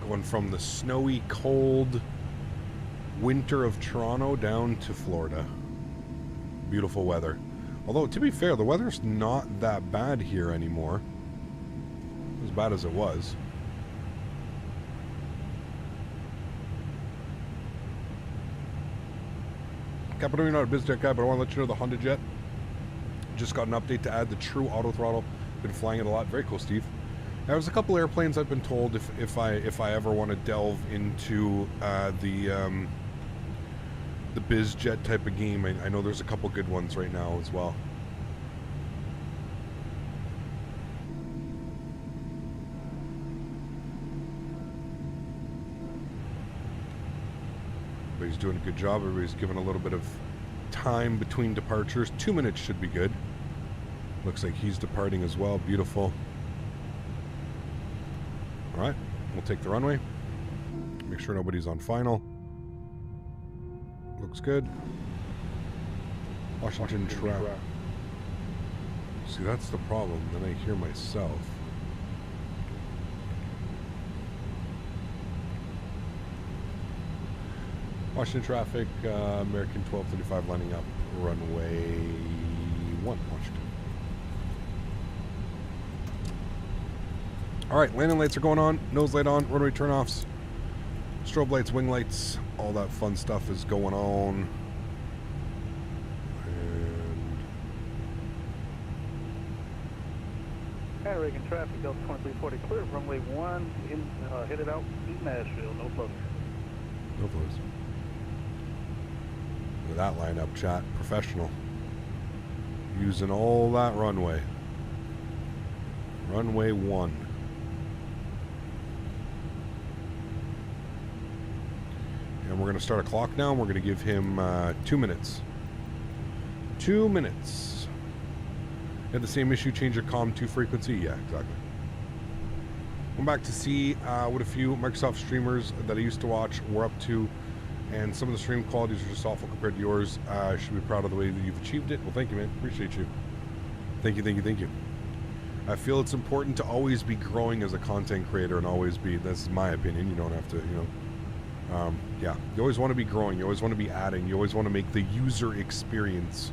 Going from the snowy, cold winter of Toronto down to Florida. Beautiful weather. Although, to be fair, the weather's not that bad here anymore. As bad as it was. Capital, you're not a BizJet guy, but I want to let you know the Honda Jet just got an update to add the true auto throttle. Been flying it a lot. Very cool, Steve. There's a couple airplanes I've been told if I ever want to delve into the BizJet type of game. I know there's a couple good ones right now as well. Everybody's doing a good job. Everybody's given a little bit of time between departures. 2 minutes should be good. Looks like he's departing as well. Beautiful. Alright, we'll take the runway. Make sure nobody's on final. Looks good. Washington traffic. See, that's the problem. Then I hear myself. Washington traffic, American 1235 lining up, runway 1, Washington. Alright, landing lights are going on, nose light on, runway turnoffs, strobe lights, wing lights, all that fun stuff is going on. And Reagan traffic, Delta 2340 clear, runway 1, headed out to Nashville, no flows. No flows. Look at that lineup, chat. Professional. Using all that runway. Runway 1. And we're going to start a clock now, and we're going to give him 2 minutes. 2 minutes. Had the same issue, change your COM to frequency? Yeah, exactly. I'm back to see what a few Microsoft streamers that I used to watch were up to, and some of the stream qualities are just awful compared to yours. Should be proud of the way that you've achieved it. Well, thank you, man. Appreciate you. Thank you, thank you, thank you. I feel it's important to always be growing as a content creator and always be, this is my opinion, you don't have to, you know, yeah, you always want to be growing, you always want to be adding, you always want to make the user experience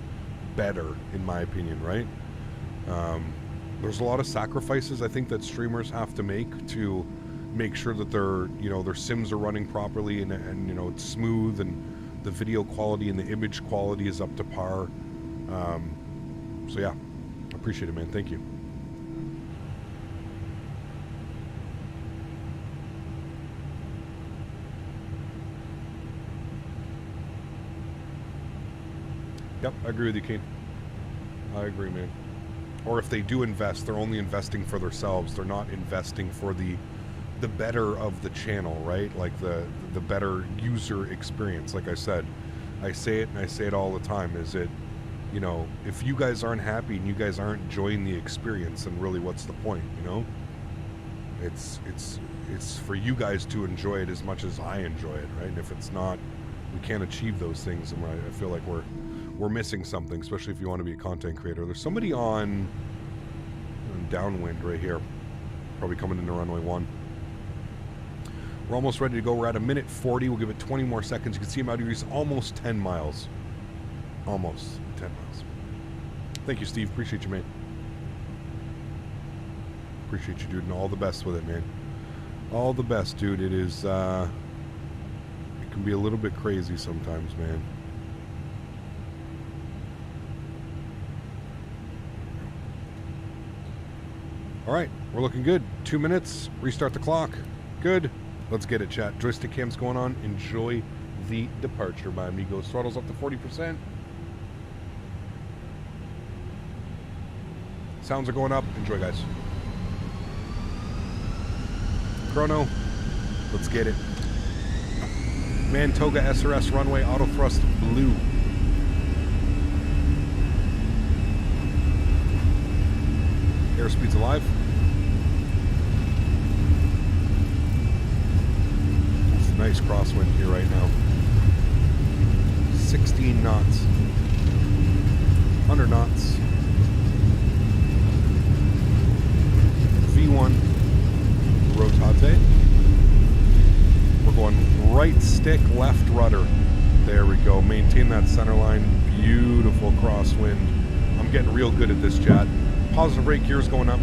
better, in my opinion, right? There's a lot of sacrifices I think that streamers have to make sure that their sims are running properly and you know, it's smooth and the video quality and the image quality is up to par. So yeah, I appreciate it, man. Thank you. Yep, I agree with you, Kane. I agree, man. Or if they do invest, they're only investing for themselves. They're not investing for the better of the channel, right? Like the better user experience. Like I said, I say it and I say it all the time, is it, you know, if you guys aren't happy and you guys aren't enjoying the experience, then really what's the point, you know? It's for you guys to enjoy it as much as I enjoy it, right? And if it's not, we can't achieve those things, and I feel like we're missing something, especially if you want to be a content creator. There's somebody on downwind right here, probably coming into runway 1. We're almost ready to go. We're at 1:40. We'll give it 20 more seconds. You can see him out here. He's almost 10 miles. Almost 10 miles. Thank you, Steve. Appreciate you, man. Appreciate you, dude, and all the best with it, man. All the best, dude. It is, it can be a little bit crazy sometimes, man. All right, we're looking good. 2 minutes, restart the clock. Good. Let's get it, chat. Joystick cam's going on. Enjoy the departure, my amigos. Throttle's up to 40%. Sounds are going up. Enjoy, guys. Chrono, let's get it. Mantoga SRS runway, auto thrust blue. Airspeed's alive. It's a nice crosswind here right now. 16 knots. 100 knots. V1. Rotate. We're going right stick, left rudder. There we go. Maintain that center line. Beautiful crosswind. I'm getting real good at this, chat. Positive rate gear's going up.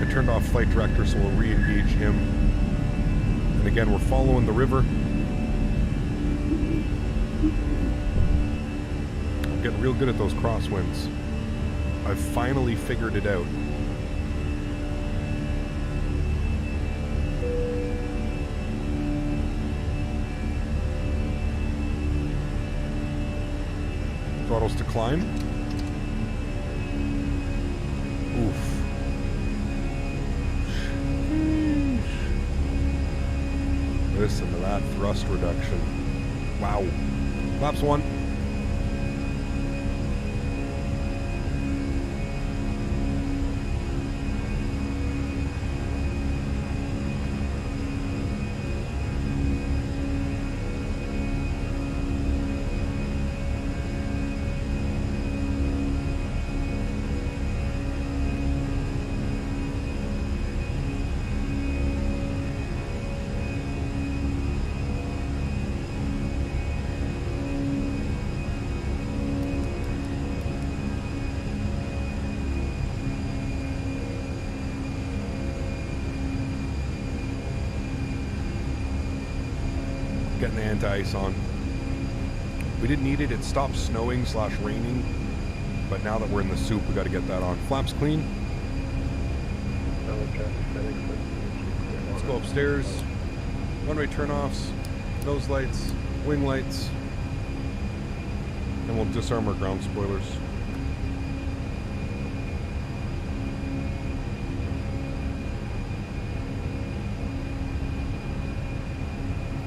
I turned off flight director, so we'll re-engage him. And again, we're following the river. I'm getting real good at those crosswinds. I've finally figured it out. Throttles to climb. Oof. Listen to that thrust reduction. Wow. Flaps 1. Getting the anti-ice on. We didn't need it. It stopped snowing / raining. But now that we're in the soup, we got to get that on. Flaps clean. Let's go upstairs. Runway turnoffs, nose lights, wing lights. And we'll disarm our ground spoilers.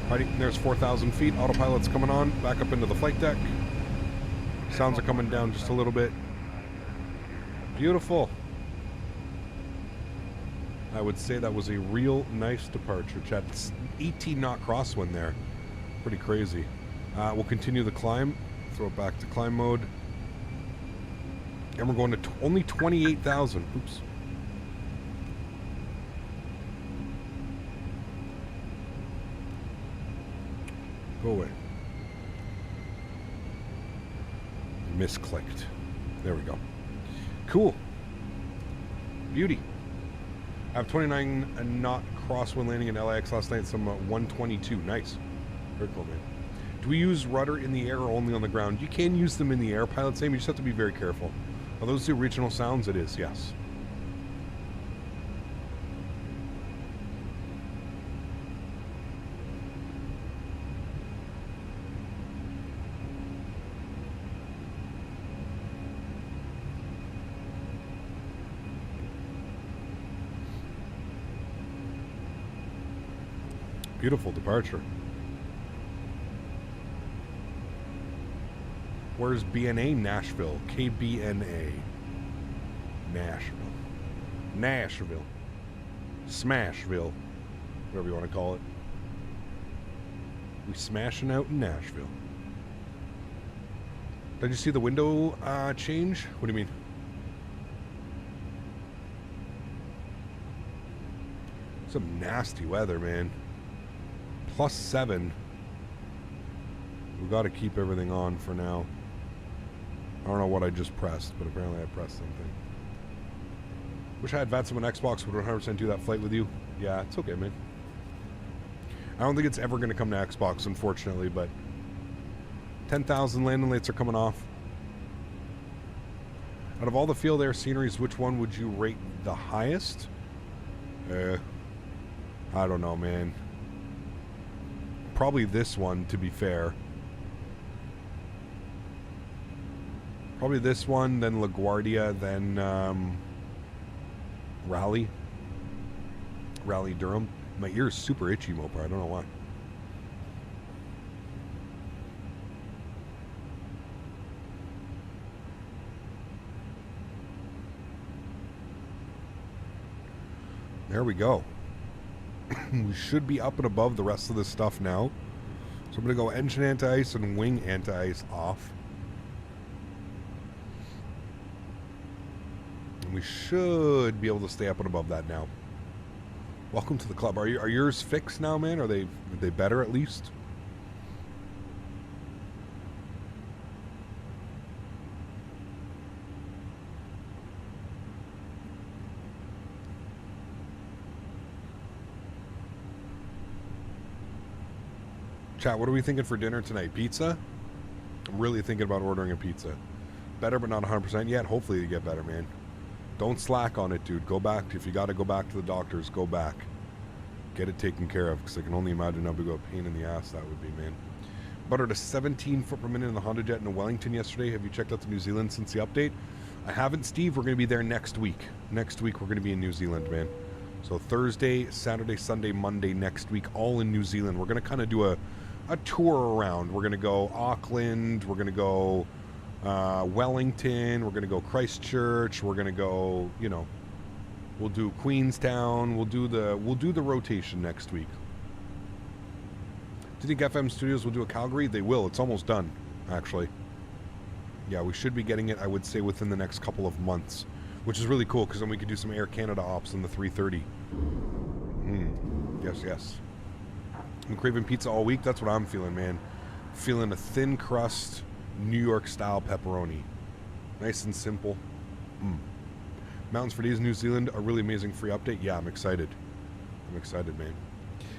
Alrighty, there's 4,000 feet. Autopilot's coming on. Back up into the flight deck. Sounds are coming down just a little bit. Beautiful. I would say that was a real nice departure, chat. It's 18 knot crosswind there. Pretty crazy. We'll continue the climb. Throw it back to climb mode. And we're going to only 28,000. Oops. Go away. Misclicked. There we go. Cool. Beauty. I have 29 knot crosswind landing in LAX last night, some 122. Nice. Very cool, man. Do we use rudder in the air or only on the ground? You can use them in the air, Pilot Sam. You just have to be very careful. Are those the original sounds? It is, yes. Beautiful departure. Where's BNA? Nashville. KBNA. Nashville. Nashville. Smashville. Whatever you want to call it. We smashing out in Nashville. Did you see the window change? What do you mean? Some nasty weather, man. +7. We got to keep everything on for now. I don't know what I just pressed, but apparently I pressed something. Wish I had VATSIM on Xbox, would 100% do that flight with you. Yeah, it's okay, man. I don't think it's ever going to come to Xbox, unfortunately, but 10,000 landing lights are coming off. Out of all the field air sceneries, which one would you rate the highest? I don't know, man. Probably this one, to be fair. Probably this one, then LaGuardia, then Raleigh Durham. My ear's super itchy, Mopar. I don't know why. There we go. We should be up and above the rest of this stuff now. So I'm going to go engine anti-ice and wing anti-ice off. And we should be able to stay up and above that now. Welcome to the club. Are yours fixed now, man? Are they better at least? Chat, what are we thinking for dinner tonight? Pizza? I'm really thinking about ordering a pizza. Better, but not 100% yet. Hopefully you get better, man. Don't slack on it, dude. Go back. If you got to go back to the doctors, go back. Get it taken care of, because I can only imagine how big of a pain in the ass that would be, man. Buttered a 17 foot per minute in the Honda Jet in Wellington yesterday. Have you checked out the New Zealand since the update? I haven't, Steve. We're going to be there next week. Next week, we're going to be in New Zealand, man. So Thursday, Saturday, Sunday, Monday next week, all in New Zealand. We're going to kind of do a tour around. We're going to go Auckland. We're going to go Wellington. We're going to go Christchurch. We're going to go, you know, we'll do Queenstown. We'll do the rotation next week. Do you think FM Studios will do a Calgary? They will. It's almost done, actually. Yeah, we should be getting it, I would say, within the next couple of months, which is really cool, because then we could do some Air Canada ops in the 330. Yes, yes. I'm craving pizza all week. That's what I'm feeling, man. Feeling a thin crust, New York style pepperoni. Nice and simple. Mountains for Days in New Zealand, a really amazing free update. Yeah, I'm excited. I'm excited, man.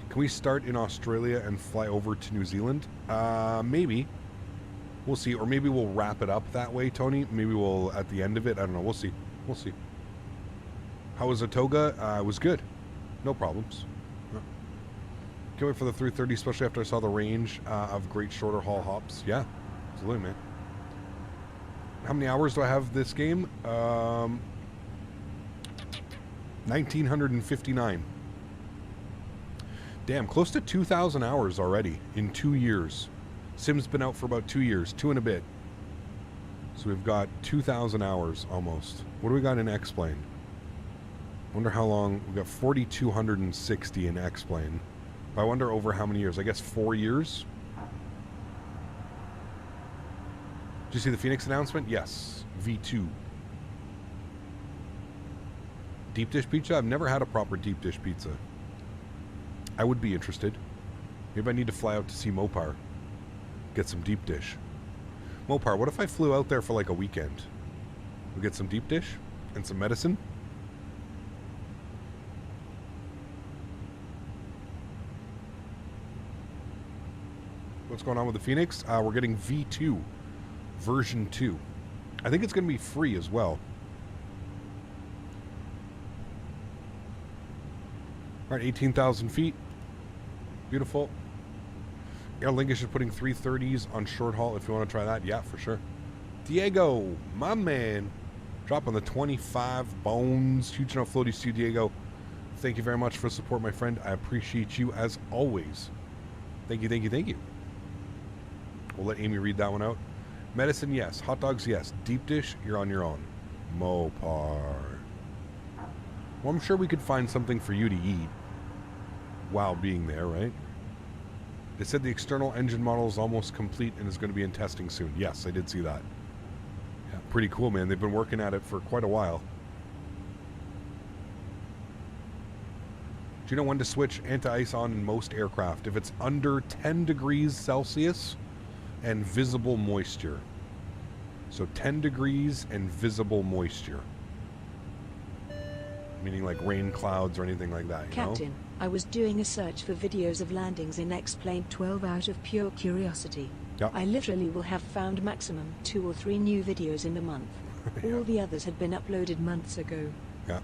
Can we start in Australia and fly over to New Zealand? Maybe. We'll see. Or maybe we'll wrap it up that way, Tony. Maybe we'll, at the end of it, I don't know. We'll see. We'll see. How was Atoga? It was good. No problems. Can't wait for the 330, especially after I saw the range of great shorter haul hops. Yeah, absolutely, man. How many hours do I have this game? 1,959. Damn, close to 2,000 hours already in 2 years. Sim's been out for about 2 years, 2 and a bit. So we've got 2,000 hours almost. What do we got in X-Plane? Wonder how long. We've got 4,260 in X-Plane. I wonder over how many years. I guess 4 years. Did you see the Fenix announcement? Yes. V2. Deep dish pizza? I've never had a proper deep dish pizza. I would be interested. Maybe I need to fly out to see Mopar. Get some deep dish. Mopar, what if I flew out there for like a weekend? We get some deep dish and some medicine? What's going on with the Fenix? We're getting V2, version 2. I think it's going to be free as well. All right, 18,000 feet. Beautiful. Aer Lingus is putting 330s on short haul if you want to try that. Yeah, for sure. Diego, my man. Dropping the 25 bones. Huge enough floaties to you, Diego. Thank you very much for the support, my friend. I appreciate you as always. Thank you, thank you, thank you. We'll let Amy read that one out. Medicine, yes. Hot dogs, yes. Deep dish, you're on your own. Mopar. Well, I'm sure we could find something for you to eat while being there, right? They said the external engine model is almost complete and is going to be in testing soon. Yes, I did see that. Yeah, pretty cool, man. They've been working at it for quite a while. Do you know when to switch anti-ice on in most aircraft? If it's under 10 degrees Celsius and visible moisture. So 10 degrees and visible moisture. Meaning like rain clouds or anything like that, you Captain, know? I was doing a search for videos of landings in X-Plane 12 out of pure curiosity. Yep. I literally will have found maximum 2 or 3 new videos in a month. Yeah. All the others had been uploaded months ago. Yeah.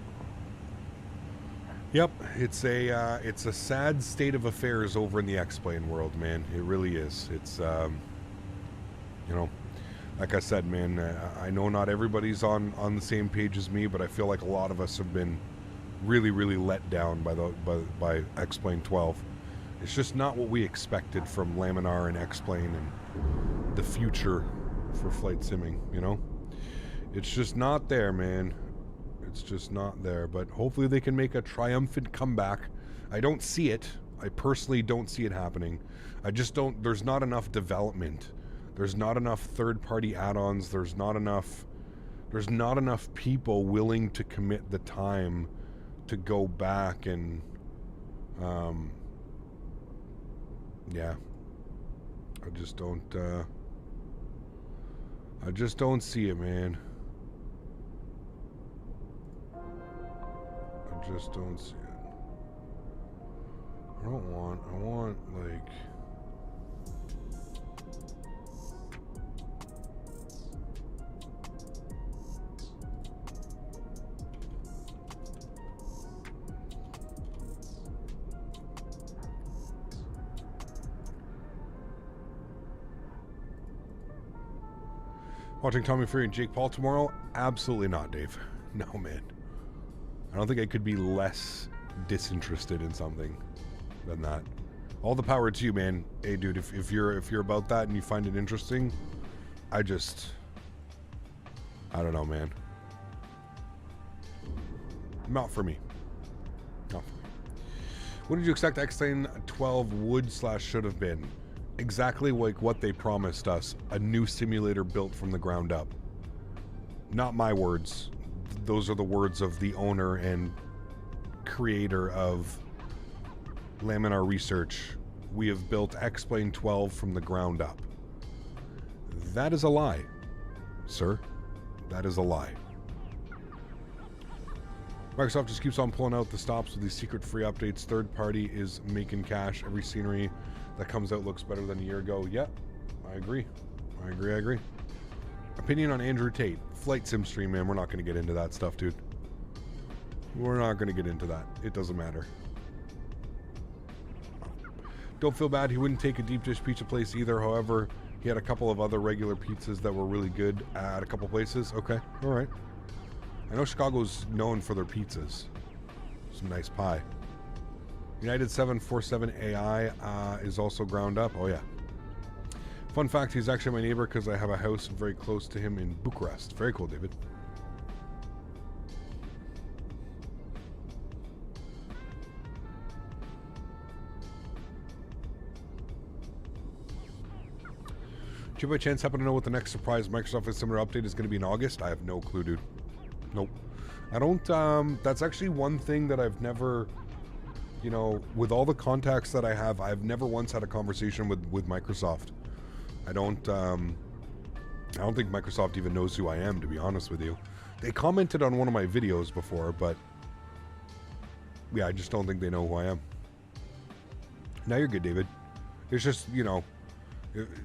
Yep, it's a sad state of affairs over in the X-Plane world, man. It really is. It's, you know, like I said, man, I know not everybody's on the same page as me, but I feel like a lot of us have been really, really let down by X-Plane 12. It's just not what we expected from Laminar and X-Plane and the future for flight simming, you know? It's just not there, man. It's just not there, but hopefully they can make a triumphant comeback. I don't see it. I personally don't see it happening. I just don't, there's not enough development. There's not enough third-party add-ons. There's not enough people willing to commit the time to go back and, yeah. I just don't see it, man. I just don't see it. I want, like... Watching Tommy Fury and Jake Paul tomorrow? Absolutely not, Dave. No, man. I don't think I could be less disinterested in something than that. All the power to you, man. Hey, dude, if you're about that and you find it interesting, I don't know, man. Not for me. Not for me. What did you expect X-Plane 12 would/should have been? Exactly like what they promised us. A new simulator built from the ground up. Not my words. Those are the words of the owner and creator of Laminar Research. We have built X-Plane 12 from the ground up. That is a lie, sir. That is a lie. Microsoft just keeps on pulling out the stops with these secret free updates. Third party is making cash. Every scenery that comes out looks better than a year ago. Yep, I agree. I agree. Opinion on Andrew Tate. Flight sim stream, man. We're not going to get into that stuff, dude. We're not going to get into that. It doesn't matter. Don't feel bad. He wouldn't take a deep dish pizza place either. However, he had a couple of other regular pizzas that were really good at a couple places. Okay, all right. I know Chicago's known for their pizzas. Some nice pie. United 747 AI is also ground up. Oh, yeah. Fun fact, he's actually my neighbor because I have a house very close to him in Bucharest. Very cool, David. Do you by chance happen to know what the next surprise Microsoft Flight Simulator update is going to be in August? I have no clue, dude. Nope. I don't, that's actually one thing that I've never, you know, with all the contacts that I have, I've never once had a conversation with Microsoft. I don't think Microsoft even knows who I am, to be honest with you. They commented on one of my videos before, but yeah, I just don't think they know who I am. Now you're good, David. It's just, you know,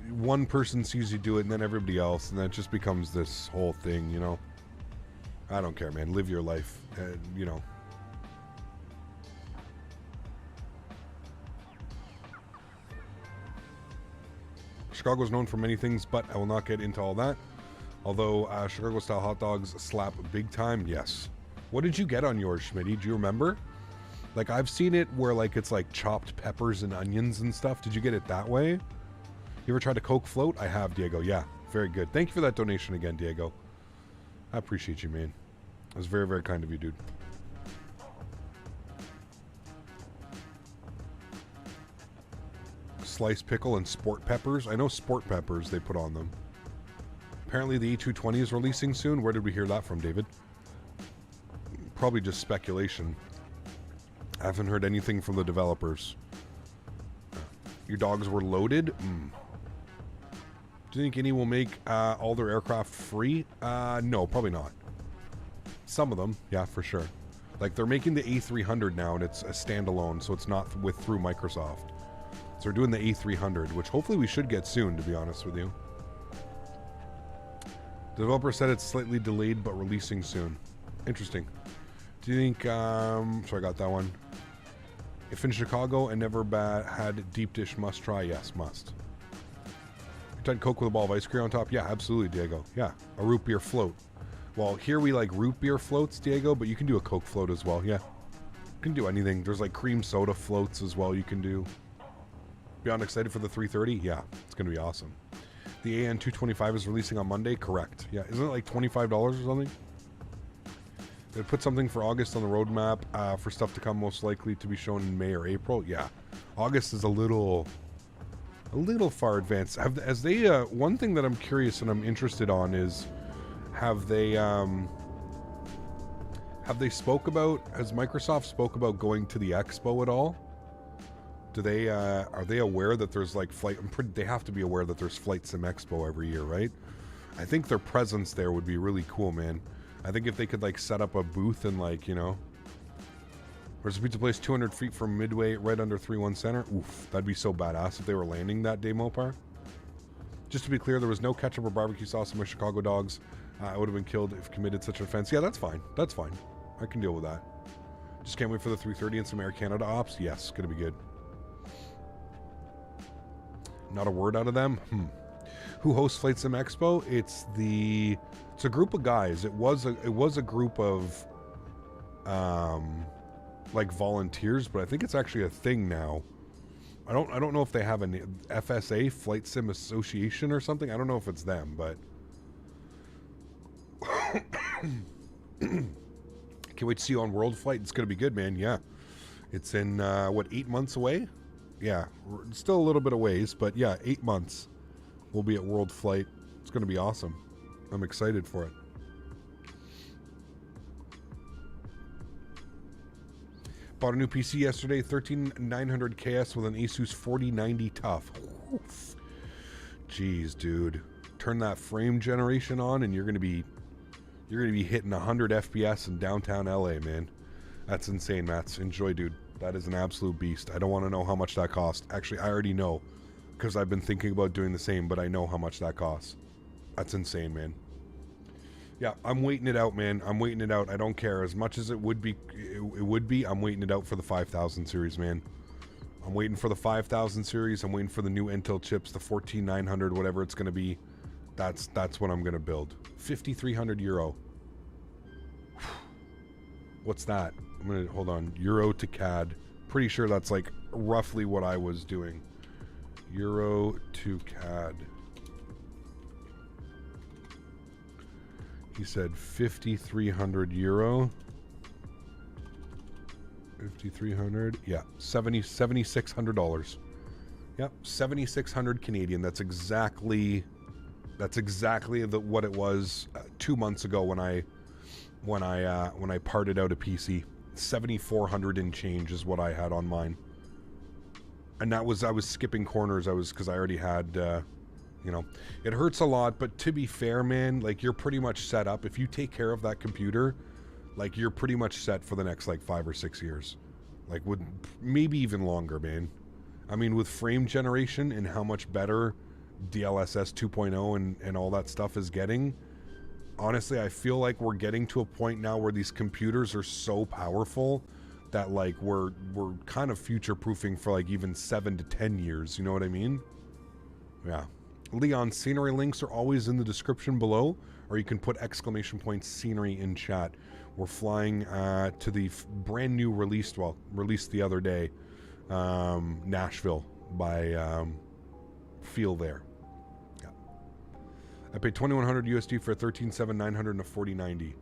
one person sees you do it and then everybody else, and then it just becomes this whole thing, you know. I don't care, man. Live your life, you know. Chicago is known for many things, but I will not get into all that. Although Chicago-style hot dogs slap big time, yes. What did you get on yours, Smitty? Do you remember? Like, I've seen it where, like, it's like chopped peppers and onions and stuff. Did you get it that way? You ever tried a Coke float? I have, Diego. Yeah, very good. Thank you for that donation again, Diego. I appreciate you, man. It was very, very kind of you, dude. Sliced pickle and sport peppers. I know sport peppers they put on them. Apparently the A320 is releasing soon. Where did we hear that from, David? Probably just speculation. I haven't heard anything from the developers. Your dogs were loaded? Do you think any will make all their aircraft free? No, probably not. Some of them, yeah, for sure. Like, they're making the A300 now, and it's a standalone, so it's not through Microsoft. So we're doing the A300, which hopefully we should get soon, to be honest with you. The developer said it's slightly delayed, but releasing soon. Interesting. Do you think, so I got that one. If in Chicago and never had deep dish must try, yes, must. You tried Coke with a ball of ice cream on top? Yeah, absolutely, Diego. Yeah, a root beer float. Well, here we like root beer floats, Diego, but you can do a Coke float as well, yeah. You can do anything. There's like cream soda floats as well you can do. Beyond excited for the 330? Yeah, it's going to be awesome. The AN225 is releasing on Monday? Correct. Yeah, isn't it like $25 or something? They put something for August on the roadmap for stuff to come, most likely to be shown in May or April. Yeah, August is a little far advanced. As they one thing that I'm curious and I'm interested on is, have they spoke about, has Microsoft spoke about going to the expo at all? Do they are they aware that there's like flight? They have to be aware that there's Flight Sim Expo every year, right? I think their presence there would be really cool, man. I think if they could like set up a booth and like, you know, where's the pizza place 200 feet from Midway, right under 3-1 Center? Oof, that'd be so badass if they were landing that day, Mopar. Just to be clear, there was no ketchup or barbecue sauce in my Chicago dogs. I would have been killed if committed such an offense. Yeah, that's fine. That's fine. I can deal with that. Just can't wait for the 330 and some Air Canada ops. Yes, gonna be good. Not a word out of them. Who hosts Flight Sim Expo? It's a group of guys. It was a group of like volunteers, but I think it's actually a thing now. I don't know if they have an FSA, Flight Sim Association or something. I don't know if it's them, but can't wait to see you on World Flight. It's gonna be good, man. Yeah, it's in what, 8 months away? Yeah, still a little bit of ways, but yeah, 8 months. We'll be at World Flight. It's going to be awesome. I'm excited for it. Bought a new PC yesterday, 13900 KS with an Asus 4090 Tough. Oof. Jeez, dude. Turn that frame generation on and you're going to be hitting 100 FPS in downtown LA, man. That's insane, Mats. Enjoy, dude. That is an absolute beast. I don't want to know how much that cost. Actually, I already know because I've been thinking about doing the same, but I know how much that costs. That's insane, man. Yeah, I'm waiting it out, man. I'm waiting it out. I don't care. As much as it would be, I'm waiting it out for the 5000 series, man. I'm waiting for the 5000 series. I'm waiting for the new Intel chips, the 14900, whatever it's going to be. That's what I'm going to build. 5,300 euro. What's that? I'm going to, hold on, Euro to CAD. Pretty sure that's like roughly what I was doing. Euro to CAD. He said 5,300 euro. 5,300. Yeah, $7,600. Yep, 7,600 Canadian. That's exactly what it was 2 months ago when I when I parted out a PC. 7,400 and change is what I had on mine. And that was, I was skipping corners. Because I already had, you know, it hurts a lot, but to be fair, man, like, you're pretty much set up. If you take care of that computer, like, you're pretty much set for the next, like, 5 or 6 years. Like, with maybe even longer, man. I mean, with frame generation and how much better DLSS 2.0 and all that stuff is getting, honestly, I feel like we're getting to a point now where these computers are so powerful that, like, we're kind of future-proofing for, like, even 7 to 10 years. You know what I mean? Yeah. Leon, scenery links are always in the description below, or you can put exclamation point scenery in chat. We're flying to the brand new released the other day, Nashville by Feel There. Yeah. I paid $2,100 USD for a 13.7-900 and a 4090.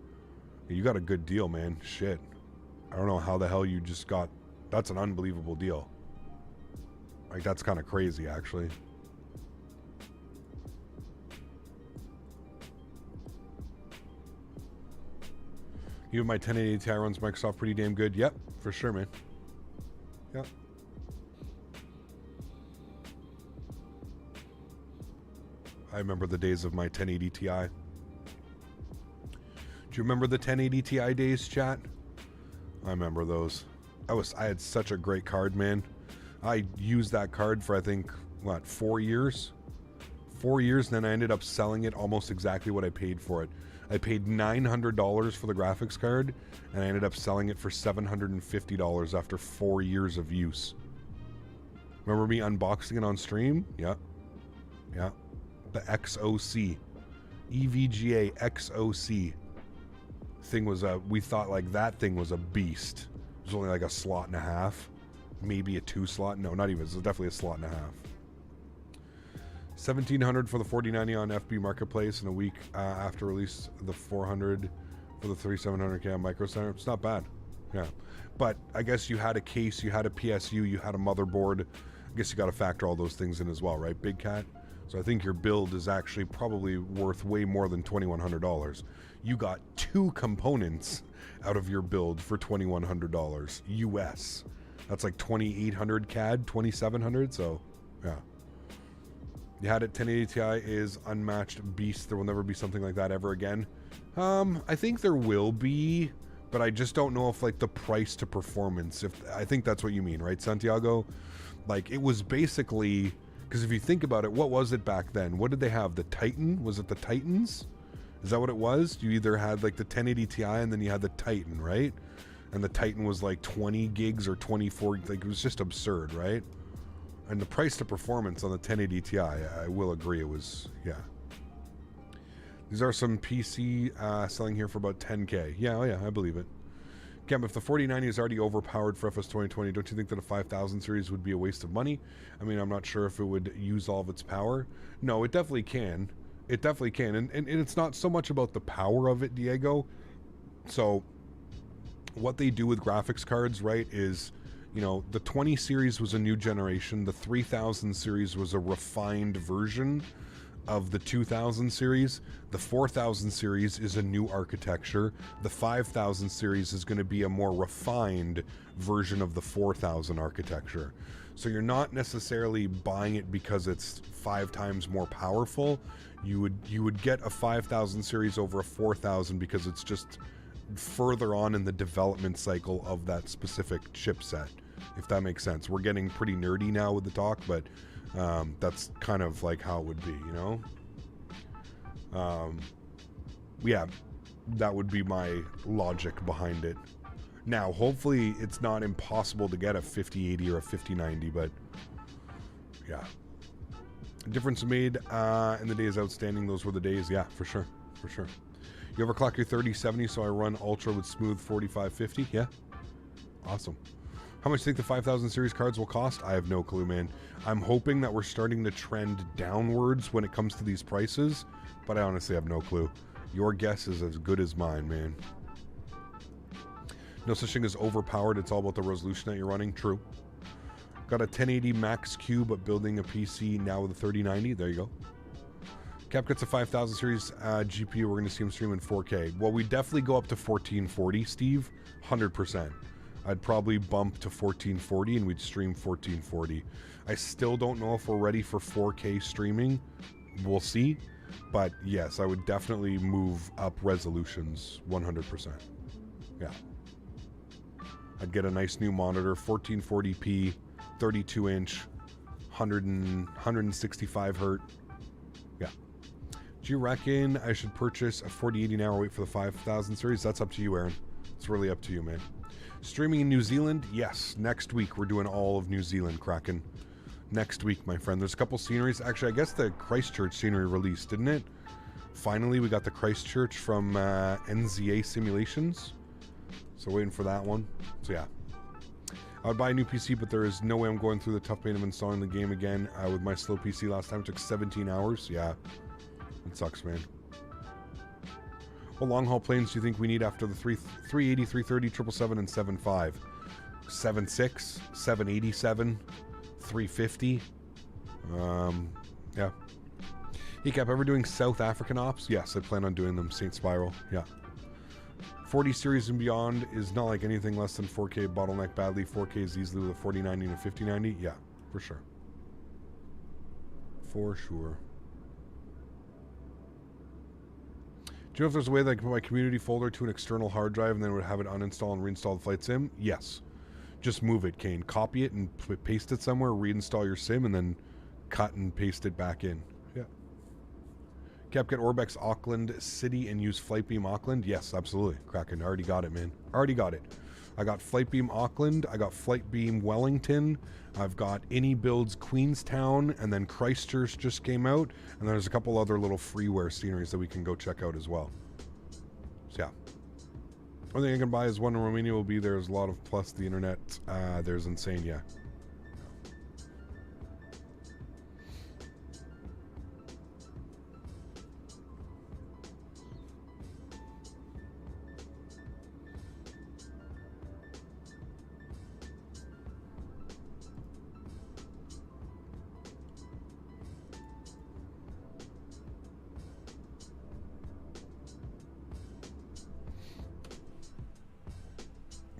You got a good deal, man. Shit. I don't know how the hell you just got. That's an unbelievable deal. Like, that's kind of crazy, actually. Even my 1080 Ti runs Microsoft pretty damn good. Yep, for sure, man. Yep. I remember the days of my 1080 Ti. Do you remember the 1080 Ti days, chat? I remember those. I had such a great card, man. I used that card for, I think, what, 4 years? 4 years, and then I ended up selling it almost exactly what I paid for it. I paid $900 for the graphics card, and I ended up selling it for $750 after 4 years of use. Remember me unboxing it on stream? Yeah. Yeah. The XOC. EVGA XOC. Thing was we thought, like, that thing was a beast. It was only like a slot and a half. Maybe a 2 slot. No, not even. It was definitely a slot and a half. $1,700 for the 4090 on FB Marketplace in a week after release. The 400 for the 3700K on Micro Center. It's not bad. Yeah. But I guess you had a case, you had a PSU, you had a motherboard. I guess you got to factor all those things in as well, right, Big Cat? So I think your build is actually probably worth way more than $2,100. You got 2 components out of your build for $2,100 US. That's like 2,800 CAD, 2,700. So, yeah. You had it. 1080 Ti is unmatched beast. There will never be something like that ever again. I think there will be, but I just don't know if, like, the price to performance. I think that's what you mean, right, Santiago? Like, it was basically, because if you think about it, what was it back then? What did they have? The Titan? Was it the Titans? Is that what it was? You either had, like, the 1080 Ti and then you had the Titan, right? And the Titan was like 20 gigs or 24. Like, it was just absurd, right? And the price to performance on the 1080 Ti, I will agree, it was, yeah. These are some PC selling here for about 10K. Yeah, oh yeah, I believe it. Cam, if the 4090 is already overpowered for FS 2020, don't you think that a 5000 series would be a waste of money? I mean, I'm not sure if it would use all of its power. No, it definitely can. It definitely can. And it's not so much about the power of it, Diego. So, what they do with graphics cards, right, is, you know, the 20 series was a new generation. The 3000 series was a refined version of the 2000 series. The 4000 series is a new architecture. The 5000 series is going to be a more refined version of the 4000 architecture. So you're not necessarily buying it because it's 5 times more powerful. You would get a 5000 series over a 4000 because it's just further on in the development cycle of that specific chipset, if that makes sense. We're getting pretty nerdy now with the talk, but that's kind of like how it would be, you know? Yeah, that would be my logic behind it. Now, hopefully it's not impossible to get a 5080 or a 5090, but yeah. Difference made in the days outstanding. Those were the days. Yeah, for sure. For sure. You overclock your 3070, so I run Ultra with smooth 4550. Yeah. Awesome. How much do you think the 5000 series cards will cost? I have no clue, man. I'm hoping that we're starting to trend downwards when it comes to these prices, but I honestly have no clue. Your guess is as good as mine, man. No such thing as overpowered. It's all about the resolution that you're running. True. Got a 1080 Max Q, but building a PC now with a 3090. There you go. Cap gets a 5000 series GPU. We're going to see him stream in 4K. Well, we definitely go up to 1440, Steve. 100%. I'd probably bump to 1440 and we'd stream 1440. I still don't know if we're ready for 4K streaming. We'll see. But yes, I would definitely move up resolutions 100%. Yeah. I'd get a nice new monitor, 1440p, 32-inch, 165 hertz. Yeah. Do you reckon I should purchase a 4080 now or wait for the 5000 series? That's up to you, Erin. It's really up to you, man. Streaming in New Zealand? Yes. Next week, we're doing all of New Zealand, Kraken. Next week, my friend. There's a couple sceneries. Actually, I guess the Christchurch scenery released, didn't it? Finally, we got the Christchurch from NZA Simulations. So waiting for that one. So yeah. I would buy a new PC, but there is no way I'm going through the tough pain of installing the game again. With my slow PC last time, it took 17 hours. Yeah. It sucks, man. What long-haul planes do you think we need after the 380, 330, 777, and 75? 76, 787, 350. Yeah. Hey, Cap, ever doing South African ops? Yes, I plan on doing them. St. Spiral. Yeah. 40 series and beyond is not like anything less than 4K bottleneck badly. 4K is easily with a 4090 and a 5090. Yeah, for sure. For sure. Do you know if there's a way that I can put my community folder to an external hard drive and then would have it uninstall and reinstall the Flight Sim? Yes. Just move it, Kane. Copy it and paste it somewhere, reinstall your sim, and then cut and paste it back in. Yeah. Cap, get Orbex Auckland City and use Flightbeam Auckland? Yes, absolutely. Kraken, I already got it, man. Already got it. I got Flightbeam Auckland, I got Flightbeam Wellington, I've got AnyBuilds Queenstown, and then Christchurch just came out, and there's a couple other little freeware sceneries that we can go check out as well. So yeah. Only thing I can buy is one in Romania will be there's a lot of plus the internet. There's insane, yeah.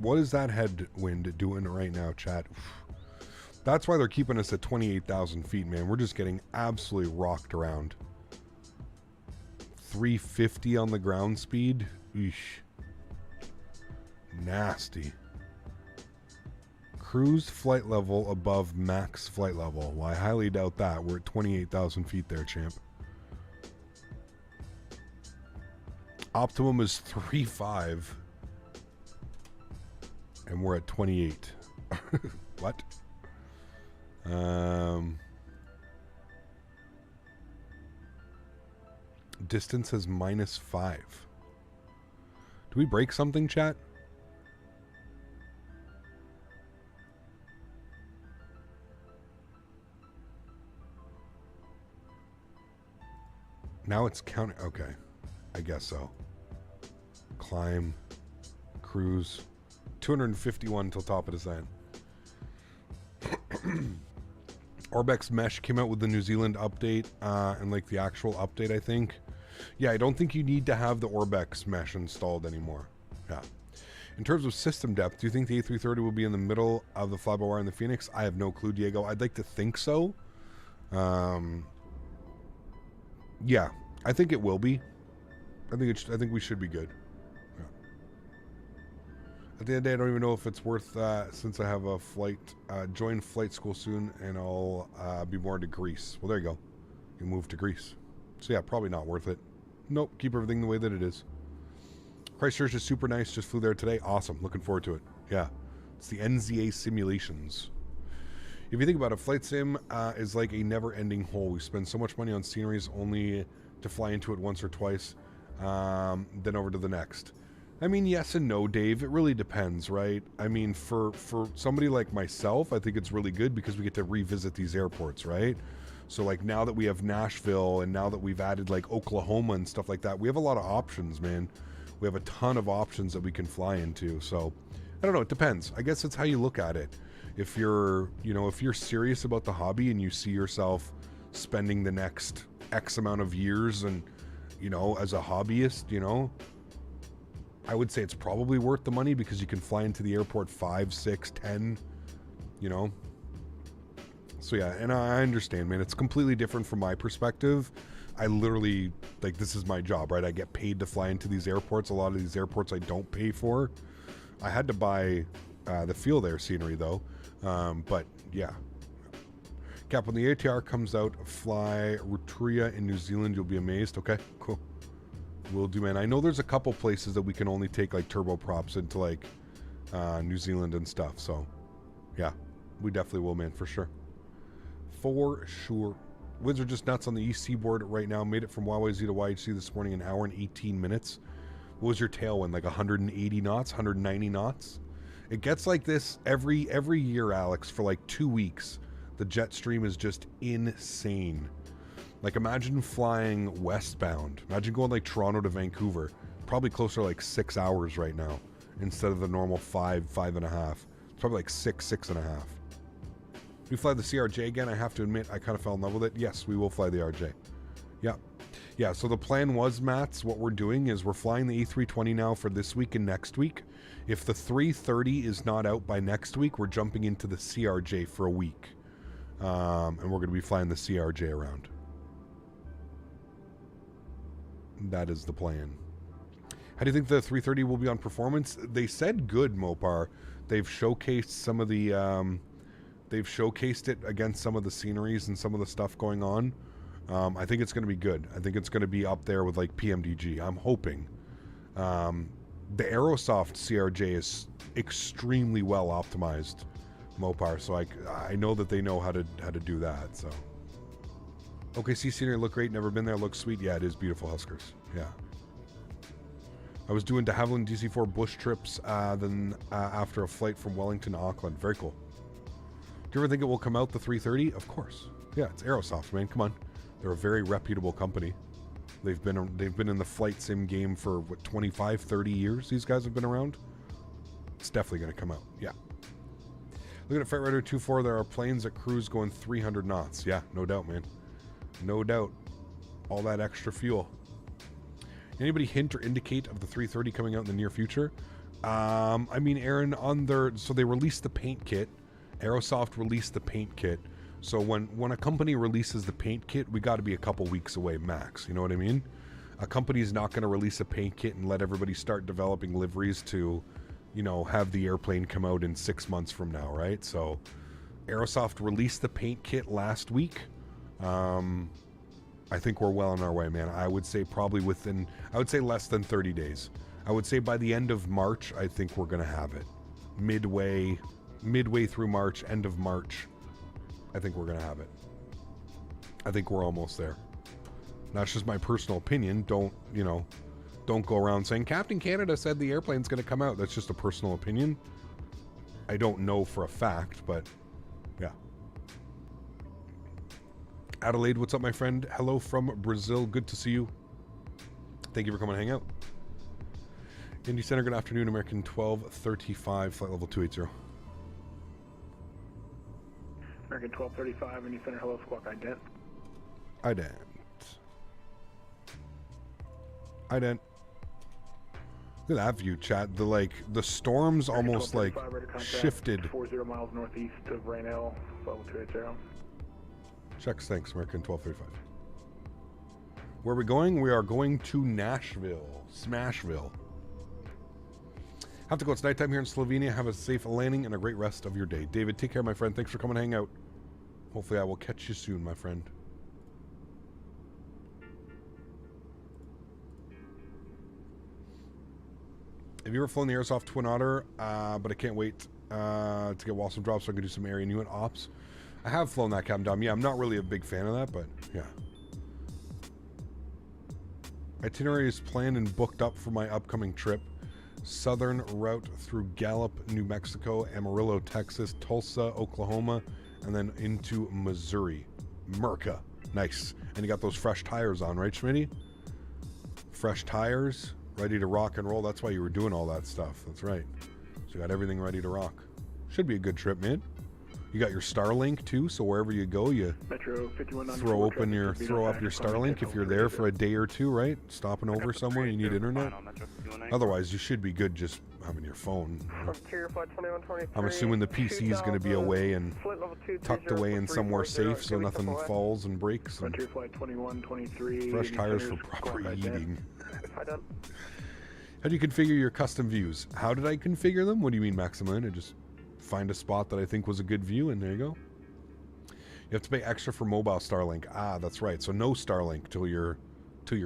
What is that headwind doing right now, chat? That's why they're keeping us at 28,000 feet, man. We're just getting absolutely rocked around. 350 on the ground speed? Eesh. Nasty. Cruise flight level above max flight level. Well, I highly doubt that. We're at 28,000 feet there, champ. Optimum is 3.5. And we're at 28. What? Distance is -5. Do we break something, chat? Now it's counting. Okay. I guess so. Climb. Cruise. 251 till top of descent. Orbex Mesh came out with the New Zealand update and like the actual update, I think. Yeah, I don't think you need to have the Orbex Mesh installed anymore. Yeah. In terms of system depth, do you think the A330 will be in the middle of the fly-by-wire and the Fenix? I have no clue, Diego. I'd like to think so. Yeah, I think it will be. I think we should be good. At the end of the day, I don't even know if it's worth since I have a flight, join flight school soon, and I'll be more to Greece. Well, there you go. You move to Greece. So yeah, probably not worth it. Nope, keep everything the way that it is. Christchurch is super nice. Just flew there today. Awesome. Looking forward to it. Yeah. It's the NZA Simulations. If you think about it, flight sim is like a never-ending hole. We spend so much money on sceneries only to fly into it once or twice, then over to the next. I mean, yes and no, Dave. It really depends, right? I mean, for somebody like myself, I think it's really good because we get to revisit these airports, right? So, like, now that we have Nashville and now that we've added, like, Oklahoma and stuff like that, we have a lot of options, man. We have a ton of options that we can fly into. So, I don't know. It depends. I guess it's how you look at it. If you're, if you're serious about the hobby and you see yourself spending the next X amount of years and, you know, as a hobbyist, you know, I would say it's probably worth the money because you can fly into the airport 5, 6, 10, you know. So yeah, and I understand, man. It's completely different from my perspective. I literally, like, this is my job, right? I get paid to fly into these airports. A lot of these airports I don't pay for. I had to buy the field air scenery though. But yeah. Cap, when the ATR comes out, fly Rotorua in New Zealand. You'll be amazed. Okay, cool. Will do, man. I know there's a couple places that we can only take like turboprops into like New Zealand and stuff. So yeah, we definitely will, man, for sure. For sure. Winds are just nuts on the east seaboard right now. Made it from YYZ to YHC this morning in an hour and 18 minutes. What was your tailwind? Like 180 knots, 190 knots? It gets like this every year, Alex, for like 2 weeks. The jet stream is just insane. Like, imagine flying westbound. Imagine going like Toronto to Vancouver. Probably closer to like 6 hours right now instead of the normal 5.5. It's probably like 6.5. We fly the CRJ again. I have to admit, I kind of fell in love with it. Yes, we will fly the RJ. Yeah. Yeah, so the plan was, Mats, what we're doing is we're flying the A320 now for this week and next week. If the 330 is not out by next week, we're jumping into the CRJ for a week. And we're going to be flying the CRJ around. That is the plan. How do you think the 330 will be on performance? They said good, Mopar. They've showcased some of the... they've showcased it against some of the sceneries and some of the stuff going on. I think it's going to be good. I think it's going to be up there with like PMDG. I'm hoping. The Aerosoft CRJ is extremely well optimized, Mopar. So I know that they know how to do that. So OKC scenery look great. Never been there. Looks sweet. Yeah, it is beautiful, Huskers. Yeah. I was doing de Havilland DC4 bush trips then after a flight from Wellington to Auckland. Very cool. Do you ever think it will come out, the 330? Of course. Yeah, it's Aerosoft, man. Come on. They're a very reputable company. They've been in the flight sim game for, what, 25, 30 years these guys have been around? It's definitely going to come out. Yeah. Looking at Freight Rider 24, there are planes that cruise going 300 knots. Yeah, no doubt, man. No doubt. All that extra fuel. Anybody hint or indicate of the 330 coming out in the near future? I mean, Erin, so they released the paint kit. Aerosoft released the paint kit. So when a company releases the paint kit, we got to be a couple weeks away max. You know what I mean? A company's not going to release a paint kit and let everybody start developing liveries to, you know, have the airplane come out in 6 months from now, right? So Aerosoft released the paint kit last week. I think we're well on our way, man. I would say probably less than 30 days. I would say by the end of March, I think we're going to have it. Midway through March, end of March, I think we're going to have it. I think we're almost there. That's just my personal opinion. Don't go around saying Captain Canada said the airplane's going to come out. That's just a personal opinion. I don't know for a fact, but yeah. Adelaide, what's up, my friend? Hello from Brazil. Good to see you. Thank you for coming to hang out. Indy Center, good afternoon. American 1235, flight level 280. American 1235, Indy Center, hello, squawk ident. Ident. Look at that view, chat. The storms American almost like shifted. 40 miles northeast of Rainelle, level 280. Checks, thanks, American 1235. Where are we going? We are going to Nashville. Smashville. Have to go. It's nighttime here in Slovenia. Have a safe landing and a great rest of your day. David, take care, my friend. Thanks for coming to hang out. Hopefully I will catch you soon, my friend. Have you ever flown the Airsoft Twin Otter? But I can't wait to get Walsum drops so I can do some area unit ops. I have flown that, Captain Dom. Yeah, I'm not really a big fan of that, but yeah. Itinerary is planned and booked up for my upcoming trip. Southern route through Gallup, New Mexico, Amarillo, Texas, Tulsa, Oklahoma, and then into Missouri. Merca. Nice. And you got those fresh tires on, right, Smitty? Fresh tires, ready to rock and roll. That's why you were doing all that stuff. That's right. So you got everything ready to rock. Should be a good trip, man. You got your Starlink too, so wherever you go, you Metro 5194 throw up traffic your should be on Starlink if you're there for a day or two, right? Stopping over somewhere, you need internet. Otherwise, you should be good just having your phone. I'm assuming the PC is going to be away and tucked away in somewhere safe, so nothing falls and breaks. And Flight 2123. fresh tires for proper heating. How do you configure your custom views? How did I configure them? What do you mean, Maximilian? I just find a spot that I think was a good view, and there you go. You have to pay extra for mobile Starlink. Ah, that's right. So no Starlink till you're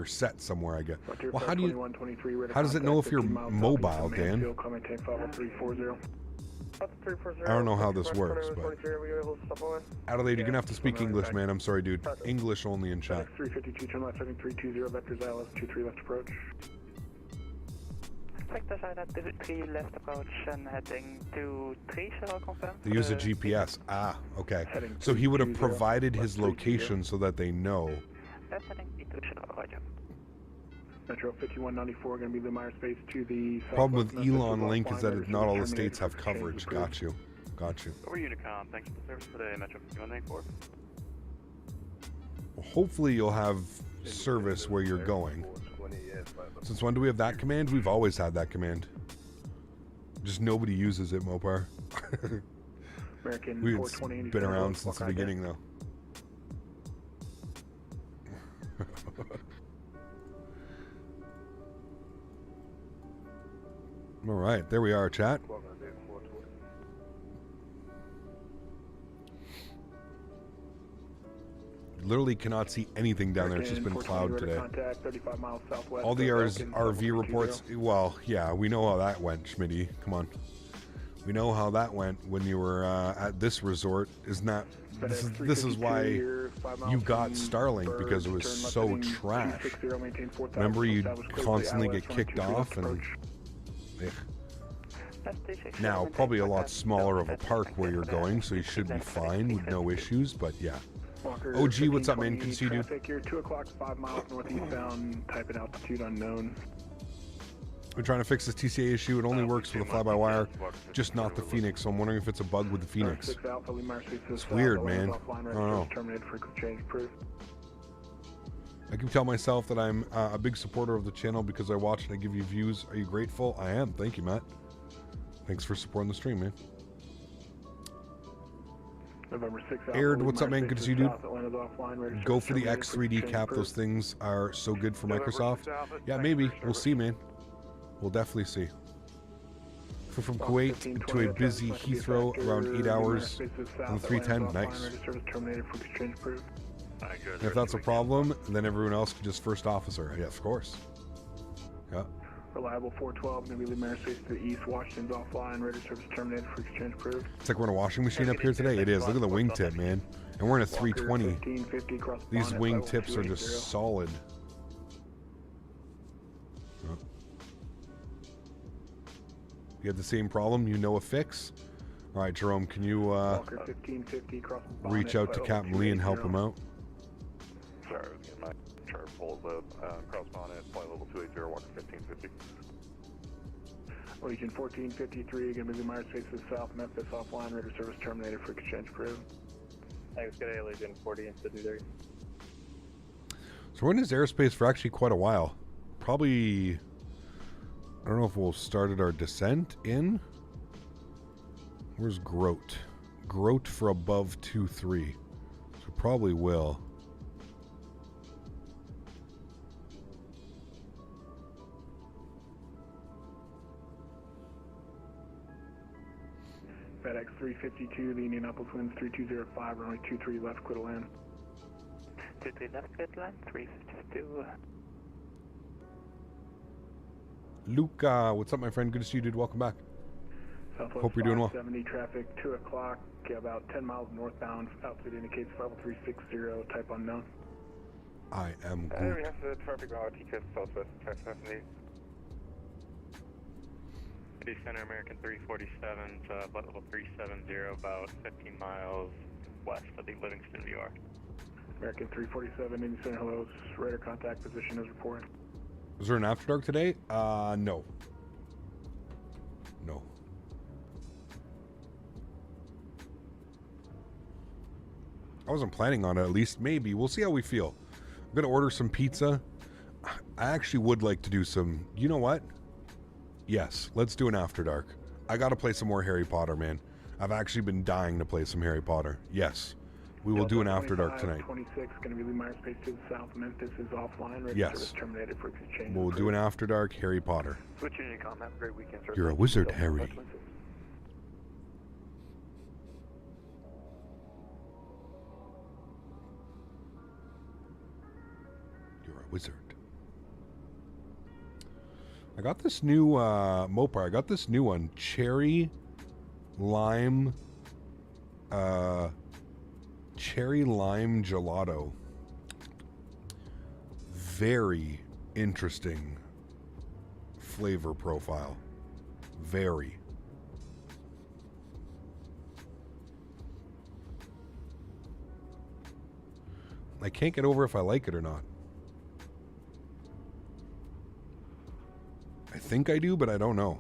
set somewhere, I guess. Well, how does it know if you're mobile, Dan? I don't know how this works, but Adelaide, you're gonna have to speak English, man. I'm sorry, dude. English only in chat. 352, turn left, heading 320, vectors ILS 23 left approach. Three left approach and heading to 3, shall I confirm? They use a GPS. Ah, okay. So he would have provided his location so that they know. Left heading P2, shall I roger. Metro 5194 going to be the Meyer space to the problem with Elon Link is that not all the states have coverage. Got you. Got you. Over Unicom, thanks for the service today, Metro 5194. Well, hopefully you'll have service where you're going. Since when do we have that command? We've always had that command. Just nobody uses it, Mopar. It's been around since the beginning, though. All right, there we are, chat. Literally cannot see anything down there. It's just been plowed today. All the RV reports, well, yeah, we know how that went, Smitty. Come on. We know how that went when you were at this resort. This is why you got Starlink, because it was so trash. Remember, you constantly get kicked off, and now probably a lot smaller of a park where you're going, so you should be fine with no issues, but yeah. OG, what's up, man? Can you see, dude? Here, 2 o'clock, 5 miles northeastbound, type in altitude unknown. We're trying to fix this TCA issue. It only works with a fly-by-wire, just not the Fenix. So I'm wondering if it's a bug with the Fenix. It's weird, man. I don't know. I can tell myself that I'm a big supporter of the channel because I watch and I give you views. Are you grateful? I am. Thank you, Matt. Thanks for supporting the stream, man. Aired, what's up, man? Good to see you, dude. Go for the X3D cap. Those things are so good for Microsoft. Yeah, maybe. We'll see, man. We'll definitely see. From Kuwait to a busy Heathrow, around 8 hours on the 310. Nice. And if that's a problem, then everyone else can just first officer. Yeah, of course. Yeah. Reliable 412, going to be the Mare space to the east. Washington's offline, ready service terminated for exchange approved. It's like we're in a washing machine up here today. It is. Look at the wingtip, man. And we're in a 320. These wingtips are just solid. Oh. You have the same problem? You know a fix? All right, Jerome, can you reach out to Captain Lee and help him out? Sorry, I was getting my chart pulled up. Cross bonnet, flight level 280, Walker 1550. Legion 1453, going to be the Meyer space to the south. Memphis offline, ready service terminated for exchange approved. Thanks, good day, Legion 1453. So we're in this airspace for actually quite a while. Probably, I don't know if we'll started our descent in. Where's Grote? Grote for above 2-3. So probably will. FedEx 352, the Indianapolis winds 3205, runway 23 left, clear to land. 23 left, clear to land, 352. Luca, what's up, my friend? Good to see you, dude. Welcome back. Southwest Hope you're doing well. 70 traffic, 2 o'clock, about 10 miles northbound. Altitude indicates 50360, type unknown. I am We good. have the traffic route, Southwest 570. Center American 347, flight level 370, about 15 miles west of the Livingston, New York. American 347, Indy Center, hello. Radar contact position is reported. Is there an after dark today? No. No. wasn't planning on it, at least. Maybe. We'll see how we feel. I'm going to order some pizza. I actually would like to do some... You know what? Yes, let's do an After Dark. I got to play some more Harry Potter, man. I've actually been dying to play some Harry Potter. Yes. We will do an After Dark tonight. 26, going to be Lee Myers Space to the south. Memphis is offline. Ready Yes. service terminated for exchange. We'll do an After Dark Harry Potter. Switching to com. Have a great weekend, sir. You're a wizard, Harry. You're a wizard. I got this new Mopar. I got this new one. Cherry lime gelato. Very interesting flavor profile. Very. I can't get over if I like it or not. I think I do, but I don't know.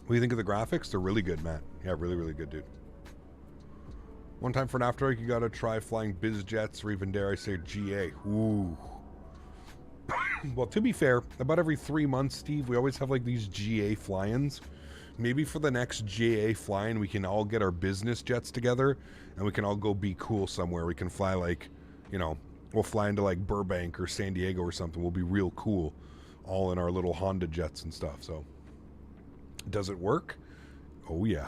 What do you think of the graphics? They're really good, Matt. Yeah, really, really good, dude. One time for an After Dark, you gotta try flying biz jets, or even dare I say GA. Ooh. Well, to be fair, about every 3 months, Steve, we always have like these GA fly-ins. Maybe for the next GA fly-in, we can all get our business jets together, and we can all go be cool somewhere. We can fly like, you know, we'll fly into like Burbank or San Diego or something. We'll be real cool, all in our little Honda jets and stuff. So, does it work? Oh yeah,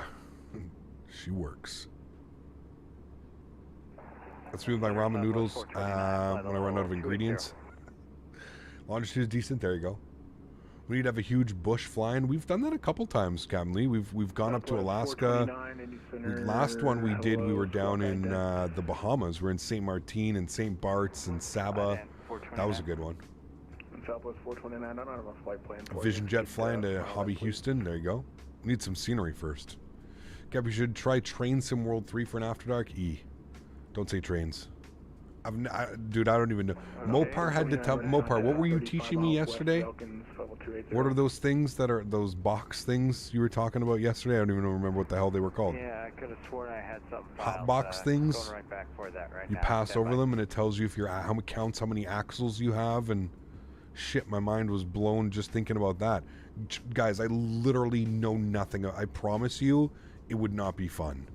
she works. Let's move my ramen noodles when I run out of ingredients. Longitude is decent. There you go. We need to have a huge bush flying. We've done that a couple times, Captain Lee. We've gone up to Alaska. Last one we did, we were down in the Bahamas. We're in St. Martin and St. Bart's and Saba. That was a good one. Southwest 429, I don't have a flight plan for Vision jet flying to Hobby Houston. There you go. We need some scenery first. Cap, you should try Train Sim World 3 for an After Dark. E. Don't say trains. Dude, I don't even know. Mopar had to tell... Mopar, what were you teaching me yesterday? What are those things that are... Those box things you were talking about yesterday? I don't even remember what the hell they were called. Yeah, I could have sworn I had something. Hot box things? Going right back for that right you now. pass over them and it tells you if you're... How counts how many axles you have and... Shit, my mind was blown just thinking about that. Guys, I literally know nothing. I promise you, it would not be fun.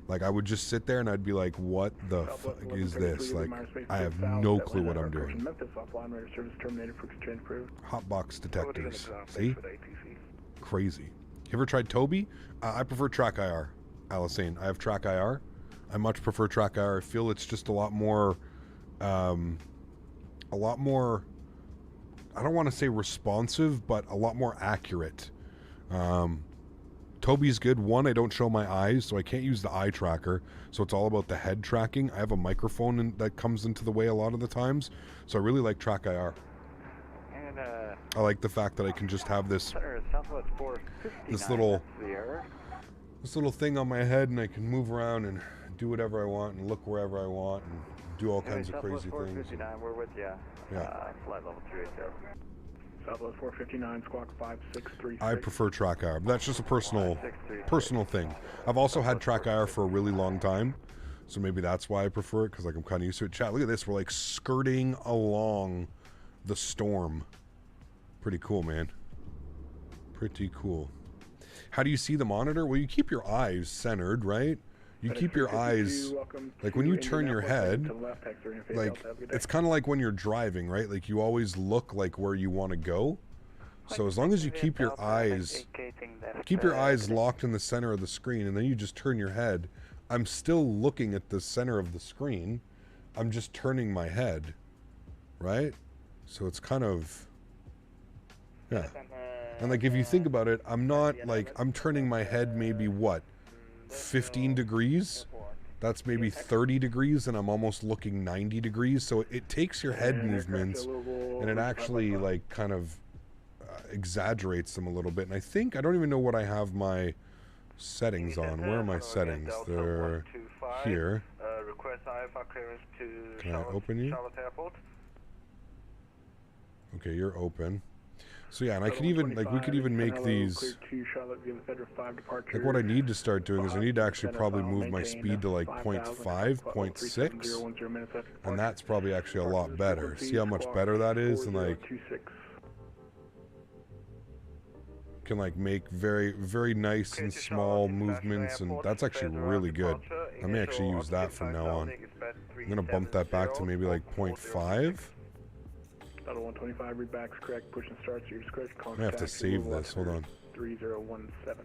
Like, I would just sit there and I'd be like, what the fuck is this? Like, I have no clue what I'm doing. Hotbox detectors. See? Crazy. You ever tried Toby? I prefer Track IR. Alison, I have Track IR. I much prefer Track IR. I feel it's just a lot more, I don't want to say responsive, but a lot more accurate. Toby's good. One, I don't show my eyes, so I can't use the eye tracker. So it's all about the head tracking. I have a microphone that comes into the way a lot of the times. So I really like Track IR. And, I like the fact that I can just have this little thing on my head, and I can move around and do whatever I want and look wherever I want and do all kinds of crazy things. We're with you. Yeah. Flight level 280. Southwest 459, squawk 5636. I prefer Track IR, but that's just a personal thing. I've also had Track IR for a really long time, so maybe that's why I prefer it, because like I'm kind of used to it. Chat, look at this. We're like skirting along the storm. Pretty cool, man. Pretty cool. How do you see the monitor? Well, you keep your eyes centered, right? You keep your eyes, like when you turn your head, like it's kind of like when you're driving, right? Like you always look like where you want to go. So as long as you keep your eyes locked in the center of the screen, and then you just turn your head, I'm still looking at the center of the screen. I'm just turning my head, right? So it's kind of, yeah. And like if you think about it, I'm not like, I'm turning my head maybe what? 15 degrees, that's maybe 30 degrees, and I'm almost looking 90 degrees. So it takes your head movements and it actually like kind of exaggerates them a little bit. And I think, I don't even know what I have my settings on. Where are my settings? They're here. Can I open you? Okay, you're open. So yeah, and I could even, like, we could even make these, like, what I need to start doing is I need to actually probably move my speed to like 0.5, 0.6, and that's probably actually a lot better. See how much better that is, and like can like make very, very nice and small movements, and that's actually really good. I may actually use that from now on. I'm gonna bump that back to maybe like 0.5. Battle 125, read back's correct, push and start, so you're just correct. I have to save this, hold on. 3017.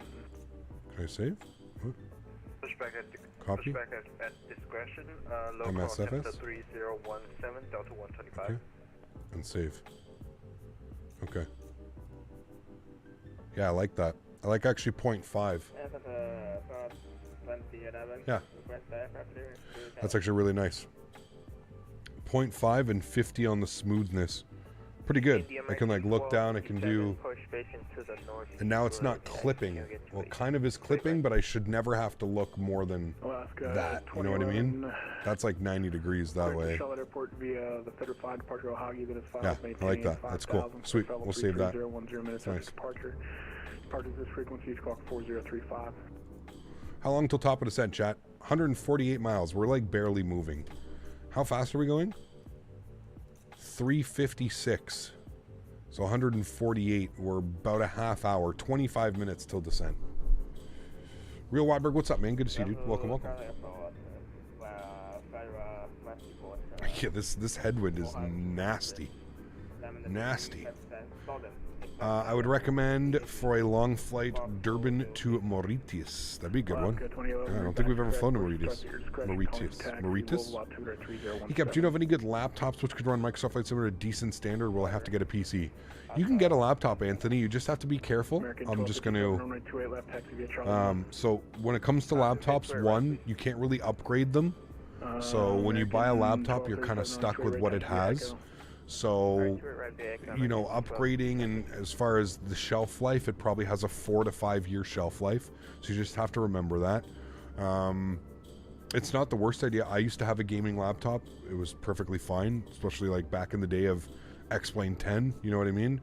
Can I save? What? Copy. Pushback at discretion, MSFS. 3017, Delta 125. Okay. And save. Okay. Yeah, I like that. I like actually 0.5. Yeah. That's actually really nice. 0.5 and 50 on the smoothness. Pretty good. I can like look down, I can do, and now it's not clipping. Well, it kind of is clipping, but I should never have to look more than that. You know what I mean? That's like 90 degrees that way. Yeah, I like that. That's cool. Sweet. We'll save that. Nice. This frequency is clock 4035. How long till top of descent, chat? 148 miles. We're like barely moving. How fast are we going? 356. So 148. We're about a half hour, 25 minutes till descent. Real Wadberg, what's up, man? Good to see you, dude. Welcome, welcome. Yeah, this headwind is nasty. Nasty. I would recommend for a long flight Durban to Mauritius. That'd be a good one. I don't think we've ever flown to Mauritius. Mauritius? He kept, do you know of any good laptops which could run Microsoft Flight Simulator to a decent standard? Will I have to get a PC? You can get a laptop, Anthony. You just have to be careful. I'm just going to... so when it comes to laptops, one, you can't really upgrade them. So when you buy a laptop, you're kind of stuck with what it has. So, you know, upgrading, and as far as the shelf life, it probably has a 4 to 5 year shelf life. So you just have to remember that. It's not the worst idea. I used to have a gaming laptop. It was perfectly fine, especially like back in the day of X-Plane 10. You know what I mean?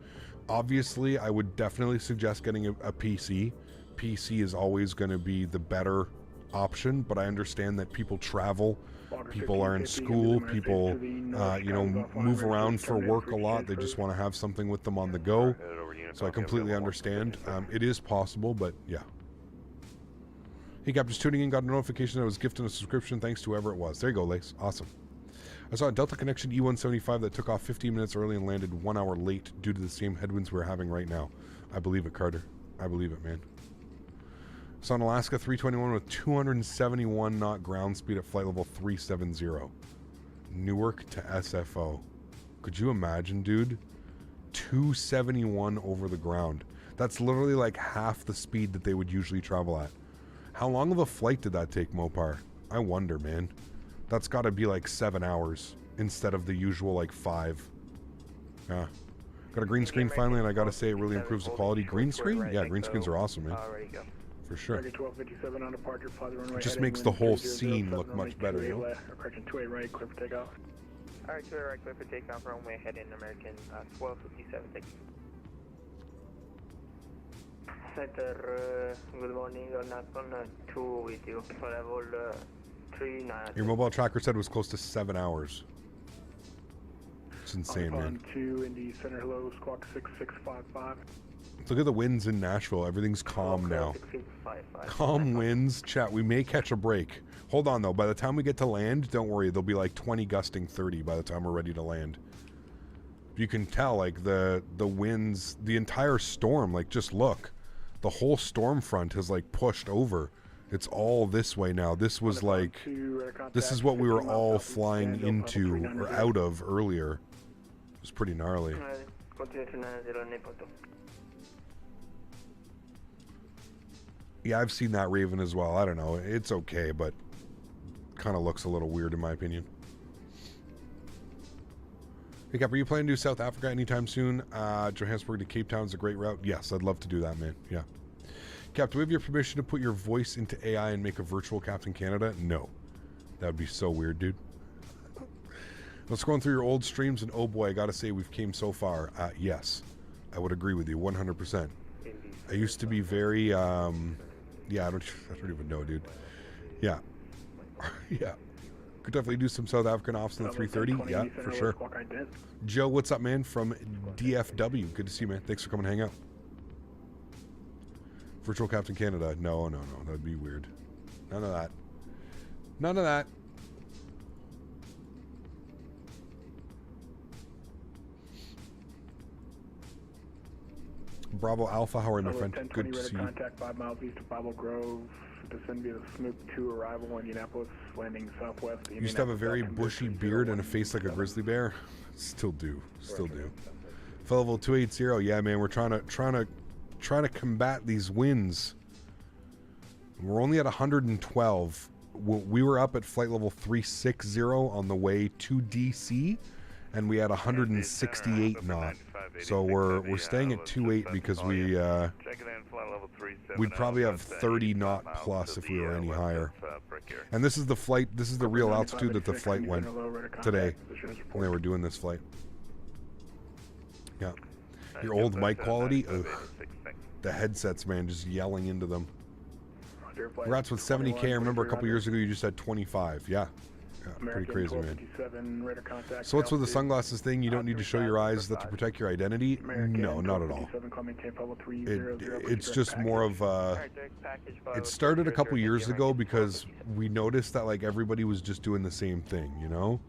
Obviously, I would definitely suggest getting a PC. PC is always going to be the better option, but I understand that people travel. People are in school, people, you know, move around for work a lot. They just want to have something with them on the go. So I completely understand. It is possible, but yeah. Hey, Cap, just tuning in, got a notification that I was gifted a subscription. Thanks to whoever it was. There you go, Lace. Awesome. I saw a Delta Connection E175 that took off 15 minutes early and landed 1 hour late due to the same headwinds we're having right now. I believe it, Carter. I believe it, man. So on Alaska 321 with 271 knot ground speed at flight level 370. Newark to SFO. Could you imagine, dude? 271 over the ground. That's literally like half the speed that they would usually travel at. How long of a flight did that take, Mopar? I wonder, man. That's got to be like 7 hours instead of the usual like 5. Yeah. Got a green screen finally, and I got to say it really improves the quality. Green screen? Yeah, green screens are awesome, man. For sure. It just makes the whole scene look much better, you know? Correction, 28 right, clear for takeoff. Alright, 28 right, clear for takeoff, runway heading American 1257, thank you. Center, good morning, on Napcon 2 with you, for level 39. Your mobile tracker said it was close to 7 hours. It's insane, man. 2 in the center, hello, squawk 6655. Look at the winds in Nashville. Everything's calm now. Calm winds. Chat, we may catch a break. Hold on, though. By the time we get to land, don't worry. There'll be like 20 gusting 30 by the time we're ready to land. You can tell, like, the winds, the entire storm, like, just look. The whole storm front has, like, pushed over. It's all this way now. This was, like, this is what we were all flying into or out of earlier. It was pretty gnarly. Yeah, I've seen that Raven as well. I don't know. It's okay, but kind of looks a little weird in my opinion. Hey, Cap, are you planning to do South Africa anytime soon? Johannesburg to Cape Town is a great route. Yes, I'd love to do that, man. Yeah. Cap, do we have your permission to put your voice into AI and make a virtual Captain Canada? No. That would be so weird, dude. Let's go through your old streams, and oh boy, I gotta say, we've came so far. Yes. I would agree with you 100%. I used to be very, yeah, I don't even know, dude. Yeah. Yeah. Could definitely do some South African ops in the 330. Yeah, for sure. Joe, what's up, man? From DFW. Good to see you, man. Thanks for coming to hang out. Virtual Captain Canada. No. That'd be weird. None of that. None of that. Bravo Alpha, how are you, my friend? Good to see you. Contact 5 miles east of Bible Grove. Descend via the Smoop 2 arrival in Indianapolis, landing southwest. You used to have a very bushy beard and a face like a grizzly bear. Still do. Fellow 280. Yeah, man, we're trying to combat these winds. We're only at 112. We were up at flight level 360 on the way to DC, and we had 168 knot. So we're staying at 28 because we'd probably have 30 knot plus if we were any higher. And this is the flight. This is the real altitude that the flight went today when they were doing this flight. Yeah. Your old mic quality. Ugh. The headsets, man, just yelling into them. Congrats with 70K. I remember a couple years ago you just had 25. Yeah. Pretty crazy, man. So what's with the sunglasses thing? You don't need to show your eyes. Is that to protect your identity? No, not at all. It's just more of it started a couple years ago because we noticed that like everybody was just doing the same thing, you know?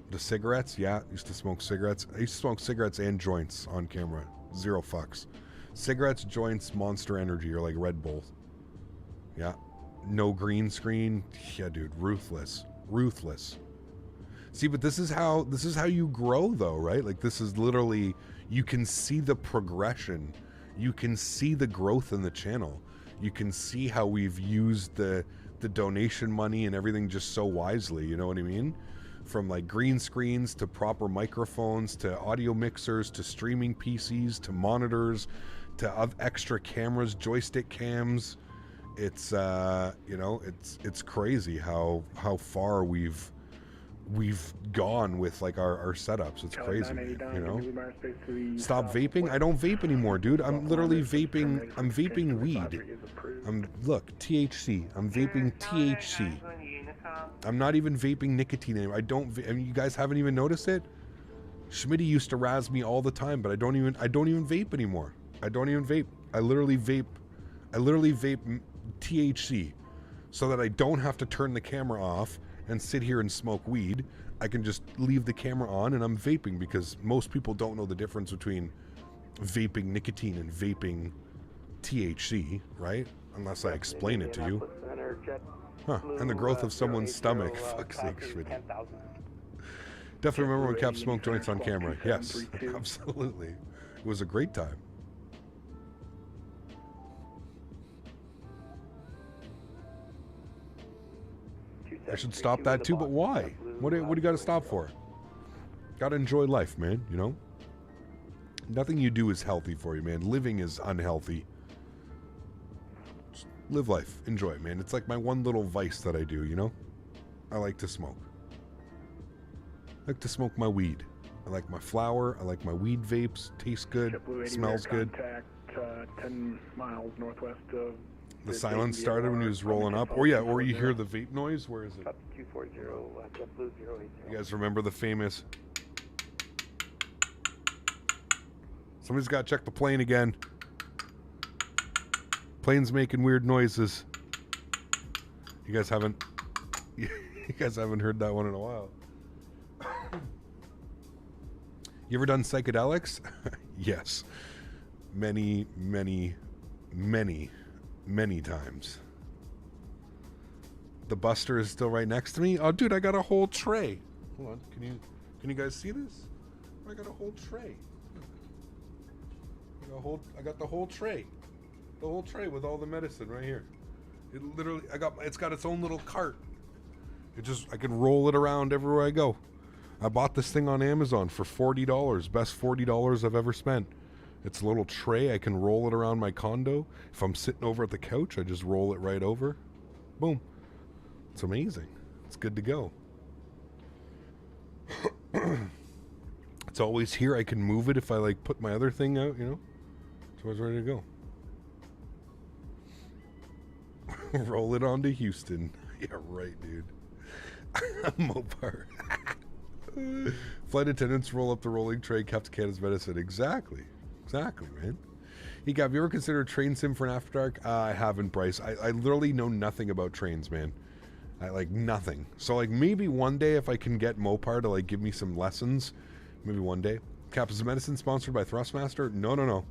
The cigarettes, yeah, I used to smoke cigarettes. I used to smoke cigarettes and joints on camera. Zero fucks. Cigarettes, joints, Monster Energy, or like Red Bull. Yeah. No green screen. Yeah, dude, ruthless. See, but this is how you grow though, right? Like this is literally, you can see the progression. You can see the growth in the channel. You can see how we've used the donation money and everything just so wisely, you know what I mean? From like green screens to proper microphones to audio mixers to streaming PCs to monitors to extra cameras, joystick cams. It's you know, it's crazy how far we've gone with like our setups. It's crazy, you know. Stop vaping. I don't vape anymore, dude. I'm literally vaping. I'm vaping weed. Look, THC. I'm vaping THC. I'm not even vaping nicotine anymore. I mean, you guys haven't even noticed it. Smitty used to razz me all the time, but I don't even vape anymore. I don't even vape. I literally vape THC so that I don't have to turn the camera off and sit here and smoke weed. I can just leave the camera on and I'm vaping because most people don't know the difference between vaping nicotine and vaping THC, right? Unless I explain it to you. Huh. And the growth of someone's stomach. Fuck's sake, Smitty. Definitely remember when Cap smoked joints on camera. Yes, absolutely. It was a great time. I should stop that too, but why? What do you got to stop for? Got to enjoy life, man, you know? Nothing you do is healthy for you, man. Living is unhealthy. Just live life. Enjoy it, man. It's like my one little vice that I do, you know? I like to smoke. I like to smoke my weed. I like my flower. I like my weed vapes. Tastes good. Smells good. 10 miles northwest of... The silence started when he was rolling up. Or yeah, or you hear the vape noise. Where is it? 240, JetBlue 080. You guys remember the famous... Somebody's got to check the plane again. Plane's making weird noises. You guys haven't heard that one in a while. You ever done psychedelics? Yes. Many times. The Buster is still right next to me. Oh, dude, I got a whole tray. Hold on. Can you guys see this? I got a whole tray. I got the whole tray. The whole tray with all the medicine right here. It literally, it's got its own little cart. I can roll it around everywhere I go. I bought this thing on Amazon for $40. Best $40 I've ever spent. It's a little tray. I can roll it around my condo. If I'm sitting over at the couch, I just roll it right over. Boom. It's amazing. It's good to go. It's It's always here. I can move it if I like put my other thing out, you know? So it's ready to go. Roll it on to Houston. Yeah, right, dude. Mopar. Flight attendants roll up the rolling tray, Captain Canada's medicine. Exactly. Exactly, man. Hey, Gav, you ever consider a train sim for an After Dark? I haven't, Bryce. I literally know nothing about trains, man. I like nothing. So like maybe one day if I can get Mopar to like give me some lessons, maybe one day. Cap, is the medicine sponsored by Thrustmaster? No.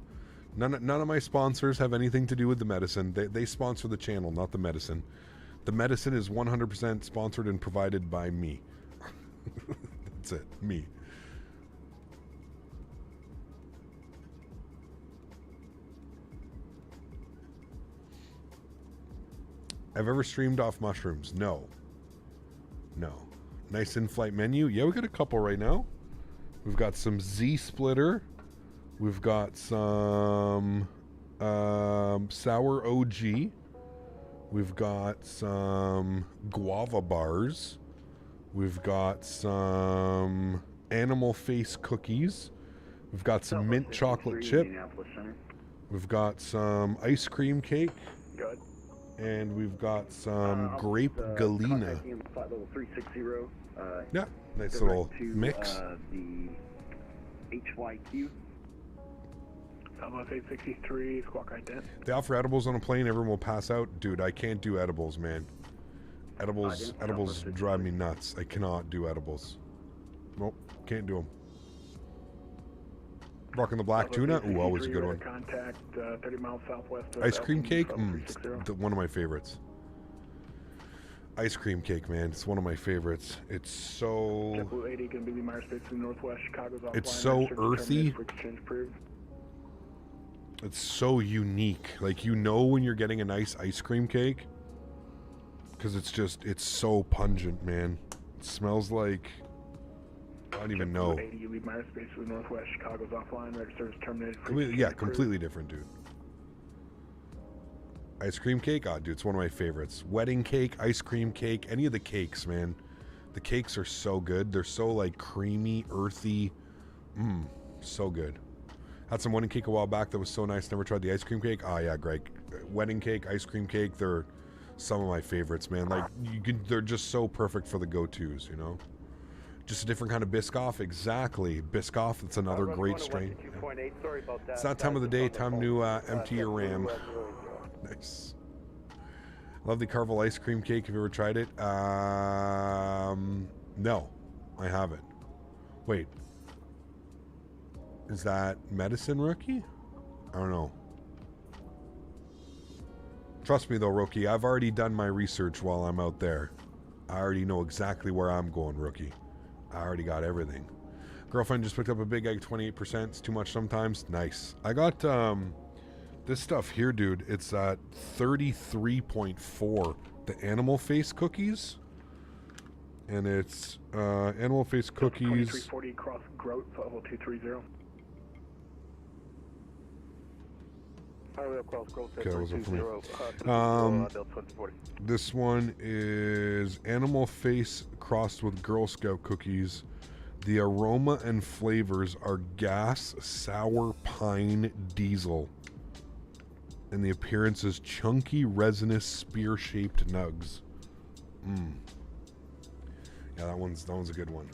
None of my sponsors have anything to do with the medicine. They sponsor the channel, not the medicine. The medicine is 100% sponsored and provided by me. That's it, me. I've ever streamed off mushrooms? No. Nice in-flight menu. Yeah, we got a couple right now. We've got some Z-Splitter. We've got some Sour OG. We've got some Guava Bars. We've got some Animal Face Cookies. We've got some Mint Chocolate Chip. We've got some Ice Cream Cake. Good. And we've got some Grape Galena. Yeah, nice little mix. The HYQ. Southwest 863, Squawk Ident. They offer edibles on a plane, everyone will pass out. Dude, I can't do edibles, man. Edibles drive me nuts. I cannot do edibles. Nope, can't do them. Rocking the black tuna. Ooh, always a good one. Contact 30 miles southwest of Ice cream cake. One of my favorites. Ice cream cake, man. It's one of my favorites. It's so. JetBlue 80 going to be the Myers Space in Northwest Chicago's offline. It's so earthy. It's so unique. Like, you know when you're getting a nice ice cream cake, because it's so pungent, man. It smells like, I don't even know. 80, you leave Myers Space with Northwest Chicago's offline. Register is terminated. Completely different, dude. Ice cream cake? Oh, dude, it's one of my favorites. Wedding cake, ice cream cake, any of the cakes, man. The cakes are so good. They're so, like, creamy, earthy. So good. Had some wedding cake a while back that was so nice. Never tried the ice cream cake. Oh, yeah, Greg. Wedding cake, ice cream cake, they're some of my favorites, man. Like, they're just so perfect for the go-tos, you know? Just a different kind of Biscoff. Exactly. Biscoff, it's another great strain. Sorry about that. It's that time of the day. Time to empty your RAM. Nice. Lovely Carvel ice cream cake. Have you ever tried it? No, I haven't. Wait. Is that medicine, Rookie? I don't know. Trust me though, Rookie. I've already done my research while I'm out there. I already know exactly where I'm going, Rookie. I already got everything. Girlfriend just picked up a big egg, 28%. It's too much sometimes. Nice. I got this stuff here, dude. It's at 33.4. The Animal Face cookies. And it's Animal Face cookies. 2340 cross Groat, level 230. Okay, that was it for me. This one is Animal Face crossed with Girl Scout cookies. The aroma and flavors are gas, sour, pine, diesel. And the appearance is chunky, resinous, spear-shaped nugs. Yeah, that one's a good one.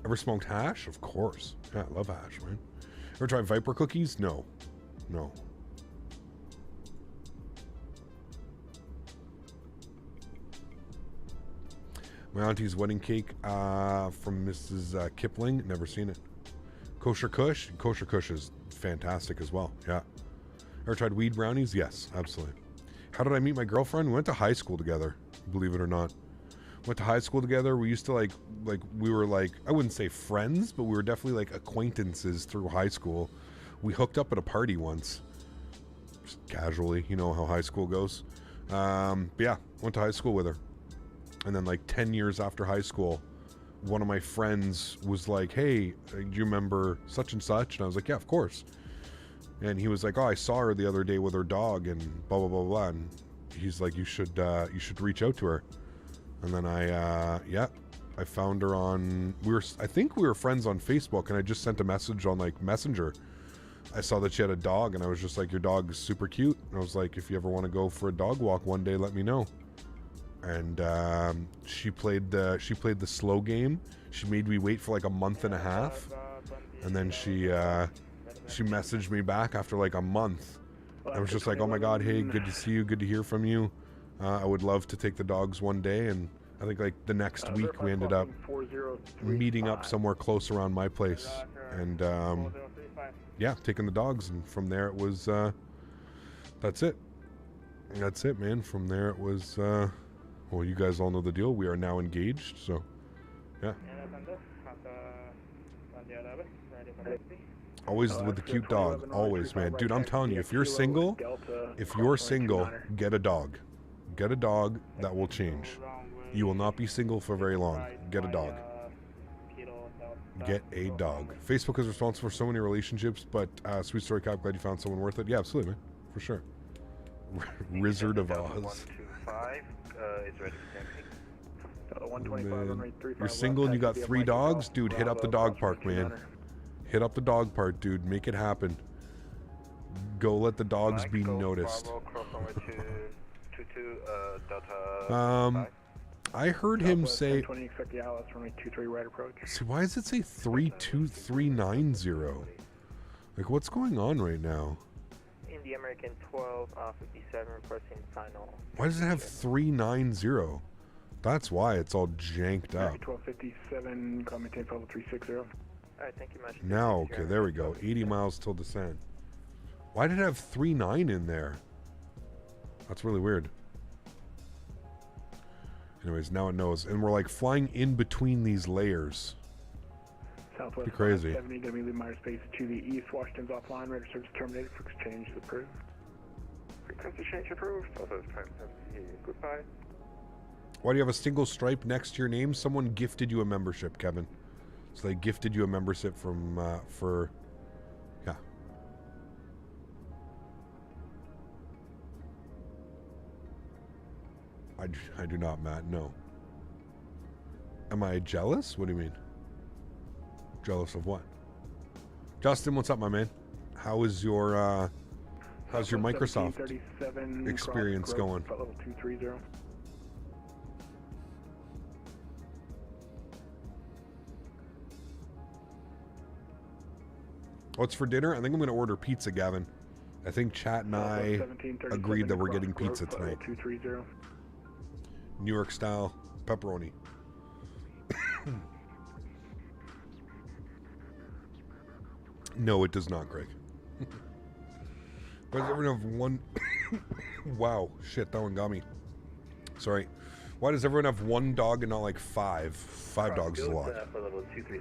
Ever smoked hash? Of course. Yeah, I love hash, man. Ever tried Viper cookies? No. My auntie's wedding cake from Mrs. Kipling. Never seen it. Kosher Kush? Kosher Kush is fantastic as well. Yeah. Ever tried weed brownies? Yes, absolutely. How did I meet my girlfriend? We went to high school together, believe it or not. Went to high school together. We used to like we were like, I wouldn't say friends, but we were definitely like acquaintances through high school. We hooked up at a party once. Just casually, you know how high school goes. But yeah, went to high school with her. And then like 10 years after high school, one of my friends was like, hey, do you remember such and such? And I was like, yeah, of course. And he was like, oh, I saw her the other day with her dog and blah, blah, blah, blah. And he's like, you should reach out to her. And then I I found her on, I think we were friends on Facebook, and I just sent a message on like Messenger. I saw that she had a dog, and I was just like, your dog is super cute. And I was like, if you ever want to go for a dog walk one day, let me know. And she played the slow game. She made me wait for like a month and a half, and then she messaged me back after like a month. I was just like, oh my god, hey, good to see you, good to hear from you. I would love to take the dogs one day. And I think like the next week we ended up meeting up somewhere close around my place, and yeah, taking the dogs. And from there it was that's it, man. From there it was well, you guys all know the deal. We are now engaged, so yeah. Always with the cute dog, always, man. Dude, I'm telling you, if you're single, get a dog. Get a dog, that will change. You will not be single for very long. Get a dog. Get a dog. Facebook is responsible for so many relationships, but sweet story, Cap, glad you found someone worth it. Yeah, absolutely, man. For sure. Wizard of Oz. 125 is ready for taxi. You're single and you got 3 dogs? Dude, hit up the dog park, man. Hit up the dog park, dude. Make it happen. Go let the dogs be noticed. I heard him say... See, why does it say 32390? Like, what's going on right now? In the American 1257, requesting final. Why does it have 390? That's why it's all janked up. 1257, call maintain level 360. Alright, thank you much. Now, okay, there we go. 80 miles till descent. Why did it have 39 in there? That's really weird. Anyways, now it knows. And we're like flying in between these layers. Southwest pretty crazy. 70, going to be leaving minor space to the east. Washington's offline. Radar service terminated. For exchange approved. Frequency change approved. Southwest 570. Goodbye. Why do you have a single stripe next to your name? Someone gifted you a membership, Kevin. So they gifted you a membership from, for, yeah. I do not, Matt, no. Am I jealous? What do you mean? Jealous of what? Justin, what's up, my man? How is your, how's your Microsoft experience going? Level 230. What's for dinner? I think I'm going to order pizza, Gavin. I think chat and I agreed that we're getting pizza tonight. New York style pepperoni. No, it does not, Greg. Why does everyone have one? Wow, shit, that one got me. Sorry. Why does everyone have one dog and not like 5? 5 dogs is a lot.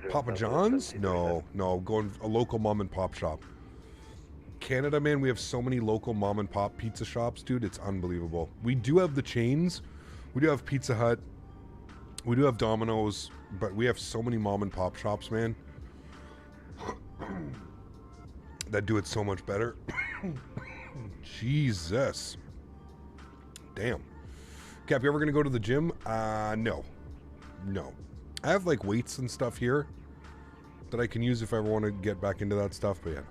Papa John's? No, going a local mom and pop shop. Canada, man, we have so many local mom and pop pizza shops, dude. It's unbelievable. We do have the chains. We do have Pizza Hut. We do have Domino's, but we have so many mom and pop shops, man, that do it so much better. Jesus. Damn. Cap, you ever gonna go to the gym? No. I have like weights and stuff here that I can use if I ever want to get back into that stuff, but yeah.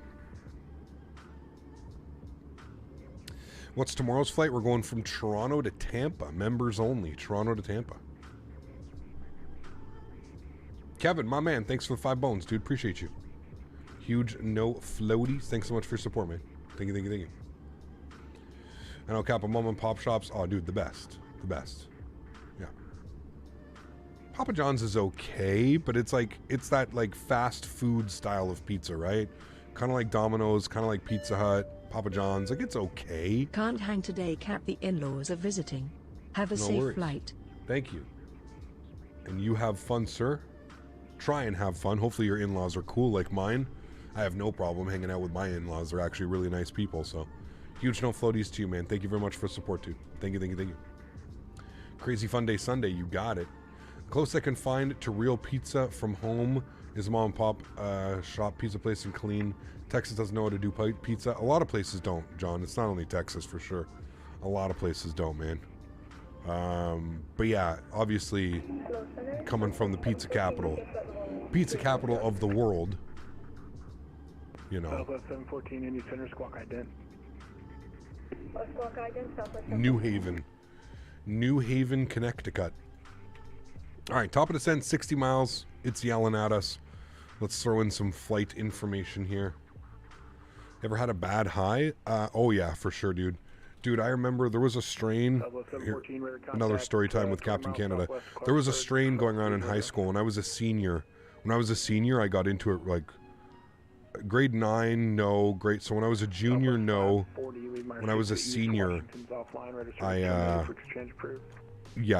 What's tomorrow's flight? We're going from Toronto to Tampa. Members only. Toronto to Tampa. Kevin, my man, thanks for the 5 bones, dude. Appreciate you. Huge no floaties. Thanks so much for your support, man. Thank you. I know, Cap, mom and pop shops. Oh, dude, the best. Yeah. Papa John's is okay, but it's that like fast food style of pizza, right? Kind of like Domino's, kind of like Pizza Hut. Papa John's, like, it's okay. Can't hang today, Cap. The in-laws are visiting. Have a safe flight. Thank you. And you have fun, sir. Try and have fun. Hopefully your in-laws are cool like mine. I have no problem hanging out with my in-laws. They're actually really nice people, so huge no floaties to you, man. Thank you very much for support, dude. Thank you. Crazy Fun Day Sunday, you got it. Close I can find to real pizza from home is a mom and pop shop pizza place in Killeen. Texas doesn't know how to do pizza. A lot of places don't, John. It's not only Texas, for sure. A lot of places don't, man. But yeah, obviously coming from the pizza capital of the world, you know. Southwest 714, Indy Center, squawk ident. Squawk ident, Southwest New Haven, Connecticut. All right, top of descent, 60 miles. It's yelling at us. Let's throw in some flight information here. Ever had a bad high? Oh yeah, for sure, dude. Dude, I remember there was a strain. Here, another story time with Captain Canada. There was a strain going on in high school when I was a senior. When I was a senior, I got into it like grade 9, no. Grade, so when I was a junior, no. When I was a senior, I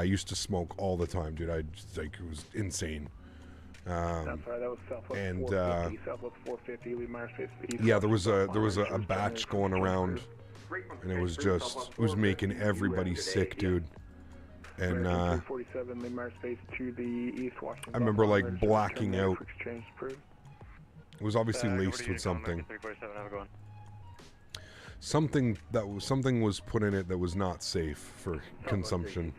used to smoke all the time, dude. I just, like, it was insane. That was Southwest And 450, Southwest 450, leave Myers space east. yeah, there was a batch going around, and it was making everybody sick, dude. And I remember like blacking out. It was obviously laced with something. Something was put in it that was not safe for consumption.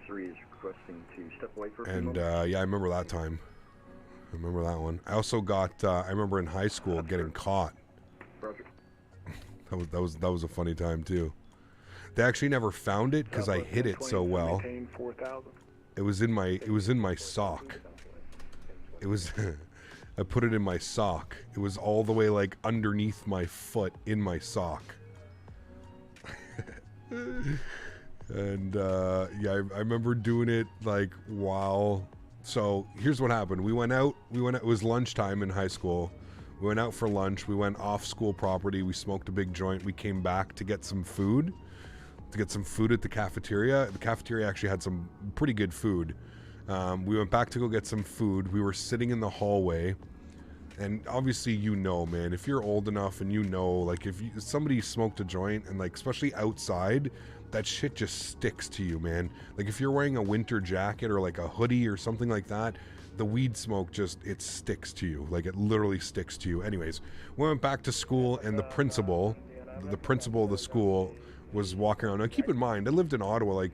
And yeah, I remember that time. I remember that one. I also got. I remember in high school getting caught. That was a funny time too. They actually never found it because I hid it so well. It was in my sock. It was. I put it in my sock. It was all the way like underneath my foot in my sock. And yeah, I remember doing it like while. So here's what happened. We went out. It was lunchtime in high school. We went out for lunch. We went off school property. We smoked a big joint. We came back to get some food. At the cafeteria. The cafeteria actually had some pretty good food. We went back to go get some food. We were sitting in the hallway. And obviously, you know, man, if you're old enough and you know, like if somebody smoked a joint and like, especially outside, that shit just sticks to you, man. Like if you're wearing a winter jacket or like a hoodie or something like that, the weed smoke just, it sticks to you. Like it literally sticks to you. Anyways, we went back to school and the principal of the school was walking around. Now keep in mind, I lived in Ottawa, like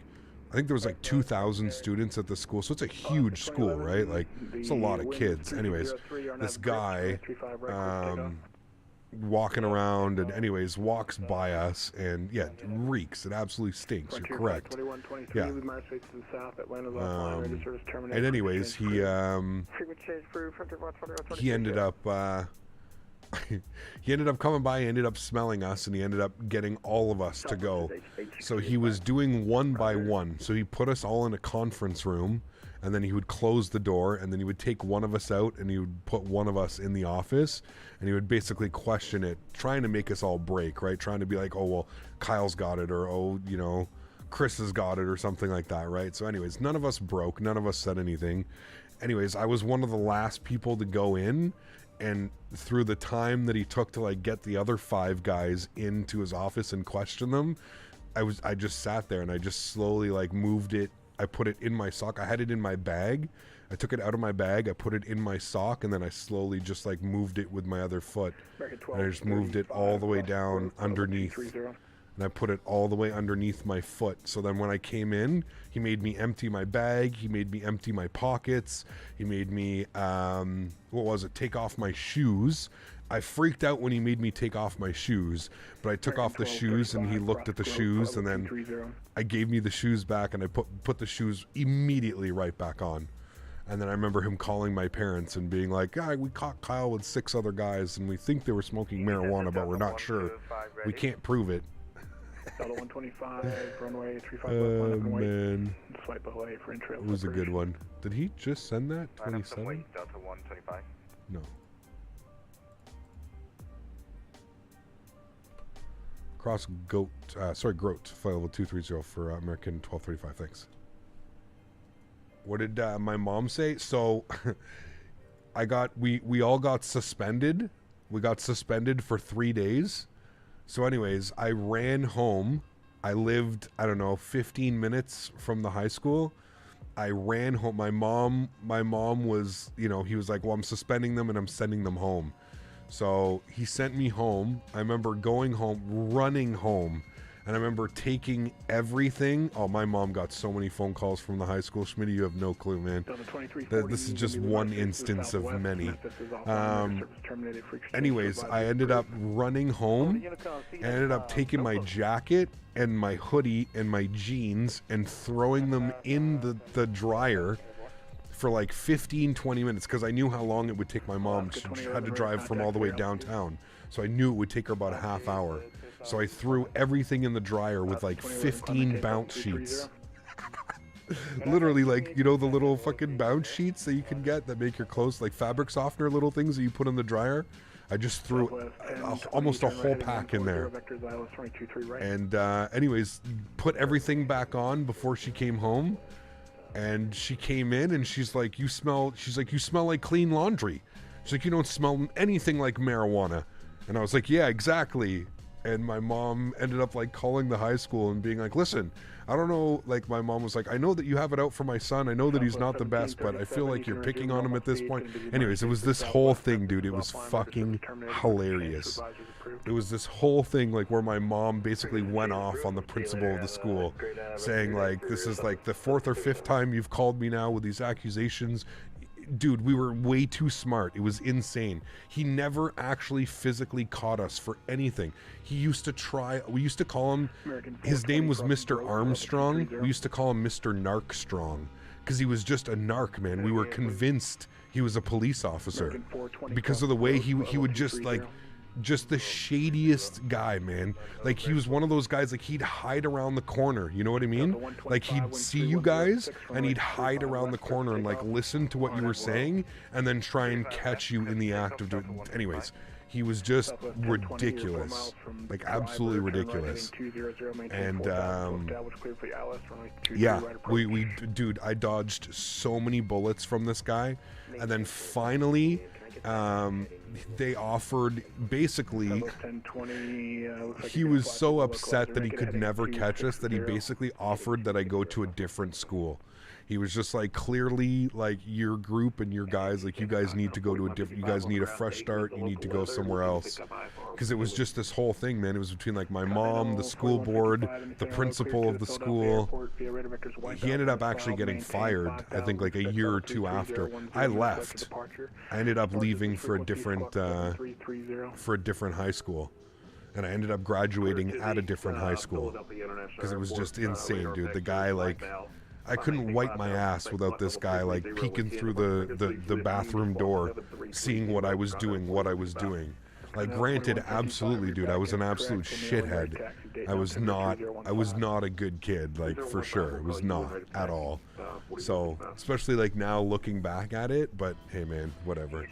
I think there was like 2,000 students at the school, so it's a huge school, right? Like it's a lot of kids. Anyways, this guy walking around and anyways walks by us and yeah, it reeks. It absolutely stinks. You're correct. Yeah. And anyways, he ended up he ended up coming by, he ended up smelling us, and he ended up getting all of us to go. So he was doing one by one. So he put us all in a conference room, and then he would close the door, and then he would take one of us out, and he would put one of us in the office, and he would basically question it, trying to make us all break, right? Trying to be like, oh, well, Kyle's got it, or, oh, you know, Chris has got it, or something like that, right? So anyways, none of us broke. None of us said anything. Anyways, I was one of the last people to go in, and through the time that he took to like get the other 5 guys into his office and question them, I just sat there and I just slowly like moved it. I put it in my sock. I had it in my bag. I took it out of my bag. I put it in my sock, and then I slowly just like moved it with my other foot. And I just moved it all the way down underneath. And I put it all the way underneath my foot. So then when I came in, he made me empty my bag. He made me empty my pockets. He made me, take off my shoes. I freaked out when he made me take off my shoes. But I took off the shoes, and he looked at the shoes, and then I gave me the shoes back, and I put the shoes immediately right back on. And then I remember him calling my parents and being like, we caught Kyle with 6 other guys, and we think they were smoking marijuana, but we're not sure. We can't prove it. Delta 125, runway 35 left, man. Flight below for intrail. It was a good one. Did he just send that? 27? Delta 125. No. Cross Groat, flight level 230 for American 1235, thanks. What did my mom say? So, we all got suspended. We got suspended for 3 days. So anyways, I ran home. I lived, 15 minutes from the high school. I ran home. My mom was, he was like, well, I'm suspending them and I'm sending them home. So he sent me home. I remember going home, running home. And I remember taking everything. Oh, my mom got so many phone calls from the high school. Smitty, you have no clue, man. This is just one instance of many. Anyways, I ended up running home. I ended up taking my jacket and my hoodie and my jeans and throwing them in the dryer for like 15-20 minutes because I knew how long it would take my mom. She had to drive from all the way downtown, so I knew it would take her about a half hour. So I threw everything in the dryer with like 15 bounce sheets. Literally, like, you know, the little fucking bounce sheets that you can get that make your clothes like fabric softener, little things that you put in the dryer. I just threw almost a whole pack in there. And anyways, put everything back on before she came home. And she came in and she's like, you smell like clean laundry. She's like, you don't smell anything like marijuana. And I was like, yeah, exactly. And my mom ended up like calling the high school and being like, listen, I don't know, like my mom was like, I know that you have it out for my son. I know that he's not the best, but I feel like you're picking on him at this point. Anyways, it was this whole thing, dude. It was fucking hilarious. It was this whole thing like where my mom basically went off on the principal of the school saying like, this is like the 4th or 5th time you've called me now with these accusations. Dude, we were way too smart. It was insane. He never actually physically caught us for anything. He used to try, we used to call him, his name was Mr. Armstrong. We used to call him Mr. Narkstrong because he was just a narc, man. We were convinced he was a police officer because of the way he would just like, just the shadiest guy, man. Like he was one of those guys, like he'd hide around the corner, you know what I mean? Like he'd see you guys and he'd hide around the corner and like listen to what you were saying and then try and catch you in the act of doing. Anyways, he was just ridiculous, like absolutely ridiculous. And yeah, dude, I dodged so many bullets from this guy, and then finally they offered, basically, he was so upset that he could never catch us that he basically offered that I go to a different school. He was just like, clearly, like, your group and your guys, like, you guys need to go to a different, you guys need a fresh start, you need to go somewhere else. Because it was just this whole thing, man. It was between, like, my mom, the school board, the principal of the school. He ended up actually getting fired, I think, like, a year or two after. I left. I ended up leaving for a different high school. And I ended up graduating at a different high school. Because it was just insane, dude. The guy, like, I couldn't wipe my ass without this guy, like, peeking through the bathroom door, seeing what I was doing. Like, granted, absolutely, dude, I was an absolute shithead. I was not a good kid, like, for sure. It was not at all. So, especially, like, now looking back at it, but hey, man, whatever.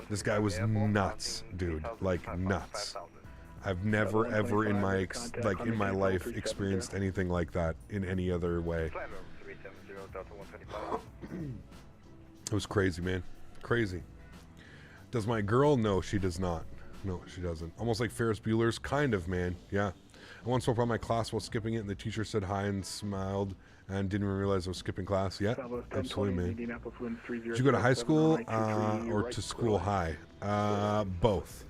This guy was nuts, dude, like, nuts. I've never, ever in my life experienced anything like that in any other way. It was crazy, man. Crazy. Does my girl? No, she does not. No, she doesn't. Almost like Ferris Bueller's, kind of, man. Yeah. I once spoke about my class while skipping it, and the teacher said hi and smiled and didn't even realize I was skipping class. Yeah, absolutely, man. Did you go to high school or to school high? Both.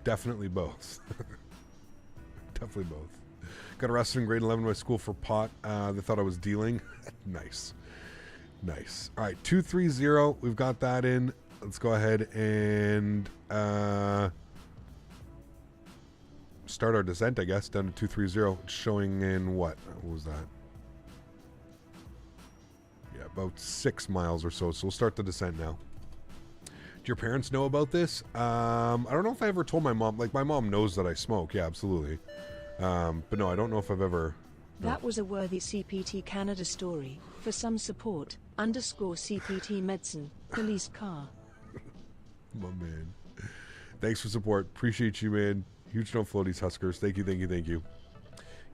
Definitely both. Definitely both. Got arrested in grade 11 by school for pot. They thought I was dealing. Nice. Nice. All right, 230. We've got that in. Let's go ahead and start our descent, I guess, down to 230. It's showing in what? What was that? Yeah, about 6 miles or so. So we'll start the descent now. Do your parents know about this? I don't know if I ever told my mom. Like, my mom knows that I smoke. Yeah, absolutely. But no, I don't know if I've ever... That was a worthy CPT Canada story. For some support, _CPT medicine, police car. My man. Thanks for support. Appreciate you, man. Huge no floaties, Huskers. Thank you, thank you, thank you.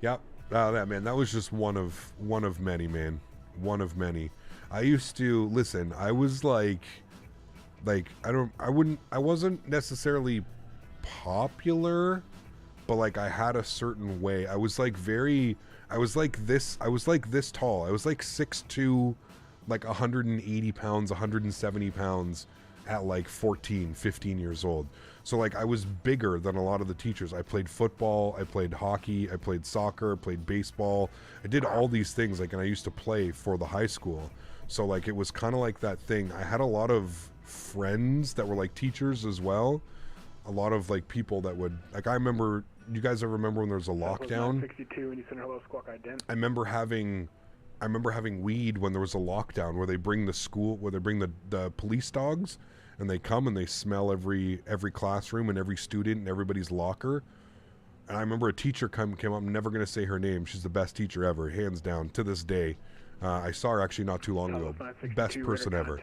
Yep. That, man, that was just one of many, man. One of many. I used to... Listen, I was like... I wasn't necessarily popular, but like I had a certain way. I was like this tall. I was like 6'2", like 180 pounds, 170 pounds, at like 14, 15 years old. So like I was bigger than a lot of the teachers. I played football, I played hockey, I played soccer, I played baseball. I did all these things, like, and I used to play for the high school. So like it was kind of like that thing. I had a lot of friends that were like teachers as well. A lot of like people that would, like, I remember, you guys ever remember when there was a lockdown? 62 and you send hello squawk ident. I remember having weed when there was a lockdown, where they bring the police dogs, and they come and they smell every classroom and every student and everybody's locker. And I remember a teacher came up, I'm never going to say her name, she's the best teacher ever, hands down, to this day. I saw her actually not too long ago. Best person ever.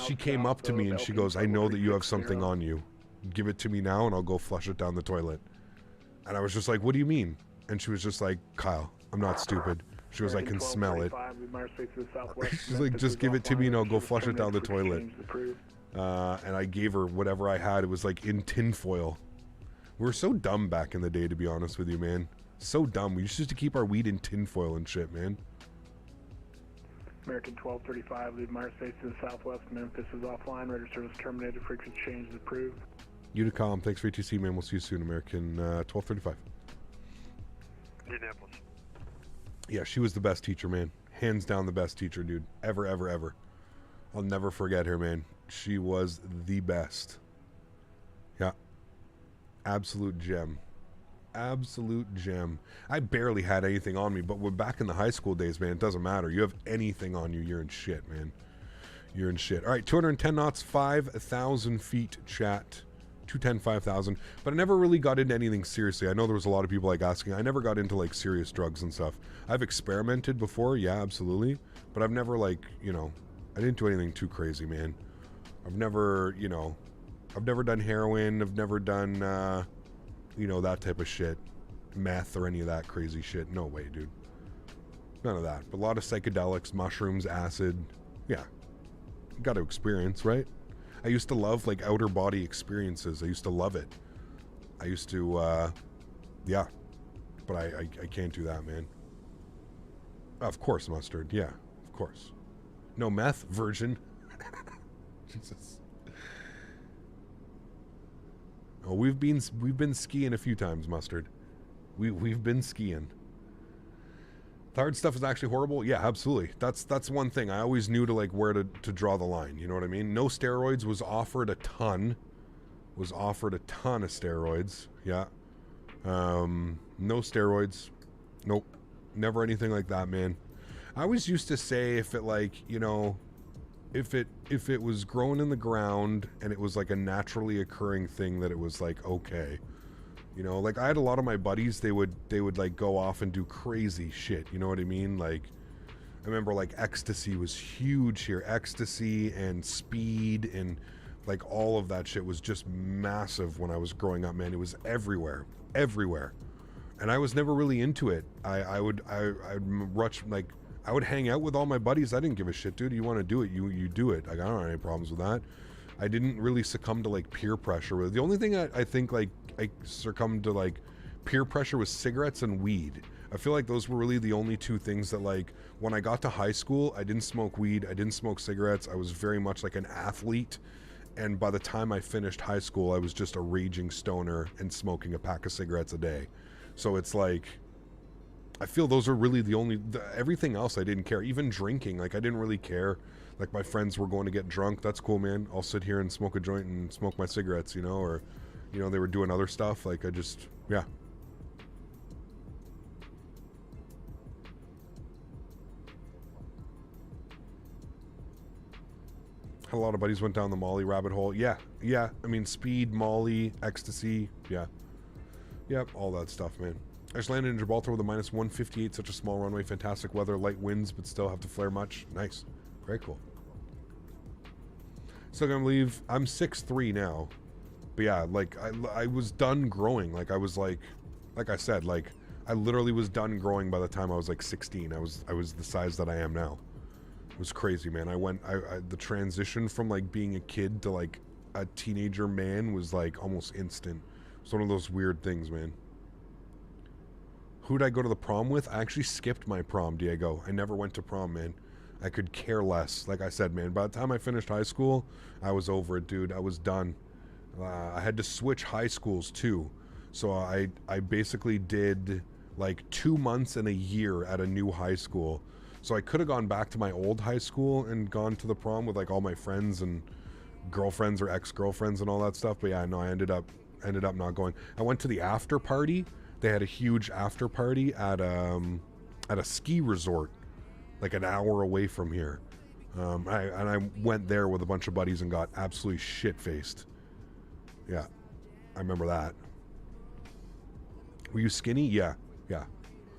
She came up to me and she goes, I know that you have something on you. Give it to me now and I'll go flush it down the toilet. And I was just like, what do you mean? And she was just like, Kyle, I'm not stupid. She goes, I can smell it. She's like, just give it to me and I'll go flush it down the toilet. And I gave her whatever I had. It was like in tinfoil. We were so dumb back in the day, to be honest with you, man. So dumb. We used to keep our weed in tinfoil and shit, man. American 1235, lead Marseille to the southwest. Memphis is offline. Radar service terminated. Frequency change is approved. Unicom, thanks for ATC, man. We'll see you soon, American 1235. Indianapolis. Yeah, she was the best teacher, man. Hands down the best teacher, dude. Ever, ever, ever. I'll never forget her, man. She was the best. Yeah. Absolute gem. Absolute gem. I barely had anything on me, but we're back in the high school days, man. It doesn't matter. You have anything on you, you're in shit, man. You're in shit. All right, 210 knots, 5,000 feet, chat. 210, 5,000. But I never really got into anything seriously. I know there was a lot of people like asking. I never got into like serious drugs and stuff. I've experimented before, yeah, absolutely. But I've never like, you know, I didn't do anything too crazy, man. I've never, you know, I've never done heroin. I've never done, you know, that type of shit. Meth or any of that crazy shit. No way, dude. None of that. But a lot of psychedelics, mushrooms, acid. Yeah. You got to experience, right? I used to love like outer body experiences. I used to love it. I used to, yeah. But I can't do that, man. Of course, mustard. Yeah, of course. No meth, virgin. Jesus. Oh, we've been skiing a few times, mustard. We've been skiing. The hard stuff is actually horrible. Yeah, absolutely. That's one thing. I always knew to like where to draw the line. You know what I mean? No steroids. Was offered a ton of steroids. Yeah. No steroids. Nope. Never anything like that, man. I always used to say if it like, you know, if it was grown in the ground and it was like a naturally occurring thing, that it was like okay. You know, like I had a lot of my buddies, they would like go off and do crazy shit, you know what I mean? Like I remember like ecstasy was huge here. Ecstasy and speed and like all of that shit was just massive when I was growing up, man. It was everywhere. And I was never really into it. I'd rush, like I would hang out with all my buddies. I didn't give a shit, dude. You want to do it, you do it. Like I don't have any problems with that. I didn't really succumb to like peer pressure. The only thing I think like I succumbed to like peer pressure was cigarettes and weed. I feel like those were really the only two things that like when I got to high school, I didn't smoke weed, I didn't smoke cigarettes. I was very much like an athlete. And by the time I finished high school, I was just a raging stoner and smoking a pack of cigarettes a day. So it's like, I feel those are really the only, everything else I didn't care. Even drinking, like I didn't really care. Like my friends were going to get drunk. That's cool, man. I'll sit here and smoke a joint and smoke my cigarettes, you know, or, you know, they were doing other stuff. Like I just, yeah. Had a lot of buddies went down the Molly rabbit hole. Yeah. I mean, speed, Molly, ecstasy. Yeah. Yep, all that stuff, man. I just landed in Gibraltar with a minus 158, such a small runway, fantastic weather, light winds, but still have to flare much. Nice. Very cool. Still gonna leave. I'm 6'3" now. But yeah, like, I was done growing. Like, I was like I said, like, I literally was done growing by the time I was like 16. I was the size that I am now. It was crazy, man. The transition from like being a kid to like a teenager man was like almost instant. It's one of those weird things, man. Who'd I go to the prom with? I actually skipped my prom, Diego. I never went to prom, man. I could care less. Like I said, man, by the time I finished high school, I was over it, dude. I was done. I had to switch high schools too. So I basically did like 2 months and a year at a new high school. So I could have gone back to my old high school and gone to the prom with like all my friends and girlfriends or ex-girlfriends and all that stuff. But yeah, no, I ended up not going. I went to the after party. They had a huge after party at a ski resort, like an hour away from here. I went there with a bunch of buddies and got absolutely shit-faced. Yeah, I remember that. Were you skinny? Yeah.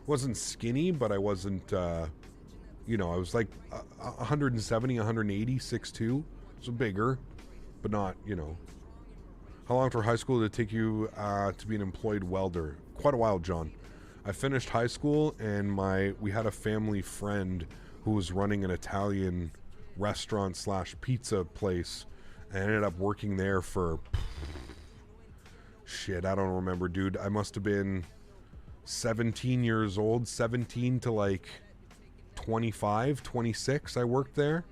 Wasn't skinny, but I wasn't, I was like 170, 180, 6'2", so bigger, but not, How long after high school did it take you to be an employed welder? Quite a while, John. I finished high school, and we had a family friend who was running an Italian restaurant / pizza place, and I ended up working there for, shit, I don't remember, dude. I must have been 17 years old, 17 to like 25, 26, I worked there.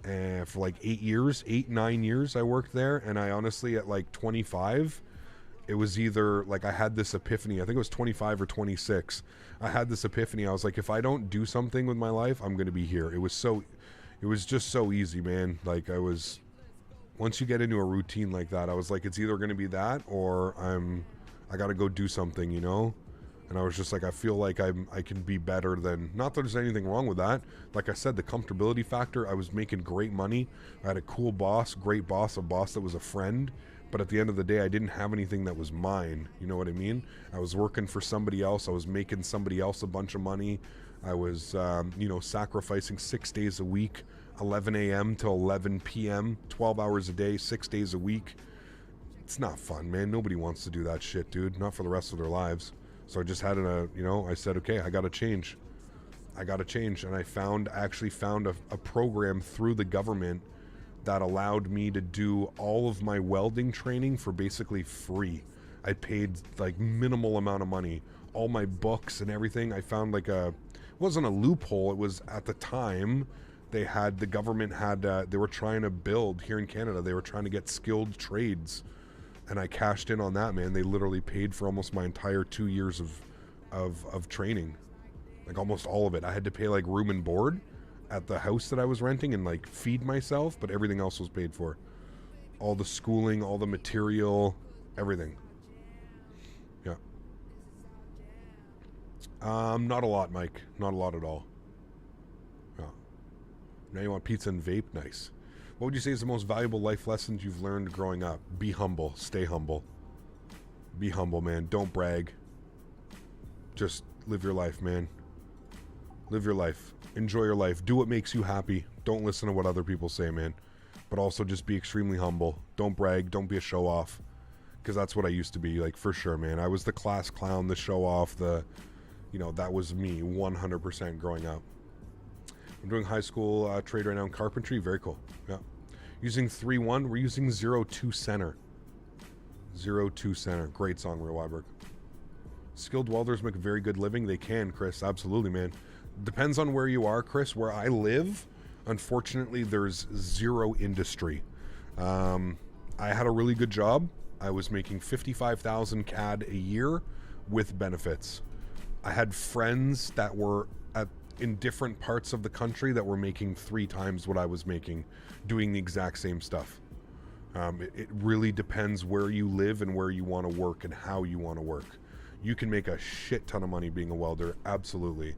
And for like 9 years I worked there. And I honestly, at like 25, it was either like I had this epiphany. I think it was 25 or 26. I had this epiphany. I was like, if I don't do something with my life, I'm going to be here. It was just so easy, man. Like once you get into a routine like that, I was like, it's either going to be that or I got to go do something, And I was just like, I feel like I can be better than, not that there's anything wrong with that. Like I said, the comfortability factor, I was making great money. I had a cool boss, great boss, a boss that was a friend. But at the end of the day, I didn't have anything that was mine. You know what I mean? I was working for somebody else. I was making somebody else a bunch of money. I was, sacrificing 6 days a week, 11 a.m. to 11 p.m., 12 hours a day, 6 days a week. It's not fun, man. Nobody wants to do that shit, dude. Not for the rest of their lives. So I just had I said, okay, I got to change. And I actually found a program through the government that allowed me to do all of my welding training for basically free. I paid like minimal amount of money. All my books and everything, I found it wasn't a loophole. It was, at the time, the government they were trying to build here in Canada. They were trying to get skilled trades. And I cashed in on that, man. They literally paid for almost my entire 2 years of training. Like almost all of it. I had to pay like room and board at the house that I was renting and like feed myself, but everything else was paid for. All the schooling, all the material, everything. Yeah. Not a lot, Mike. Not a lot at all. Yeah. Now you want pizza and vape? Nice. What would you say is the most valuable life lessons you've learned growing up? Be humble. Stay humble. Be humble, man. Don't brag. Just live your life, man. Live your life. Enjoy your life. Do what makes you happy. Don't listen to what other people say, man. But also just be extremely humble. Don't brag. Don't be a show-off. Because that's what I used to be, like, for sure, man. I was the class clown, the show-off, that was me 100% growing up. I'm doing high school trade right now in carpentry. Very cool. Yeah. Using 3-1. We're using 0-2 center. 0-2 center. Great song, Real Weiberg. Skilled welders make a very good living. They can, Chris. Absolutely, man. Depends on where you are, Chris. Where I live, unfortunately, there's zero industry. I had a really good job. I was making 55,000 CAD a year with benefits. I had friends that were in different parts of the country that were making 3 times what I was making, doing the exact same stuff. It really depends where you live and where you want to work and how you want to work. You can make a shit ton of money being a welder, absolutely.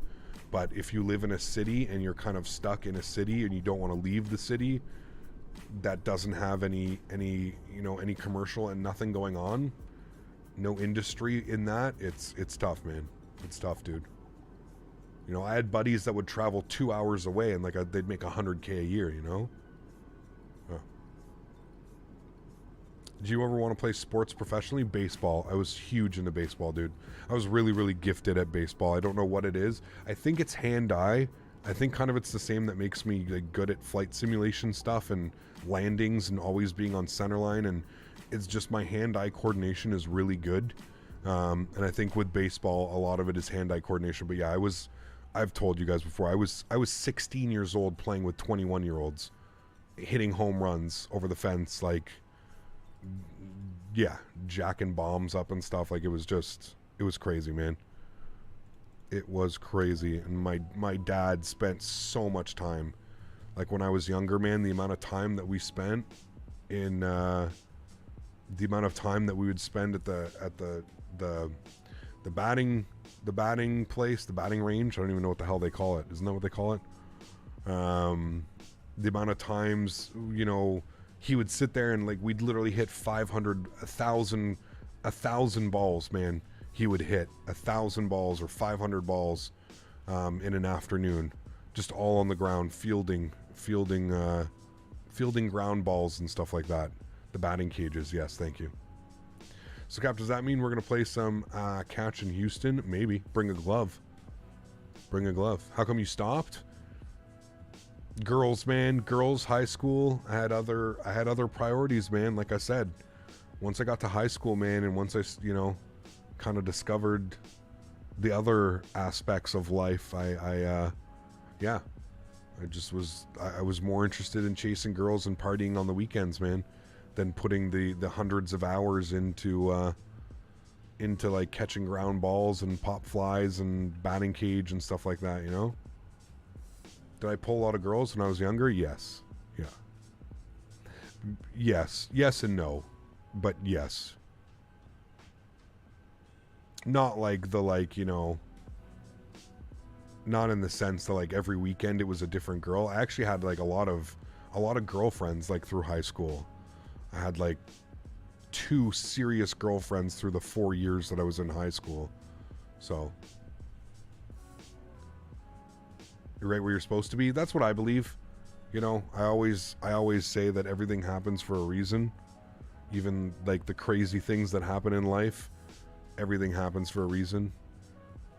But if you live in a city and you're kind of stuck in a city and you don't want to leave the city that doesn't have any commercial and nothing going on, no industry in that, it's tough, man. It's tough, dude. I had buddies that would travel 2 hours away and they'd make $100K a year, Oh. Did you ever want to play sports professionally? Baseball. I was huge into baseball, dude. I was really, really gifted at baseball. I don't know what it is. I think it's hand-eye. I think kind of it's the same that makes me good at flight simulation stuff and landings and always being on center line. And it's just my hand-eye coordination is really good. And I think with baseball, a lot of it is hand-eye coordination. But yeah, I've told you guys before, I was 16 years old playing with 21-year-olds, hitting home runs over the fence, like, yeah, jacking bombs up and stuff. Like, it was crazy, man. It was crazy. And my dad spent so much time, like when I was younger, man, the amount of time that we spent in the amount of time that we would spend at the batting place, the batting range. I don't even know what the hell they call it. Isn't that what they call it? The amount of times, you know, he would sit there and like we'd literally hit 500, 1,000 balls, man. He would hit 1,000 balls or 500 balls in an afternoon, just all on the ground, fielding ground balls and stuff like that. The batting cages, yes, thank you. So, Cap, does that mean we're going to play some catch in Houston? Maybe. Bring a glove. Bring a glove. How come you stopped? Girls, man. Girls, high school. I had other priorities, man. Like I said, once I got to high school, man, and once I, you know, kind of discovered the other aspects of life, I was more interested in chasing girls and partying on the weekends, man, than putting the hundreds of hours into like catching ground balls and pop flies and batting cage and stuff like that, you know? Did I pull a lot of girls when I was younger? Yes. Yeah. Yes and no. But yes. Not like you know, not in the sense that like every weekend it was a different girl. I actually had like a lot of girlfriends like through high school. I had like 2 serious girlfriends through the 4 years that I was in high school. So you're right where you're supposed to be. That's what I believe. You know, I always say that everything happens for a reason. Even like the crazy things that happen in life, everything happens for a reason.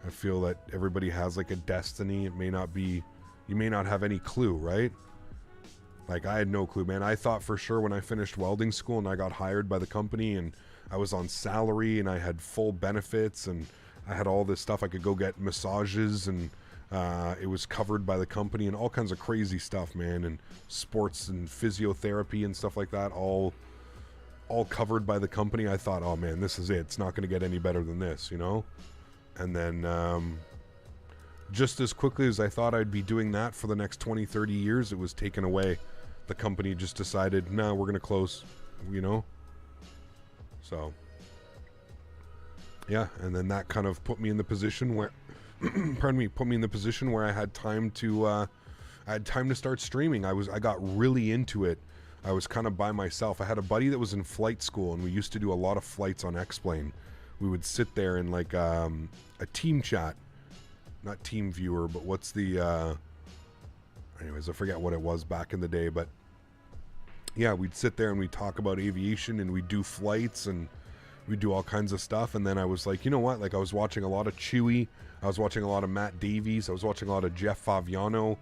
I feel that everybody has like a destiny. It may not be, you may not have any clue, right? Like I had no clue, man. I thought for sure when I finished welding school and I got hired by the company and I was on salary and I had full benefits and I had all this stuff. I could go get massages and it was covered by the company and all kinds of crazy stuff, man. And sports and physiotherapy and stuff like that, all covered by the company. I thought, oh man, this is it. It's not going to get any better than this, you know? And then just as quickly as I thought I'd be doing that for the next 20, 30 years, it was taken away. The company just decided, no, we're going to close, you know? So, yeah, and then that kind of put me in the position where, put me in the position where I had time to start streaming. I got really into it. I was kind of by myself. I had a buddy that was in flight school, and we used to do a lot of flights on X-Plane. We would sit there in like a team chat, not team viewer, but what's the, anyways, I forget what it was back in the day, but yeah, we'd sit there and we'd talk about aviation and we'd do flights and we'd do all kinds of stuff. And then I was like, you know what? Like I was watching a lot of Chewy. I was watching a lot of Matt Davies. I was watching a lot of Jeff Favignano.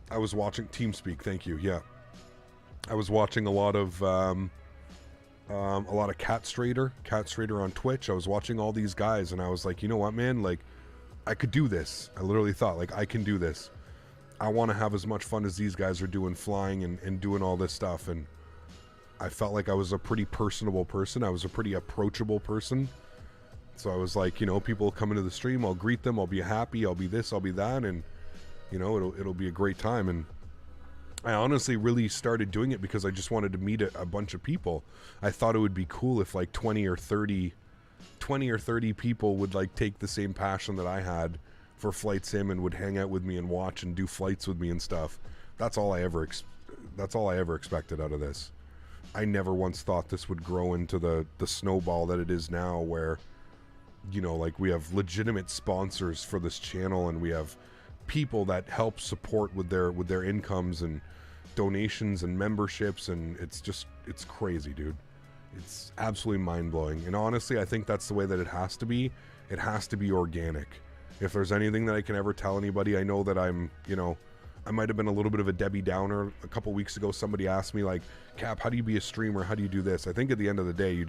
I was watching TeamSpeak. Thank you. Yeah. I was watching a lot of Cat Strader on Twitch. I was watching all these guys and I was like, you know what, man? Like I could do this. I literally thought like I can do this. I want to have as much fun as these guys are doing flying and doing all this stuff. And I felt like I was a pretty personable person. I was a pretty approachable person. So I was like, you know, people come into the stream, I'll greet them, I'll be happy, I'll be this, I'll be that, and you know, it'll be a great time. And I honestly really started doing it because I just wanted to meet a bunch of people. I thought it would be cool if like 20 or 30 people would like take the same passion that I had for flight sim and would hang out with me and watch and do flights with me and stuff. That's all I ever expected out of this. I never once thought this would grow into the snowball that it is now, where, you know, like we have legitimate sponsors for this channel and we have people that help support with their incomes and donations and memberships, and it's crazy, dude. It's absolutely mind-blowing. And honestly, I think that's the way that it has to be. It has to be organic. If there's anything that I can ever tell anybody, I know that I'm, you know, I might have been a little bit of a Debbie Downer. A couple weeks ago, somebody asked me like, Cap, how do you be a streamer? How do you do this? I think at the end of the day, you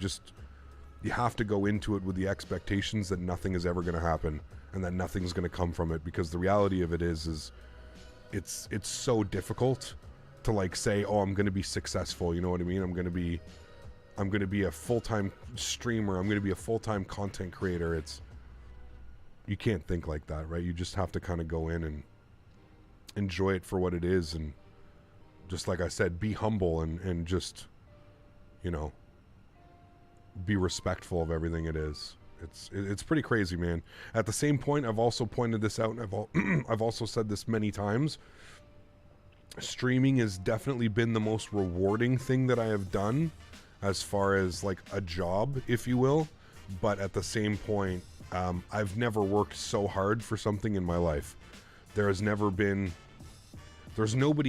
you have to go into it with the expectations that nothing is ever going to happen and that nothing's going to come from it, because the reality of it is it's so difficult to like say, oh, I'm going to be successful, you know what I mean? I'm going to be a full-time streamer, I'm going to be a full-time content creator. You can't think like that, right? You just have to kind of go in and enjoy it for what it is, and just like I said, be humble and just, you know, be respectful of everything it is. It's pretty crazy, man. At the same point, I've also pointed this out, and I've also said this many times. Streaming has definitely been the most rewarding thing that I have done as far as like a job, if you will. But at the same point, I've never worked so hard for something in my life. There's nobody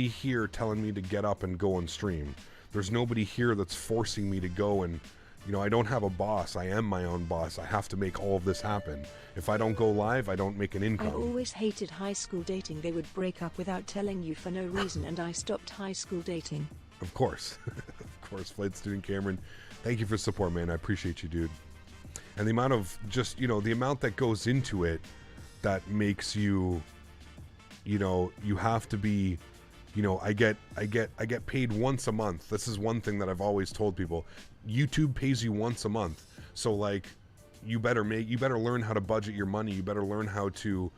here telling me to get up and go and stream. There's nobody here that's forcing me to go, and, you know, I don't have a boss. I am my own boss. I have to make all of this happen. If I don't go live, I don't make an income. I always hated high school dating. They would break up without telling you for no reason, and I stopped high school dating. Of course. Of course, Flight Student Cameron. Thank you for support, man. I appreciate you, dude. And the amount of just, you know, the amount that goes into it that makes you, you know, you have to be, you know, I get paid once a month. This is one thing that I've always told people. YouTube pays you once a month. So like, you better learn how to budget your money. You better learn how to,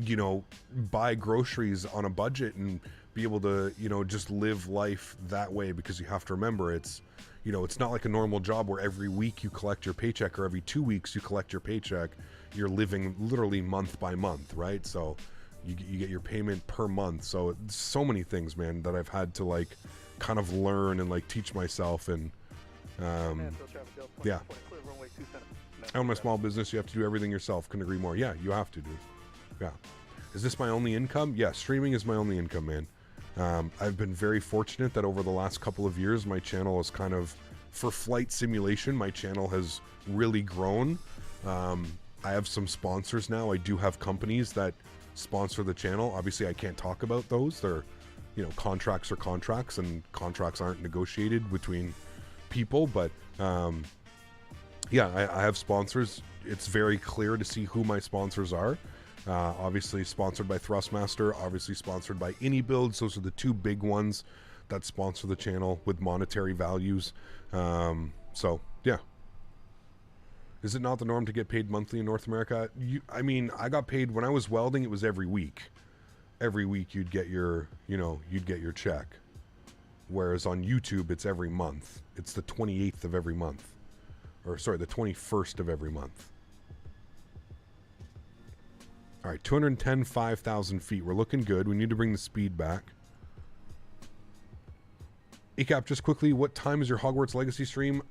you know, buy groceries on a budget and be able to, you know, just live life that way, because you have to remember it's, you know, it's not like a normal job where every week you collect your paycheck or every 2 weeks you collect your paycheck. You're living literally month by month, right? So you get your payment per month. So so many things, man, that I've had to like kind of learn and like teach myself. And yeah, I own my small business. You have to do everything yourself. Couldn't agree more. Yeah, you have to, dude. Yeah. Is this my only income? Yeah, streaming is my only income, man. I've been very fortunate that over the last couple of years, my channel is kind of, for flight simulation, my channel has really grown. I have some sponsors now. I do have companies that sponsor the channel. Obviously, I can't talk about those. They're, you know, contracts are contracts, and contracts aren't negotiated between people. But yeah, I have sponsors. It's very clear to see who my sponsors are. Obviously sponsored by Thrustmaster, obviously sponsored by AnyBuilds. Those are the two big ones that sponsor the channel with monetary values. So yeah. Is it not the norm to get paid monthly in North America? I mean, I got paid when I was welding, it was every week. Every week you'd get your, you know, you'd get your check. Whereas on YouTube, it's every month. It's the 28th of every month. Or sorry, the 21st of every month. All right, 210, 5,000 feet. We're looking good. We need to bring the speed back. ACAP, just quickly, what time is your Hogwarts Legacy stream?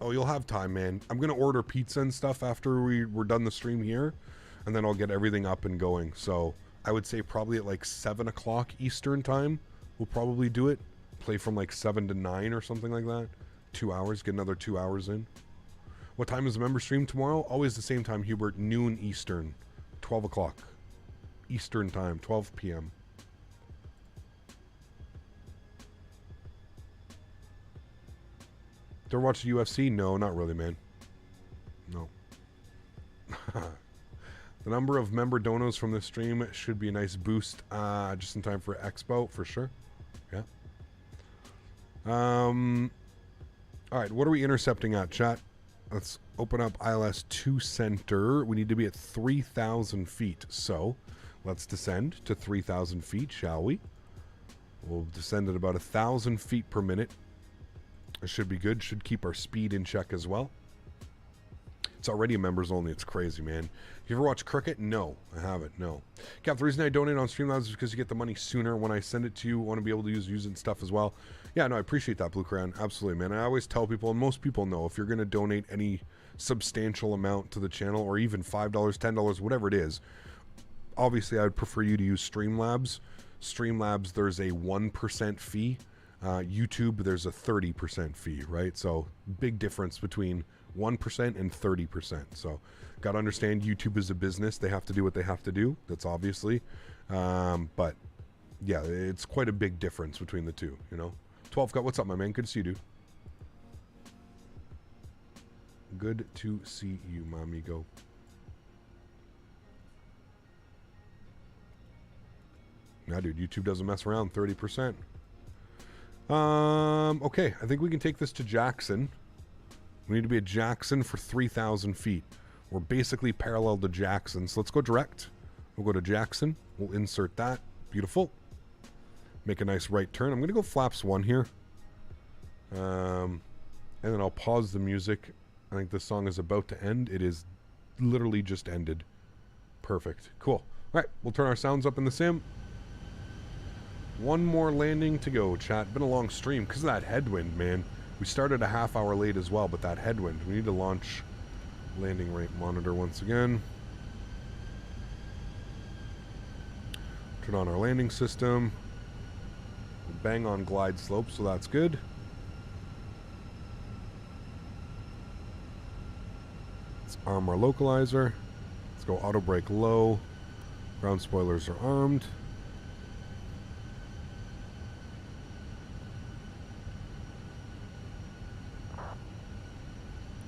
Oh, you'll have time, man. I'm going to order pizza and stuff after we're done the stream here, and then I'll get everything up and going. So I would say probably at like 7 o'clock Eastern time, we'll probably do it. Play from like 7 to 9 or something like that. 2 hours, get another 2 hours in. What time is the member stream tomorrow? Always the same time, Hubert, noon Eastern, 12 o'clock Eastern time, 12 p.m. Do you watch the UFC? No, not really, man. No. The number of member donos from this stream should be a nice boost, just in time for Expo, for sure. Yeah. All right, what are we intercepting at, chat? Let's open up ILS 2 center. We need to be at 3,000 feet. So let's descend to 3,000 feet, shall we? We'll descend at about 1,000 feet per minute. It should be good. Should keep our speed in check as well. It's already a members only. It's crazy, man. You ever watch cricket? No, I haven't. No. Cap, the reason I donate on Streamlabs is because you get the money sooner. When I send it to you, I want to be able to use it and stuff as well. Yeah, no, I appreciate that, Blue Crayon. Absolutely, man. I always tell people, and most people know, if you're going to donate any substantial amount to the channel, or even $5, $10, whatever it is, obviously I would prefer you to use Streamlabs. Streamlabs, there's a 1% fee. YouTube, there's a 30% fee, right? So big difference between 1% and 30%. So got to understand YouTube is a business. They have to do what they have to do. That's obviously. But yeah, it's quite a big difference between the two, you know? 12 got, what's up, my man? Good to see you, dude. Good to see you, my amigo. Now, dude, YouTube doesn't mess around. 30%. Okay, I think we can take this to Jackson. We need to be at Jackson for 3,000 feet. We're basically parallel to Jackson. So let's go direct. We'll go to Jackson. We'll insert that. Beautiful. Make a nice right turn. I'm going to go flaps 1 here. And then I'll pause the music. I think this song is about to end. It is literally just ended. Perfect. Cool. All right, we'll turn our sounds up in the sim. One more landing to go, chat. Been a long stream because of that headwind, man. We started a half hour late as well, but that headwind. We need to launch landing rate monitor once again. Turn on our landing system. Bang on glide slope, so that's good. Let's arm our localizer. Let's go auto brake low. Ground spoilers are armed.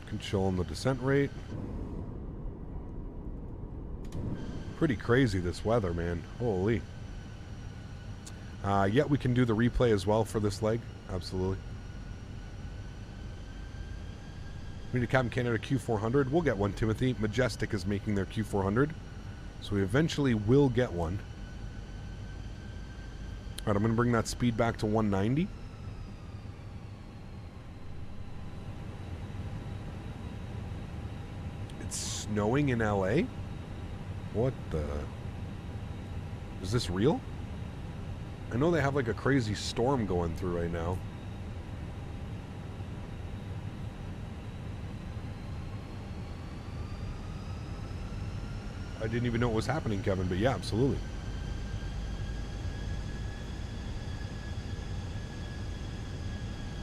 Can chill on the descent rate. Pretty crazy this weather, man. Holy. Yeah, we can do the replay as well for this leg. Absolutely. We need a Captain Canada Q400. We'll get one, Timothy. Majestic is making their Q400. So we eventually will get one. All right, I'm going to bring that speed back to 190. It's snowing in LA? What the... Is this real? I know they have like a crazy storm going through right now. I didn't even know it was happening, Kevin, but yeah, absolutely.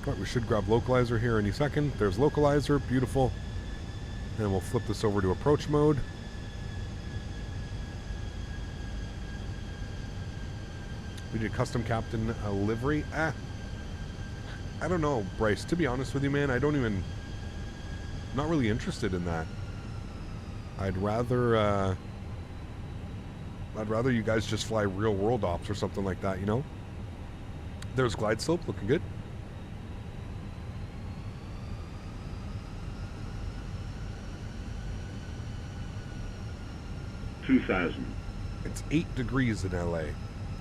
All right, we should grab localizer here any second. There's localizer, beautiful. And we'll flip this over to approach mode. We did custom captain livery. I don't know, Bryce. To be honest with you, man, I don't even... not really interested in that. I'd rather you guys just fly real world ops or something like that, you know? There's glide slope, looking good. It's 8 degrees in LA.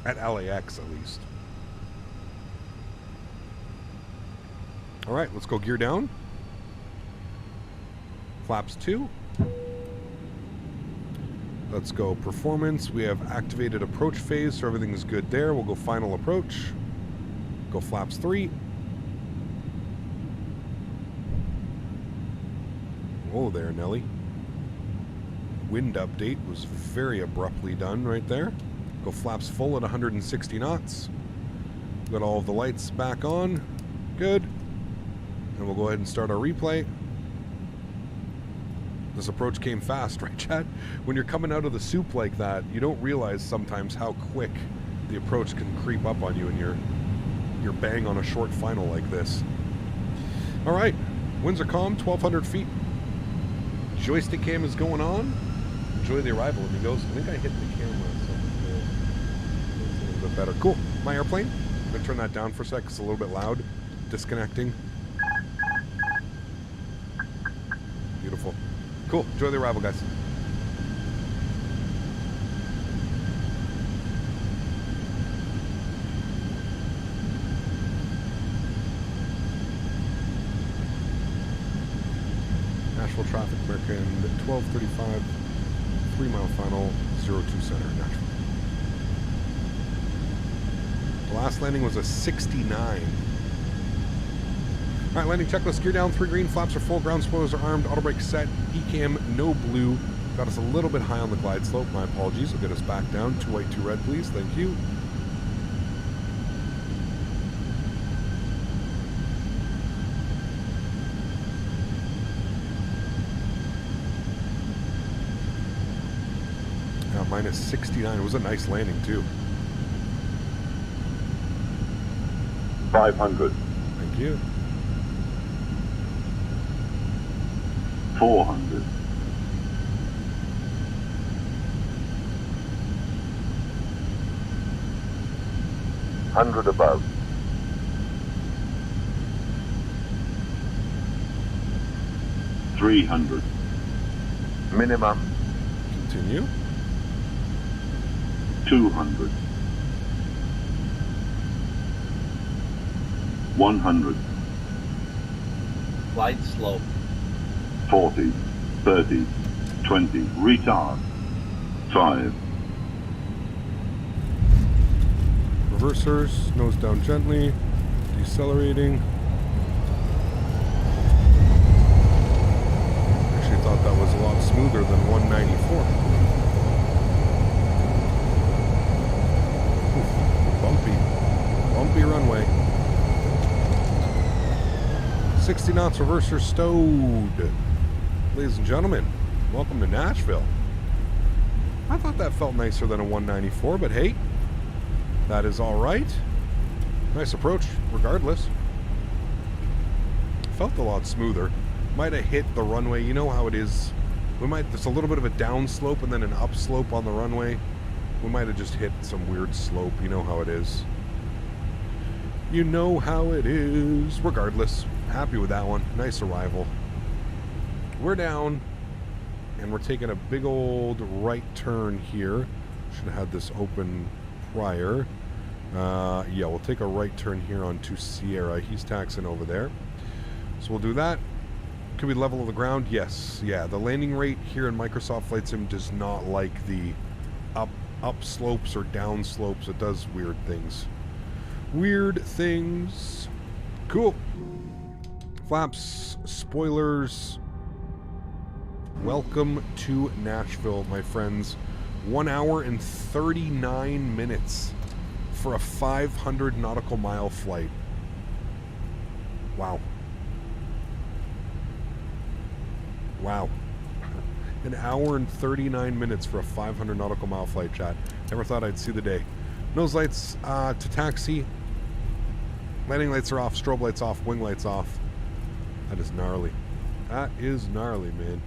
At LAX, at least. All right, let's go gear down. Flaps 2. Let's go performance. We have activated approach phase, so everything is good there. We'll go final approach. Go flaps 3. Whoa there, Nelly. Wind update was very abruptly done right there. Go flaps full at 160 knots. Got all of the lights back on. Good. And we'll go ahead and start our replay. This approach came fast, right, Chad? When you're coming out of the soup like that, you don't realize sometimes how quick the approach can creep up on you, and you're bang on a short final like this. All right, winds are calm, 1,200 feet. Joystick cam is going on. Enjoy the arrival, amigos. I think I hit the camera, so it's a little bit better. Cool. My airplane. I'm gonna turn that down for a sec. It's a little bit loud. Disconnecting. Beautiful. Cool. Enjoy the arrival, guys. Nashville traffic, American 1235, 3 mile final, 02 center, Nashville. The last landing was a 69. All right, landing checklist, gear down, 3 green, flaps are full, ground spoilers are armed, auto brake set, ECAM, no blue. Got us a little bit high on the glide slope, my apologies. We'll get us back down, 2 white, 2 red, please, thank you. Minus 69. It was a nice landing too. 500. Thank you. 400. 100 above. 300. Minimum. Continue. 200. 100. Glide slope. 40. 30. 20. Retard. 5. Reversers, nose down gently, decelerating. Actually thought that was a lot smoother than 194. Oof, bumpy runway. 60 knots, reverser stowed. Ladies and gentlemen, welcome to Nashville. I thought that felt nicer than a 194, but hey, that is all right. Nice approach, regardless. Felt a lot smoother. Might have hit the runway. You know how it is. There's a little bit of a down slope and then an up slope on the runway. We might have just hit some weird slope. You know how it is. You know how it is. Regardless, happy with that one. Nice arrival. We're down, and we're taking a big old right turn here. Should have had this open prior. Yeah, we'll take a right turn here onto Sierra. He's taxing over there. So we'll do that. Can we level the ground? Yes. Yeah, the landing rate here in Microsoft Flight Sim does not like the up slopes or down slopes. It does weird things. Weird things. Cool. Flaps, spoilers. Welcome to Nashville, my friends. 1 hour and 39 minutes for a 500 nautical mile flight. Wow. Wow. An hour and 39 minutes for a 500 nautical mile flight, chat. Never thought I'd see the day. Nose lights to taxi. Landing lights are off, strobe lights off, wing lights off. That is gnarly. That is gnarly, man.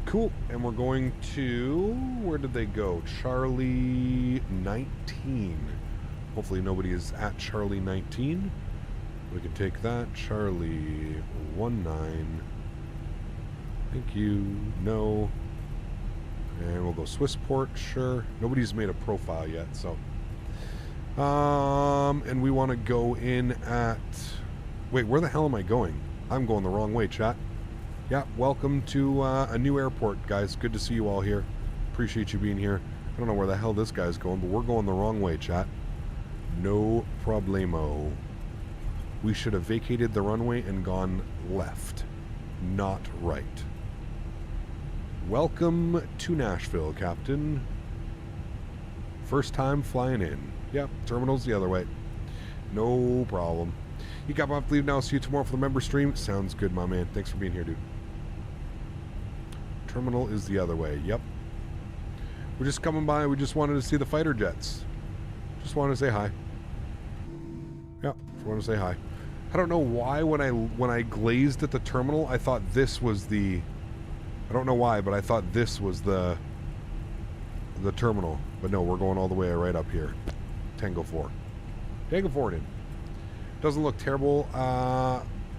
Cool, and we're going to, where did they go? Charlie 19. Hopefully nobody is at Charlie 19. We can take that. Charlie 19. Thank you. No. And we'll go Swissport, sure. Nobody's made a profile yet, so. And we want to go in at, wait, where the hell am I going? I'm going the wrong way, chat. Yeah, welcome to a new airport, guys. Good to see you all here. Appreciate you being here. I don't know where the hell this guy's going, but we're going the wrong way, chat. No problemo. We should have vacated the runway and gone left, not right. Welcome to Nashville, Captain. First time flying in. Yep, terminal's the other way. No problem. You got off leave now. See you tomorrow for the member stream. Sounds good, my man. Thanks for being here, dude. Terminal is the other way. Yep. We're just coming by. We just wanted to see the fighter jets. Just wanted to say hi. Yep. Just wanted to say hi. I don't know why when I glazed at the terminal, I thought this was the. I don't know why, but I thought this was the terminal. But no, we're going all the way right up here. Tango 4. Tango 4 in. Doesn't look terrible.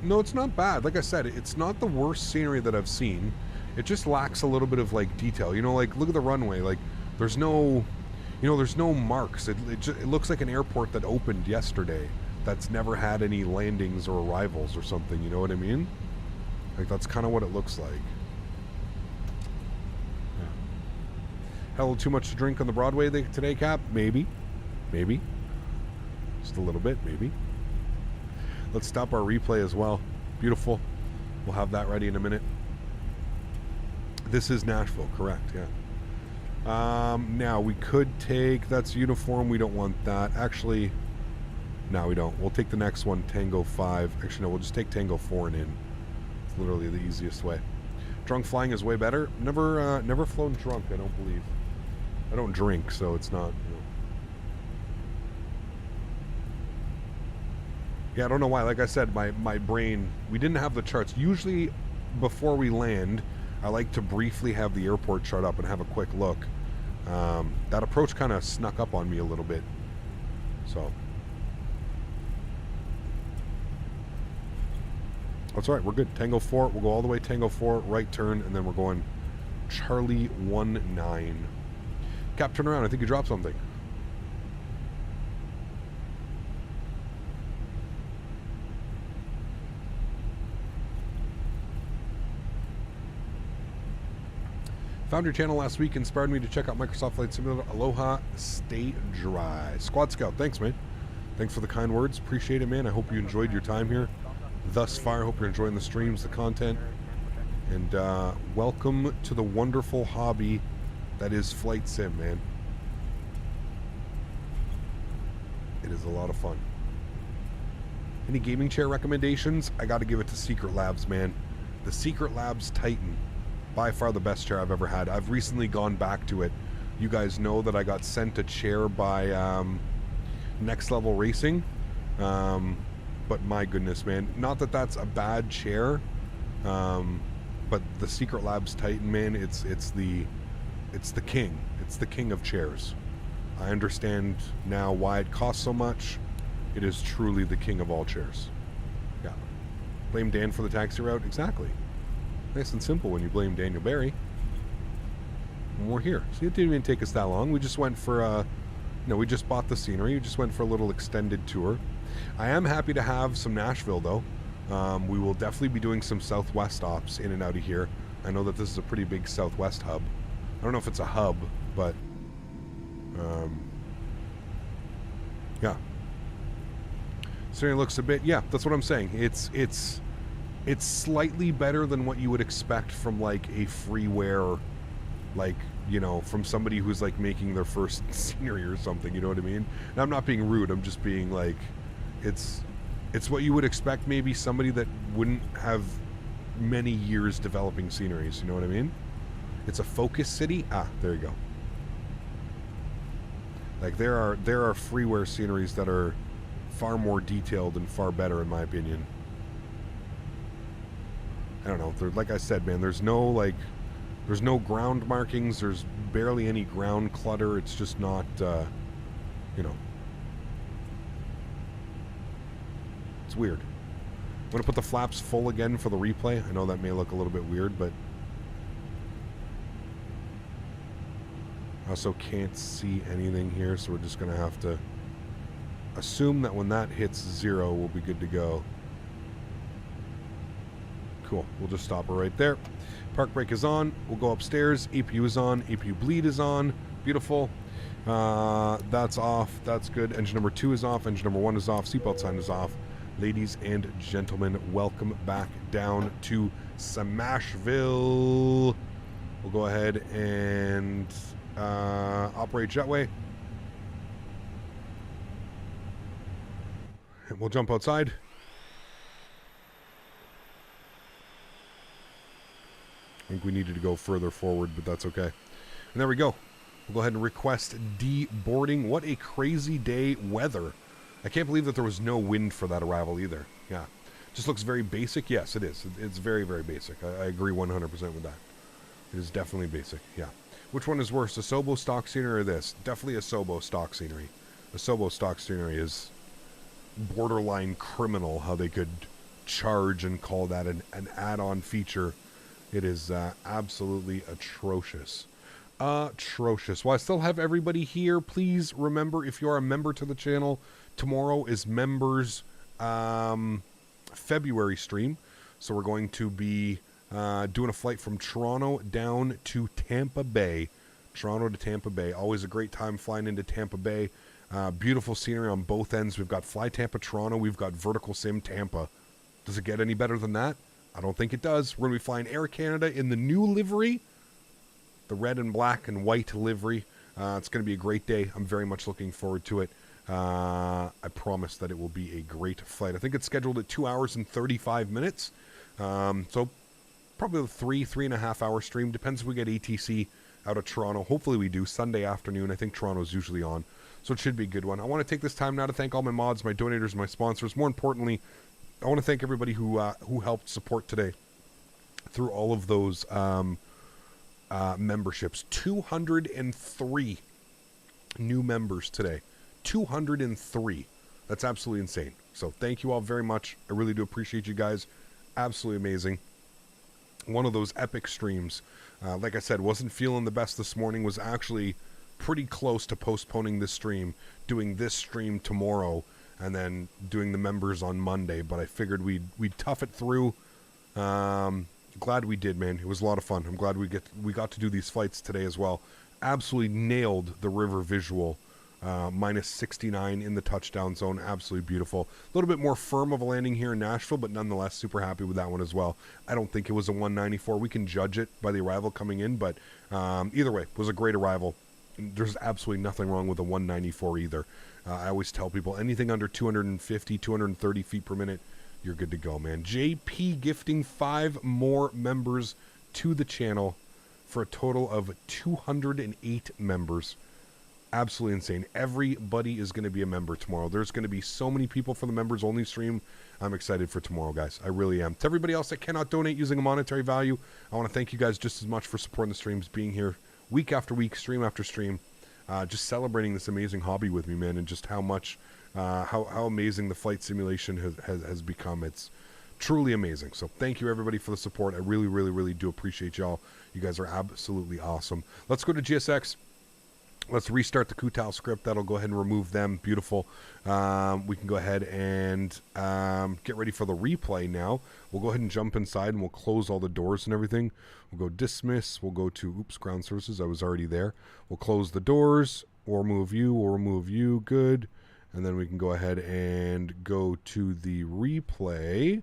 No, it's not bad. Like I said, it's not the worst scenery that I've seen. It just lacks a little bit of like detail. You know, like look at the runway. Like there's no, you know, there's no marks. It looks like an airport that opened yesterday that's never had any landings or arrivals or something. You know what I mean? Like that's kind of what it looks like. Yeah. Had a little too much to drink on the Broadway today, Cap? Maybe. Maybe. Just a little bit, maybe. Let's stop our replay as well. Beautiful. We'll have that ready in a minute. This is Nashville, correct, yeah. Now, we could take, that's uniform, we don't want that. Actually, no, we don't. We'll take the next one, Tango 5. Actually, no, we'll just take Tango 4 and in. It's literally the easiest way. Drunk flying is way better. Never flown drunk, I don't believe. I don't drink, so it's not, you know. Yeah, I don't know why. Like I said, my brain, we didn't have the charts. Usually before we land, I like to briefly have the airport chart up and have a quick look. That approach kind of snuck up on me a little bit. So. That's all right. We're good. Tango 4. We'll go all the way Tango 4, right turn, and then we're going Charlie 19. Cap, turn around. I think you dropped something. Found your channel last week, inspired me to check out Microsoft Flight Simulator. Aloha, stay dry. Squad Scout, thanks, man. Thanks for the kind words. Appreciate it, man. I hope you enjoyed your time here thus far. I hope you're enjoying the streams, the content. And welcome to the wonderful hobby that is Flight Sim, man. It is a lot of fun. Any gaming chair recommendations? I got to give it to Secret Labs, man. The Secret Labs Titan. By far the best chair I've ever had. I've recently gone back to it. You guys know that I got sent a chair by Next Level Racing. But my goodness, man. Not that that's a bad chair. But the Secret Labs Titan, man, it's the king. It's the king of chairs. I understand now why it costs so much. It is truly the king of all chairs. Yeah. Blame Dan for the taxi route? Exactly. Nice and simple when you blame Daniel Barry. And we're here. See, it didn't even take us that long. We just went for, we just bought the scenery. We just went for a little extended tour. I am happy to have some Nashville, though. We will definitely be doing some Southwest stops in and out of here. I know that this is a pretty big Southwest hub. I don't know if it's a hub, but, yeah. Scenery looks a bit, yeah, that's what I'm saying. It's slightly better than what you would expect from like a freeware, like, from somebody who's like making their first scenery or something, you know what I mean? And I'm not being rude, I'm just being like, it's what you would expect maybe somebody that wouldn't have many years developing sceneries, you know what I mean? It's a focus city. Ah, there you go. Like there are freeware sceneries that are far more detailed and far better in my opinion. I don't know. Like I said, man, there's no ground markings. There's barely any ground clutter. It's just not, It's weird. I'm going to put the flaps full again for the replay. I know that may look a little bit weird, but I also can't see anything here, so we're just going to have to assume that when that hits 0, we'll be good to go. Cool. We'll just stop her right there. Park brake is on. We'll go upstairs. APU is on. APU bleed is on. Beautiful. That's off. That's good. Engine number 2 is off. Engine number 1 is off. Seatbelt sign is off. Ladies and gentlemen, welcome back down to Smashville. We'll go ahead and operate jetway. And we'll jump outside. I think we needed to go further forward, but that's okay. And there we go. We'll go ahead and request deboarding. What a crazy day weather. I can't believe that there was no wind for that arrival either. Yeah. Just looks very basic. Yes, it is. It's very, very basic. I agree 100% with that. It is definitely basic. Yeah. Which one is worse, a Sobo stock scenery or this? Definitely a Sobo stock scenery. A Sobo stock scenery is borderline criminal how they could charge and call that an add-on feature. It is absolutely atrocious. Atrocious. Well, I still have everybody here. Please remember, if you are a member to the channel, tomorrow is members February stream. So we're going to be doing a flight from Toronto down to Tampa Bay. Toronto to Tampa Bay. Always a great time flying into Tampa Bay. Beautiful scenery on both ends. We've got Fly Tampa Toronto. We've got Vertical Sim Tampa. Does it get any better than that? I don't think it does. We're going to be flying Air Canada in the new livery. The red and black and white livery. It's going to be a great day. I'm very much looking forward to it. I promise that it will be a great flight. I think it's scheduled at 2 hours and 35 minutes. So probably a 3.5 hour stream. Depends if we get ATC out of Toronto. Hopefully we do. Sunday afternoon. I think Toronto's usually on. So it should be a good one. I want to take this time now to thank all my mods, my donators, my sponsors. More importantly, I want to thank everybody who helped support today through all of those memberships. 203 new members today. 203. That's absolutely insane. So thank you all very much. I really do appreciate you guys. Absolutely amazing. One of those epic streams. Like I said, wasn't feeling the best this morning. Was actually pretty close to postponing this stream, doing this stream tomorrow, and then doing the members on Monday. But I figured we'd tough it through. Glad we did, man. It was a lot of fun. I'm glad we got to do these flights today as well. Absolutely nailed the river visual. Minus 69 in the touchdown zone. Absolutely beautiful. A little bit more firm of a landing here in Nashville, but nonetheless super happy with that one as well. I don't think it was a 194. We can judge it by the arrival coming in, but either way, it was a great arrival. There's absolutely nothing wrong with a 194 either. I always tell people anything under 250, 230 feet per minute, you're good to go, man. JP gifting 5 more members to the channel for a total of 208 members. Absolutely insane. Everybody is going to be a member tomorrow. There's going to be so many people for the members only stream. I'm excited for tomorrow, guys. I really am. To everybody else that cannot donate using a monetary value, I want to thank you guys just as much for supporting the streams, being here week after week, stream after stream, just celebrating this amazing hobby with me, man, and just how much, how amazing the flight simulation has become. It's truly amazing. So thank you everybody for the support. I really, really, really do appreciate y'all. You guys are absolutely awesome. Let's go to GSX. Let's restart the Kutal script. That'll go ahead and remove them. Beautiful. We can go ahead and get ready for the replay now. We'll go ahead and jump inside and we'll close all the doors and everything. We'll go dismiss. We'll go to, oops, ground services. I was already there. We'll close the doors. We'll remove you. We'll remove you. Good. And then we can go ahead and go to the replay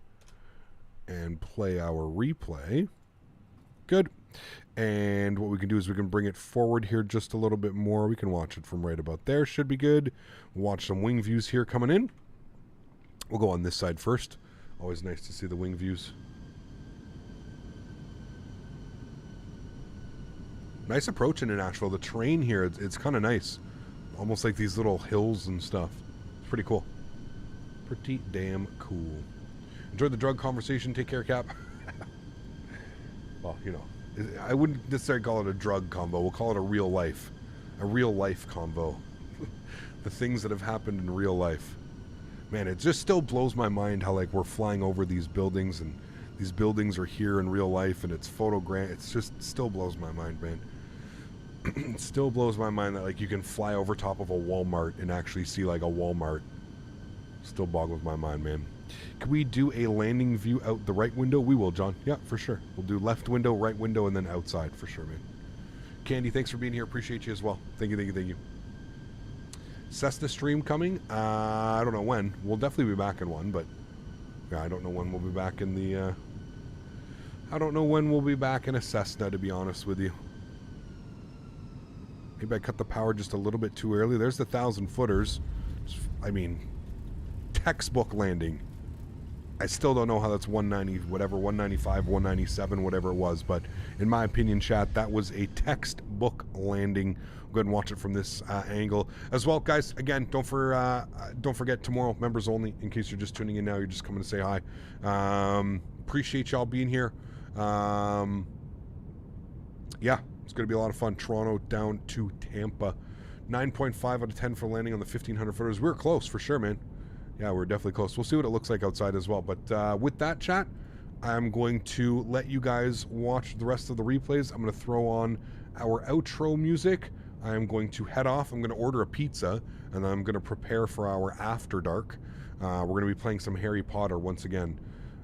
and play our replay. Good. And what we can do is we can bring it forward here just a little bit more. We can watch it from right about there. Should be good. Watch some wing views here coming in. We'll go on this side first. Always nice to see the wing views. Nice approach into Nashville. The terrain here, it's kind of nice. Almost like these little hills and stuff. It's pretty cool. Pretty damn cool. Enjoyed the drug conversation. Take care, Cap. Well, you know. I wouldn't necessarily call it a drug combo. We'll call it a real life combo. The things that have happened in real life. Man, it just still blows my mind how like we're flying over these buildings and these buildings are here in real life and it's It's just still blows my mind, man. It still blows my mind that like you can fly over top of a Walmart and actually see like a Walmart. Still boggles my mind, man. Can we do a landing view out the right window? We will, John. Yeah, for sure. We'll do left window, right window, and then outside for sure, man. Candy, thanks for being here. Appreciate you as well. Thank you, thank you, thank you. Cessna stream coming. I don't know when. We'll definitely be back in one, but yeah, I don't know when we'll be back in the. I don't know when we'll be back in a Cessna, to be honest with you. Maybe I cut the power just a little bit too early. There's the 1,000-footers. I mean, textbook landing. I still don't know how that's 190, whatever, 195, 197, whatever it was. But in my opinion, chat, that was a textbook landing. Go ahead and watch it from this angle as well, guys. Again, don't forget tomorrow, members only. In case you're just tuning in now, you're just coming to say hi. Appreciate y'all being here. Yeah, it's going to be a lot of fun. Toronto down to Tampa. 9.5 out of 10 for landing on the 1,500 footers. We were close for sure, man. Yeah, we're definitely close. We'll see what it looks like outside as well. But with that, chat, I'm going to let you guys watch the rest of the replays. I'm going to throw on our outro music. I'm going to head off. I'm going to order a pizza, and I'm going to prepare for our After Dark. We're going to be playing some Harry Potter once again.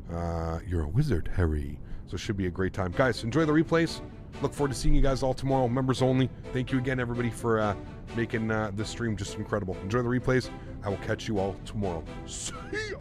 You're a wizard, Harry. So it should be a great time. Guys, enjoy the replays. Look forward to seeing you guys all tomorrow. Members only. Thank you again, everybody, for making this stream just incredible. Enjoy the replays. I will catch you all tomorrow. See ya!